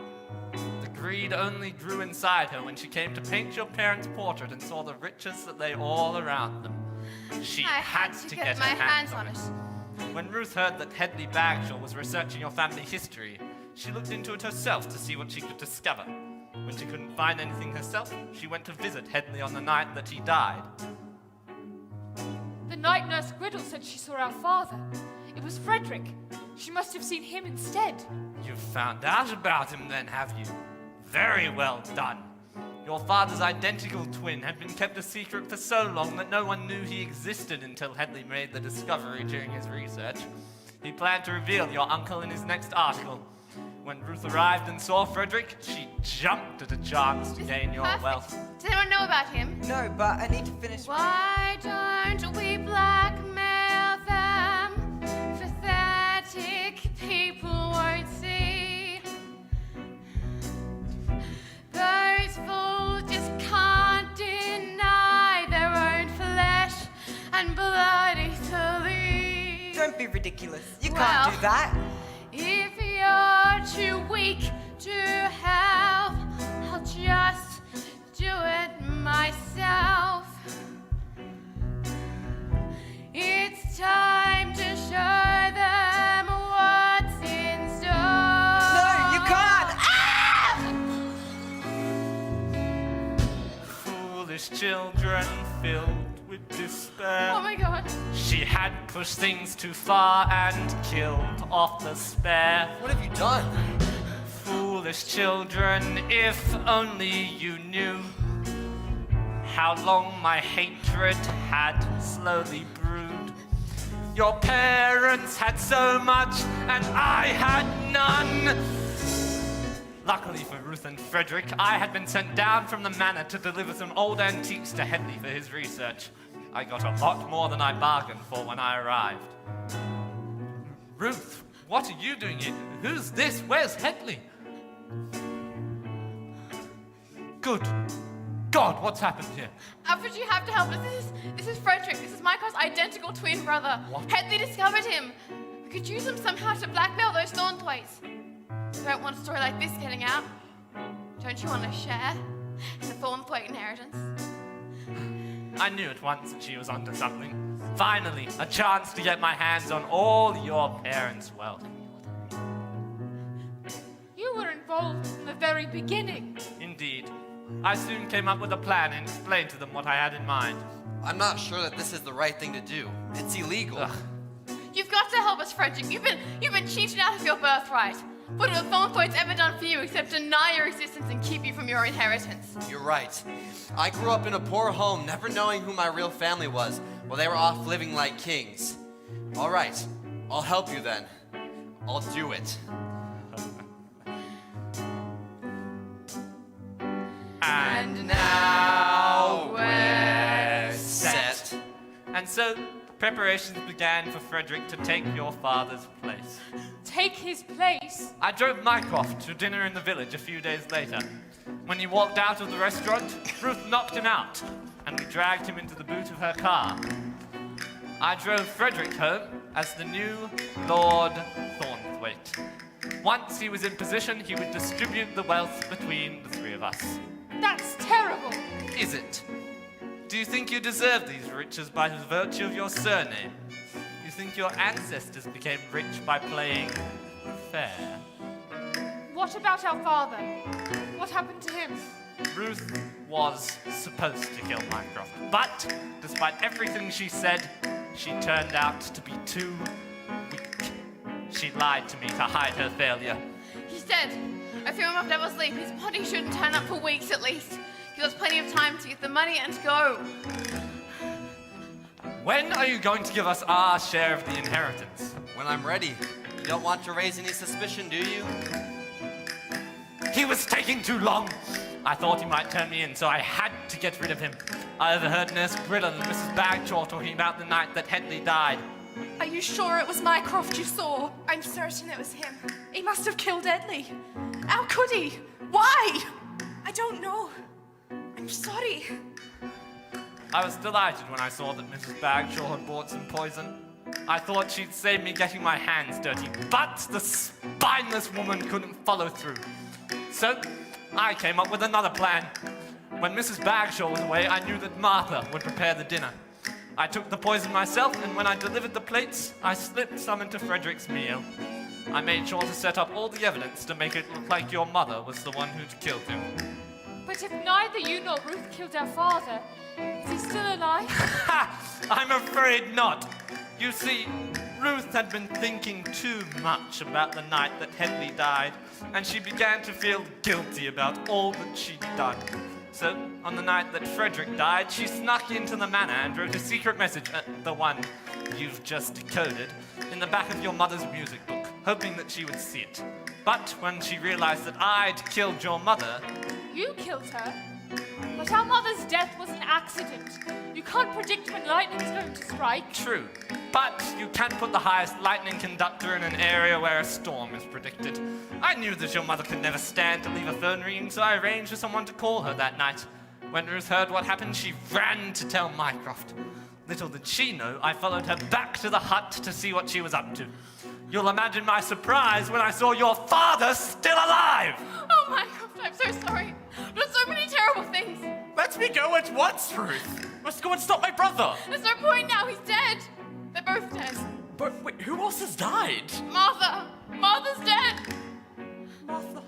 The greed only grew inside her when she came to paint your parents' portrait and saw the riches that lay all around them. She had to get her hands on it. When Ruth heard that Hedley Bagshaw was researching your family history, she looked into it herself to see what she could discover. When she couldn't find anything herself, she went to visit Hedley on the night that he died. The night Nurse Griddle said she saw our father. It was Frederick. She must have seen him instead. You've found out about him then, have you? Very well done. Your father's identical twin had been kept a secret for so long that no one knew he existed until Hedley made the discovery during his research. He planned to reveal your uncle in his next article. When Ruth arrived and saw Frederick, she jumped at a chance to gain your wealth. Does anyone know about him? No, but I need to finish. Why don't we blackmail them? Pathetic people won't see. Those fools just can't deny their own flesh and blood easily. Don't be ridiculous. You can't do that. If you're too weak to help, I'll just do it myself. It's time to show them what's in store. No, you can't! Foolish children filled with despair. Oh my god. She had pushed things too far and killed off the spare. What have you done? Foolish children, if only you knew how long my hatred had slowly brewed. Your parents had so much and I had none. Luckily for Ruth and Frederick, I had been sent down from the manor to deliver some old antiques to Hedley for his research. I got a lot more than I bargained for when I arrived. Ruth, what are you doing here? Who's this? Where's Hedley? Good God, what's happened here? Alfred, you have to help us. This is Frederick. This is Michael's identical twin brother. What? Hedley discovered him. We could use him somehow to blackmail those Thornthwaites. Don't want a story like this getting out. Don't you want to share in the Thornthwaite Inheritance? I knew at once that she was onto something. Finally, a chance to get my hands on all your parents' wealth. You were involved from the very beginning. Indeed. I soon came up with a plan and explained to them what I had in mind. I'm not sure that this is the right thing to do. It's illegal. Ugh. You've got to help us, Frederick. You've been cheated out of your birthright. What have the Thornthwaites ever done for you except deny your existence and keep you from your inheritance? You're right. I grew up in a poor home, never knowing who my real family was, while they were off living like kings. All right, I'll help you then. I'll do it. And now we're set. And so, preparations began for Frederick to take your father's place. Take his place? I drove Mycroft to dinner in the village a few days later. When he walked out of the restaurant, Ruth knocked him out, and we dragged him into the boot of her car. I drove Frederick home as the new Lord Thornthwaite. Once he was in position, he would distribute the wealth between the three of us. That's terrible. Is it? Do you think you deserve these riches by virtue of your surname? You think your ancestors became rich by playing fair? What about our father? What happened to him? Ruth was supposed to kill Mycroft, but despite everything she said, she turned out to be too weak. She lied to me to hide her failure. He's dead. I threw him off Devil's Leap. His body shouldn't turn up for weeks at least. Give us plenty of time to get the money and to go. When are you going to give us our share of the inheritance? When I'm ready. You don't want to raise any suspicion, do you? He was taking too long. I thought he might turn me in, so I had to get rid of him. I overheard Nurse Griddle and Mrs. Bagshaw talking about the night that Hedley died. Are you sure it was Mycroft you saw? I'm certain it was him. He must have killed Hedley. How could he? Why? I don't know. I'm sorry. I was delighted when I saw that Mrs. Bagshaw had bought some poison. I thought she'd save me getting my hands dirty, but the spineless woman couldn't follow through. So, I came up with another plan. When Mrs. Bagshaw was away, I knew that Martha would prepare the dinner. I took the poison myself, and when I delivered the plates, I slipped some into Frederick's meal. I made sure to set up all the evidence to make it look like your mother was the one who'd killed him. But if neither you nor Ruth killed our father, is he still alive? Ha! I'm afraid not. You see, Ruth had been thinking too much about the night that Henley died, and she began to feel guilty about all that she'd done. So, on the night that Frederick died, she snuck into the manor and wrote a secret message, the one you've just decoded, in the back of your mother's music book, hoping that she would see it. But when she realized that I'd killed your mother... You killed her? But our mother's death was an accident. You can't predict when lightning's going to strike. True, but you can put the highest lightning conductor in an area where a storm is predicted. I knew that your mother could never stand to leave a phone ringing, so I arranged for someone to call her that night. When Ruth heard what happened, she ran to tell Mycroft. Little did she know, I followed her back to the hut to see what she was up to. You'll imagine my surprise when I saw your father still alive! Oh, Mycroft, I'm so sorry. There's so many terrible things. Let me go at once, Ruth. Must go and stop my brother. There's no point now, he's dead. They're both dead. But wait, who else has died? Martha! Martha's dead! Martha.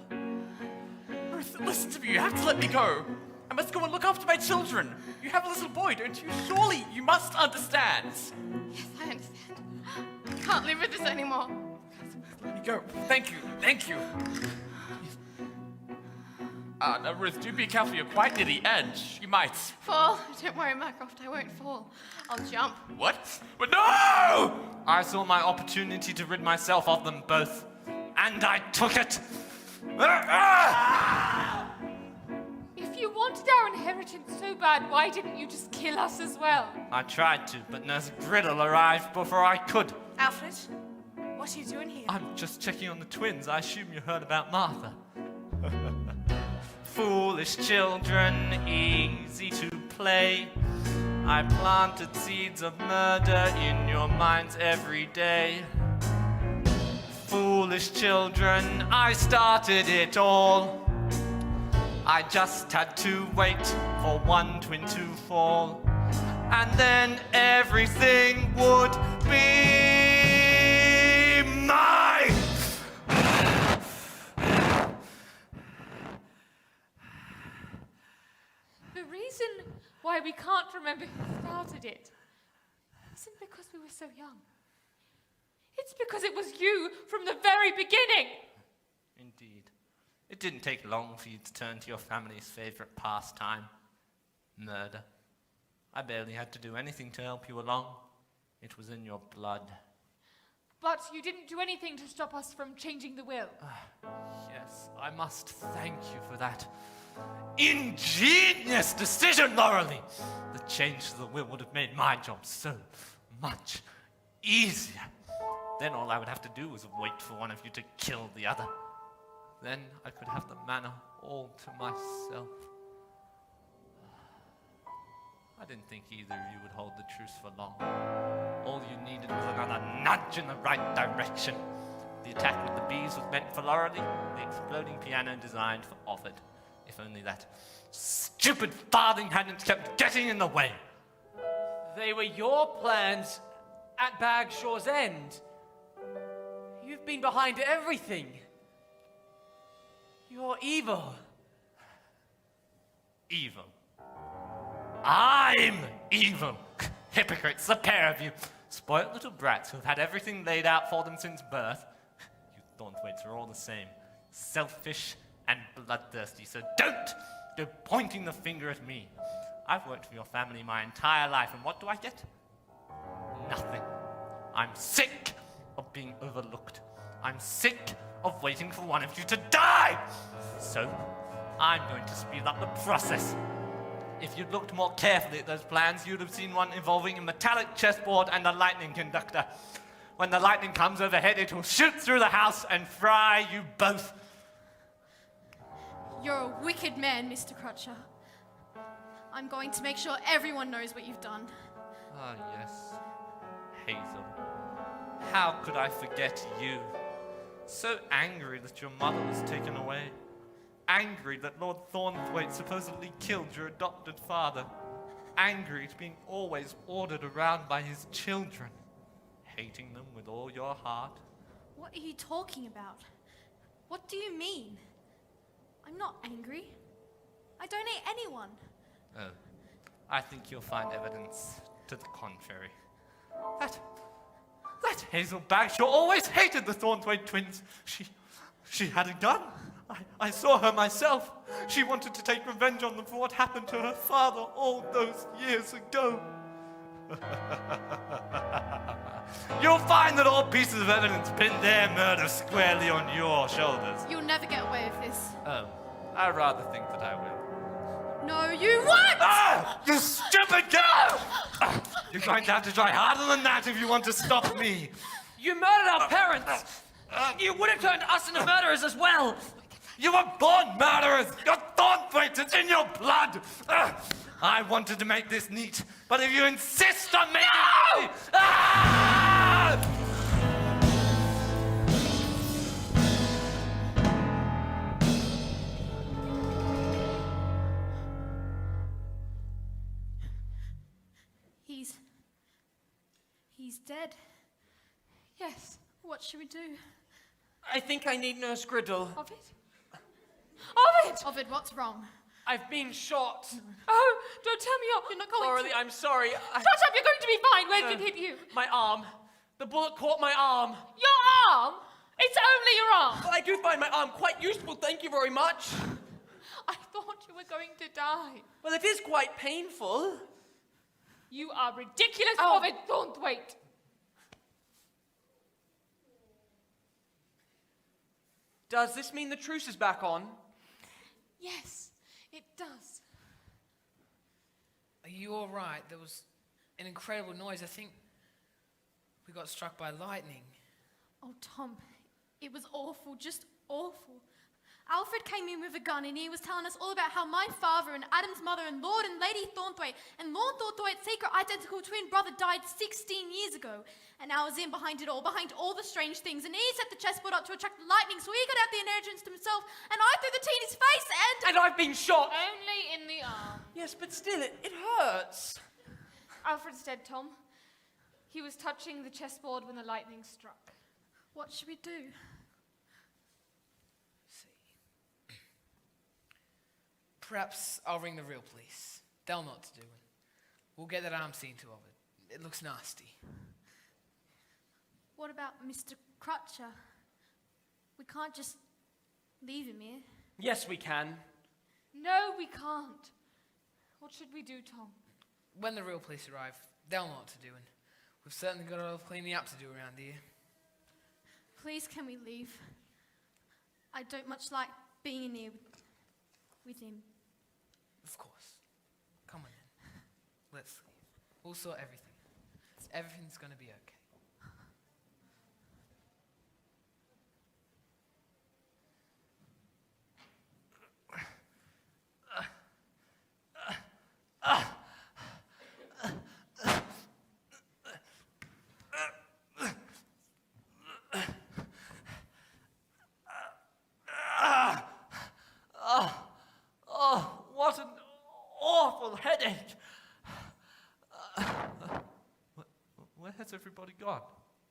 Ruth, listen to me. You have to let me go. I must go and look after my children. You have a little boy, don't you? Surely you must understand. Yes, I understand. I can't live with this anymore. Let me go. Thank you. Thank you. Now, Ruth, do be careful. You're quite near the edge. You might. Fall? Don't worry, Mycroft. I won't fall. I'll jump. What? But no! I saw my opportunity to rid myself of them both, and I took it. If you wanted our inheritance so bad, why didn't you just kill us as well? I tried to, but Nurse Griddle arrived before I could. Alfred, what are you doing here? I'm just checking on the twins. I assume you heard about Martha. Foolish children, easy to play. I planted seeds of murder in your minds every day. Foolish children, I started it all. I just had to wait for one twin to fall, and then everything would be mine! The reason why we can't remember who started it isn't because we were so young. It's because it was you from the very beginning. Indeed. It didn't take long for you to turn to your family's favorite pastime, murder. I barely had to do anything to help you along. It was in your blood. But you didn't do anything to stop us from changing the will. Yes, I must thank you for that ingenious decision, Laurelie. The change to the will would have made my job so much easier. Then all I would have to do was wait for one of you to kill the other. Then I could have the manor all to myself. I didn't think either of you would hold the truce for long. All you needed was another nudge in the right direction. The attack with the bees was meant for Laurelie, the exploding piano designed for Offord. If only that stupid farthing hadn't kept getting in the way. They were your plans at Bagshaw's End. You've been behind everything. You're evil. Evil. I'm evil. Hypocrites, the pair of you. Spoiled little brats who've had everything laid out for them since birth. You Thornthwaites are all the same. Selfish and bloodthirsty, so don't go pointing the finger at me. I've worked for your family my entire life, and what do I get? Nothing. I'm sick of being overlooked. I'm sick of waiting for one of you to die! So, I'm going to speed up the process. If you'd looked more carefully at those plans, you'd have seen one involving a metallic chessboard and a lightning conductor. When the lightning comes overhead, it will shoot through the house and fry you both. You're a wicked man, Mr. Crutcher. I'm going to make sure everyone knows what you've done. Ah, yes. Hazel. How could I forget you? So angry that your mother was taken away. Angry that Lord Thornthwaite supposedly killed your adopted father. Angry at being always ordered around by his children. Hating them with all your heart. What are you talking about? What do you mean? I'm not angry. I don't hate anyone. Oh, I think you'll find evidence to the contrary. That Miss Hazel Bagshaw always hated the Thornthwaite twins. She had a gun. I saw her myself. She wanted to take revenge on them for what happened to her father all those years ago. You'll find that all pieces of evidence pin their murder squarely on your shoulders. You'll never get away with this. Oh, I rather think that I will. No, you won't! Ah! You stupid girl! You're going to have to try harder than that if you want to stop me. You murdered our parents! You would have turned us into murderers as well! You were born murderers! You're Thornthwaite, it's in your blood! I wanted to make this neat, but if you insist on making it... Ah! He's dead. Yes. What should we do? I think I need Nurse Griddle. Ovid? Ovid, what's wrong? I've been shot. Oh, don't tell me you're not going Laurelie, to. I'm sorry. Shut up, you're going to be fine. Where did it hit you? My arm. The bullet caught my arm. Your arm? It's only your arm. Well, I do find my arm quite useful, thank you very much. I thought you were going to die. Well, it is quite painful. You are ridiculous, Ovid Thornthwaite. Does this mean the truce is back on? Yes, it does. Are you all right? There was an incredible noise. I think we got struck by lightning. Oh, Tom, it was awful, just awful. Alfred came in with a gun and he was telling us all about how my father and Adam's mother and Lord and Lady Thornthwaite and Lord Thornthwaite's secret identical twin brother died 16 years ago. And I was in behind it all, behind all the strange things. And he set the chessboard up to attract the lightning so he could have the inheritance to himself. And I threw the tea in his face and... And I've been shot! Only in the arm. Yes, but still, it hurts. Alfred's dead, Tom. He was touching the chessboard when the lightning struck. What should we do? Perhaps I'll ring the real police. They'll know what to do. We'll get that arm seen to of it. It looks nasty. What about Mr. Crutcher? We can't just leave him here. Yes, we can. No, we can't. What should we do, Tom? When the real police arrive, they'll know what to do, and we've certainly got a lot of cleaning up to do around here. Please, can we leave? I don't much like being in here with him. Of course. Come on in. Let's leave. We'll sort everything. Everything's going to be okay. What an awful headache. Where has everybody gone?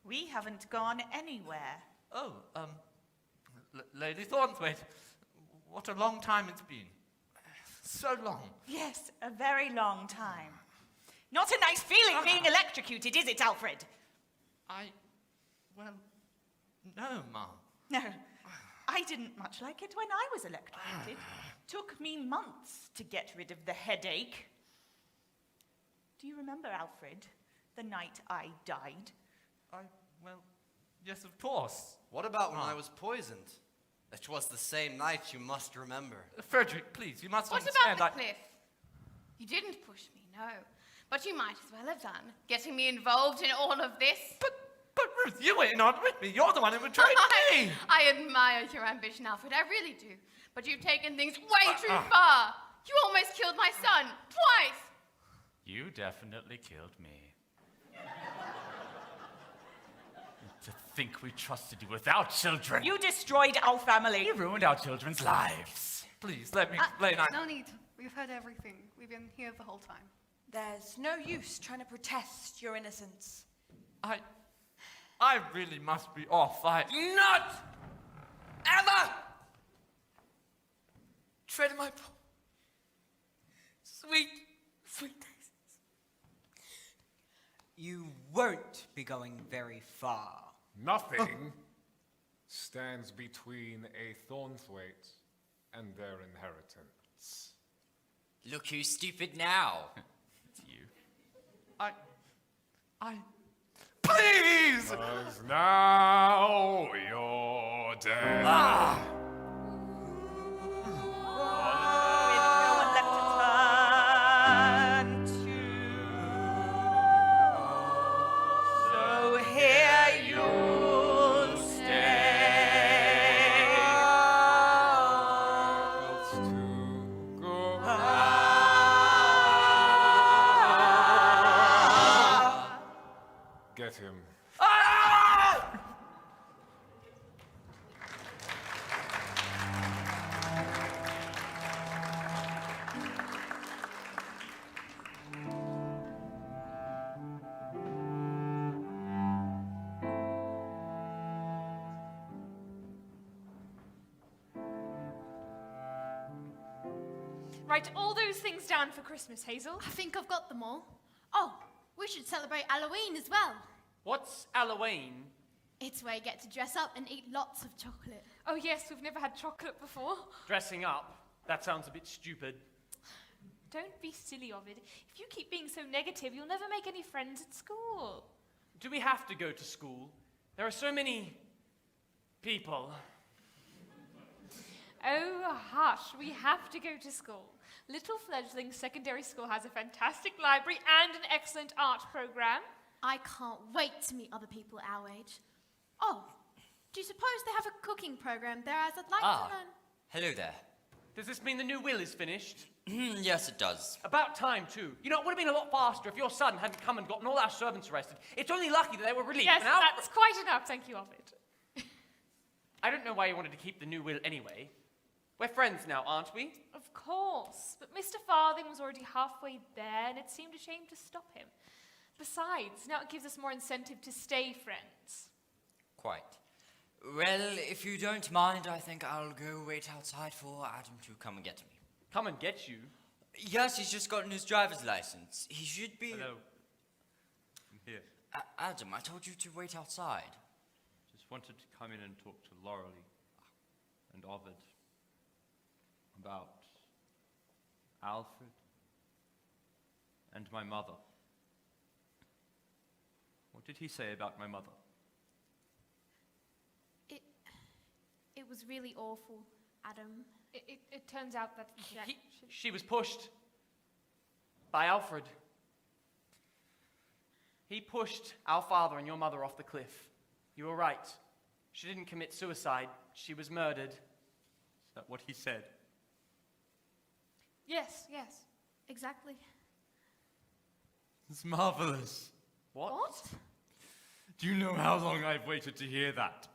We haven't gone anywhere. Oh, Lady Thornthwaite, what a long time it's been. So long. Yes, a very long time. Not a nice feeling being electrocuted, is it, Alfred? Well, no, Mom. No, I didn't much like it when I was electrocuted. Took me months to get rid of the headache. Do you remember, Alfred, the night I died? Well, yes, of course. What about when I was poisoned? It was the same night, you must remember. Frederick, please, you must What understand. about the cliff? You didn't push me, no. But you might as well have done, getting me involved in all of this. But Ruth, you were not with me. You're the one who betrayed me. I admire your ambition, Alfred, I really do. But you've taken things way too far. You almost killed my son, twice. You definitely killed me. To think we trusted you with our children. You destroyed our family. You ruined our children's lives. Please, let me explain. No need. We've heard everything. We've been here the whole time. There's no use trying to protest your innocence. I really must be off. Not ever tread my sweet, sweet daisies. You won't be going very far. Nothing stands between a Thornthwaite and their inheritance. Look who's stupid now. It's you. Please! 'Cause now you're dead. With no one left to turn to. So here you'll stay. Else to go. Get him. Write all those things down for Christmas, Hazel. I think I've got them all. Oh, we should celebrate Halloween as well. What's Halloween? It's where you get to dress up and eat lots of chocolate. Oh yes, we've never had chocolate before. Dressing up? That sounds a bit stupid. Don't be silly, Ovid. If you keep being so negative, you'll never make any friends at school. Do we have to go to school? There are so many people. Oh, hush, we have to go to school. Little Fledgling Secondary School has a fantastic library and an excellent art program. I can't wait to meet other people our age. Oh, do you suppose they have a cooking program there as I'd like to learn? Hello there. Does this mean the new will is finished? Yes, it does. About time, too. You know, it would have been a lot faster if your son hadn't come and gotten all our servants arrested. It's only lucky that they were released. Yes, Now, that's quite enough, thank you, Ovid. I don't know why you wanted to keep the new will anyway. We're friends now, aren't we? Of course, but Mr. Farthing was already halfway there, and it seemed a shame to stop him. Besides, now it gives us more incentive to stay friends. Quite. Well, if you don't mind, I think I'll go wait outside for Adam to come and get me. Come and get you? Yes, he's just gotten his driver's license. He should be... Hello. I'm here. Adam, I told you to wait outside. Just wanted to come in and talk to Laurelie and Ovid about Alfred and my mother. What did he say about my mother? It was really awful, Adam. It turns out that She was pushed by Alfred. He pushed our father and your mother off the cliff. You were right. She didn't commit suicide. She was murdered. Is that what he said? Yes, exactly. It's marvelous. What? Do you know how long I've waited to hear that?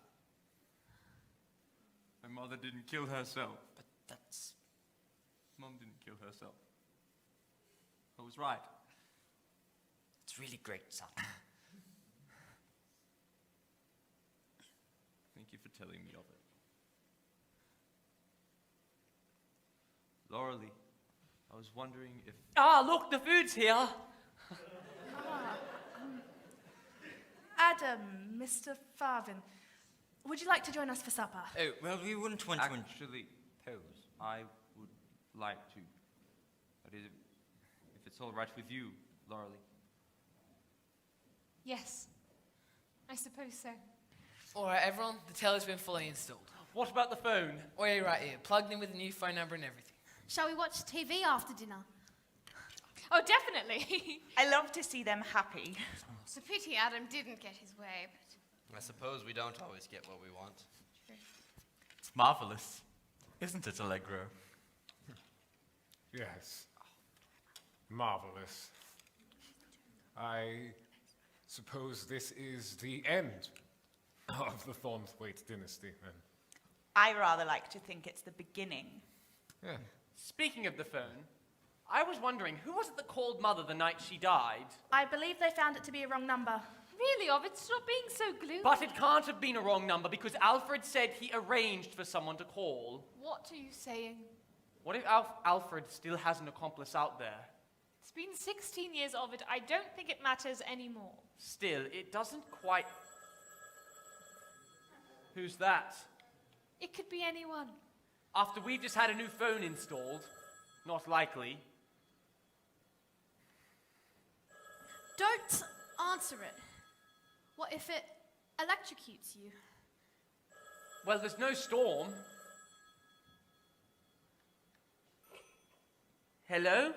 My mother didn't kill herself. But that's... Mom didn't kill herself. I was right. It's really great, son. Thank you for telling me of it. Laurelie, I was wondering if... Ah, look, the food's here. Adam, Mr. Farthing, would you like to join us for supper? Oh, well, we wouldn't want to... Actually, pose. I would like to. But if it's all right with you, Laurelie. yes. I suppose so. Alright, everyone, the telly's been fully installed. What about the phone? Oh, yeah, right here. Plugged in with a new phone number and everything. Shall we watch TV after dinner? Oh, definitely. I love to see them happy. It's a pity Adam didn't get his way, but... I suppose we don't always get what we want. It's marvelous, isn't it, Allegro? Yes. Marvelous. I suppose this is the end of the Thornthwaite dynasty, then. I rather like to think it's the beginning. Yeah. Speaking of the phone, I was wondering, who was it that called Mother the night she died? I believe they found it to be a wrong number. Really, Ovid, stop being so gloomy. But it can't have been a wrong number because Alfred said he arranged for someone to call. What are you saying? What if Alfred still has an accomplice out there? It's been 16 years of it. I don't think it matters anymore. Still, it doesn't quite... Who's that? It could be anyone. After we've just had a new phone installed? Not likely. Don't answer it. What if it electrocutes you? Well, there's no storm. Hello?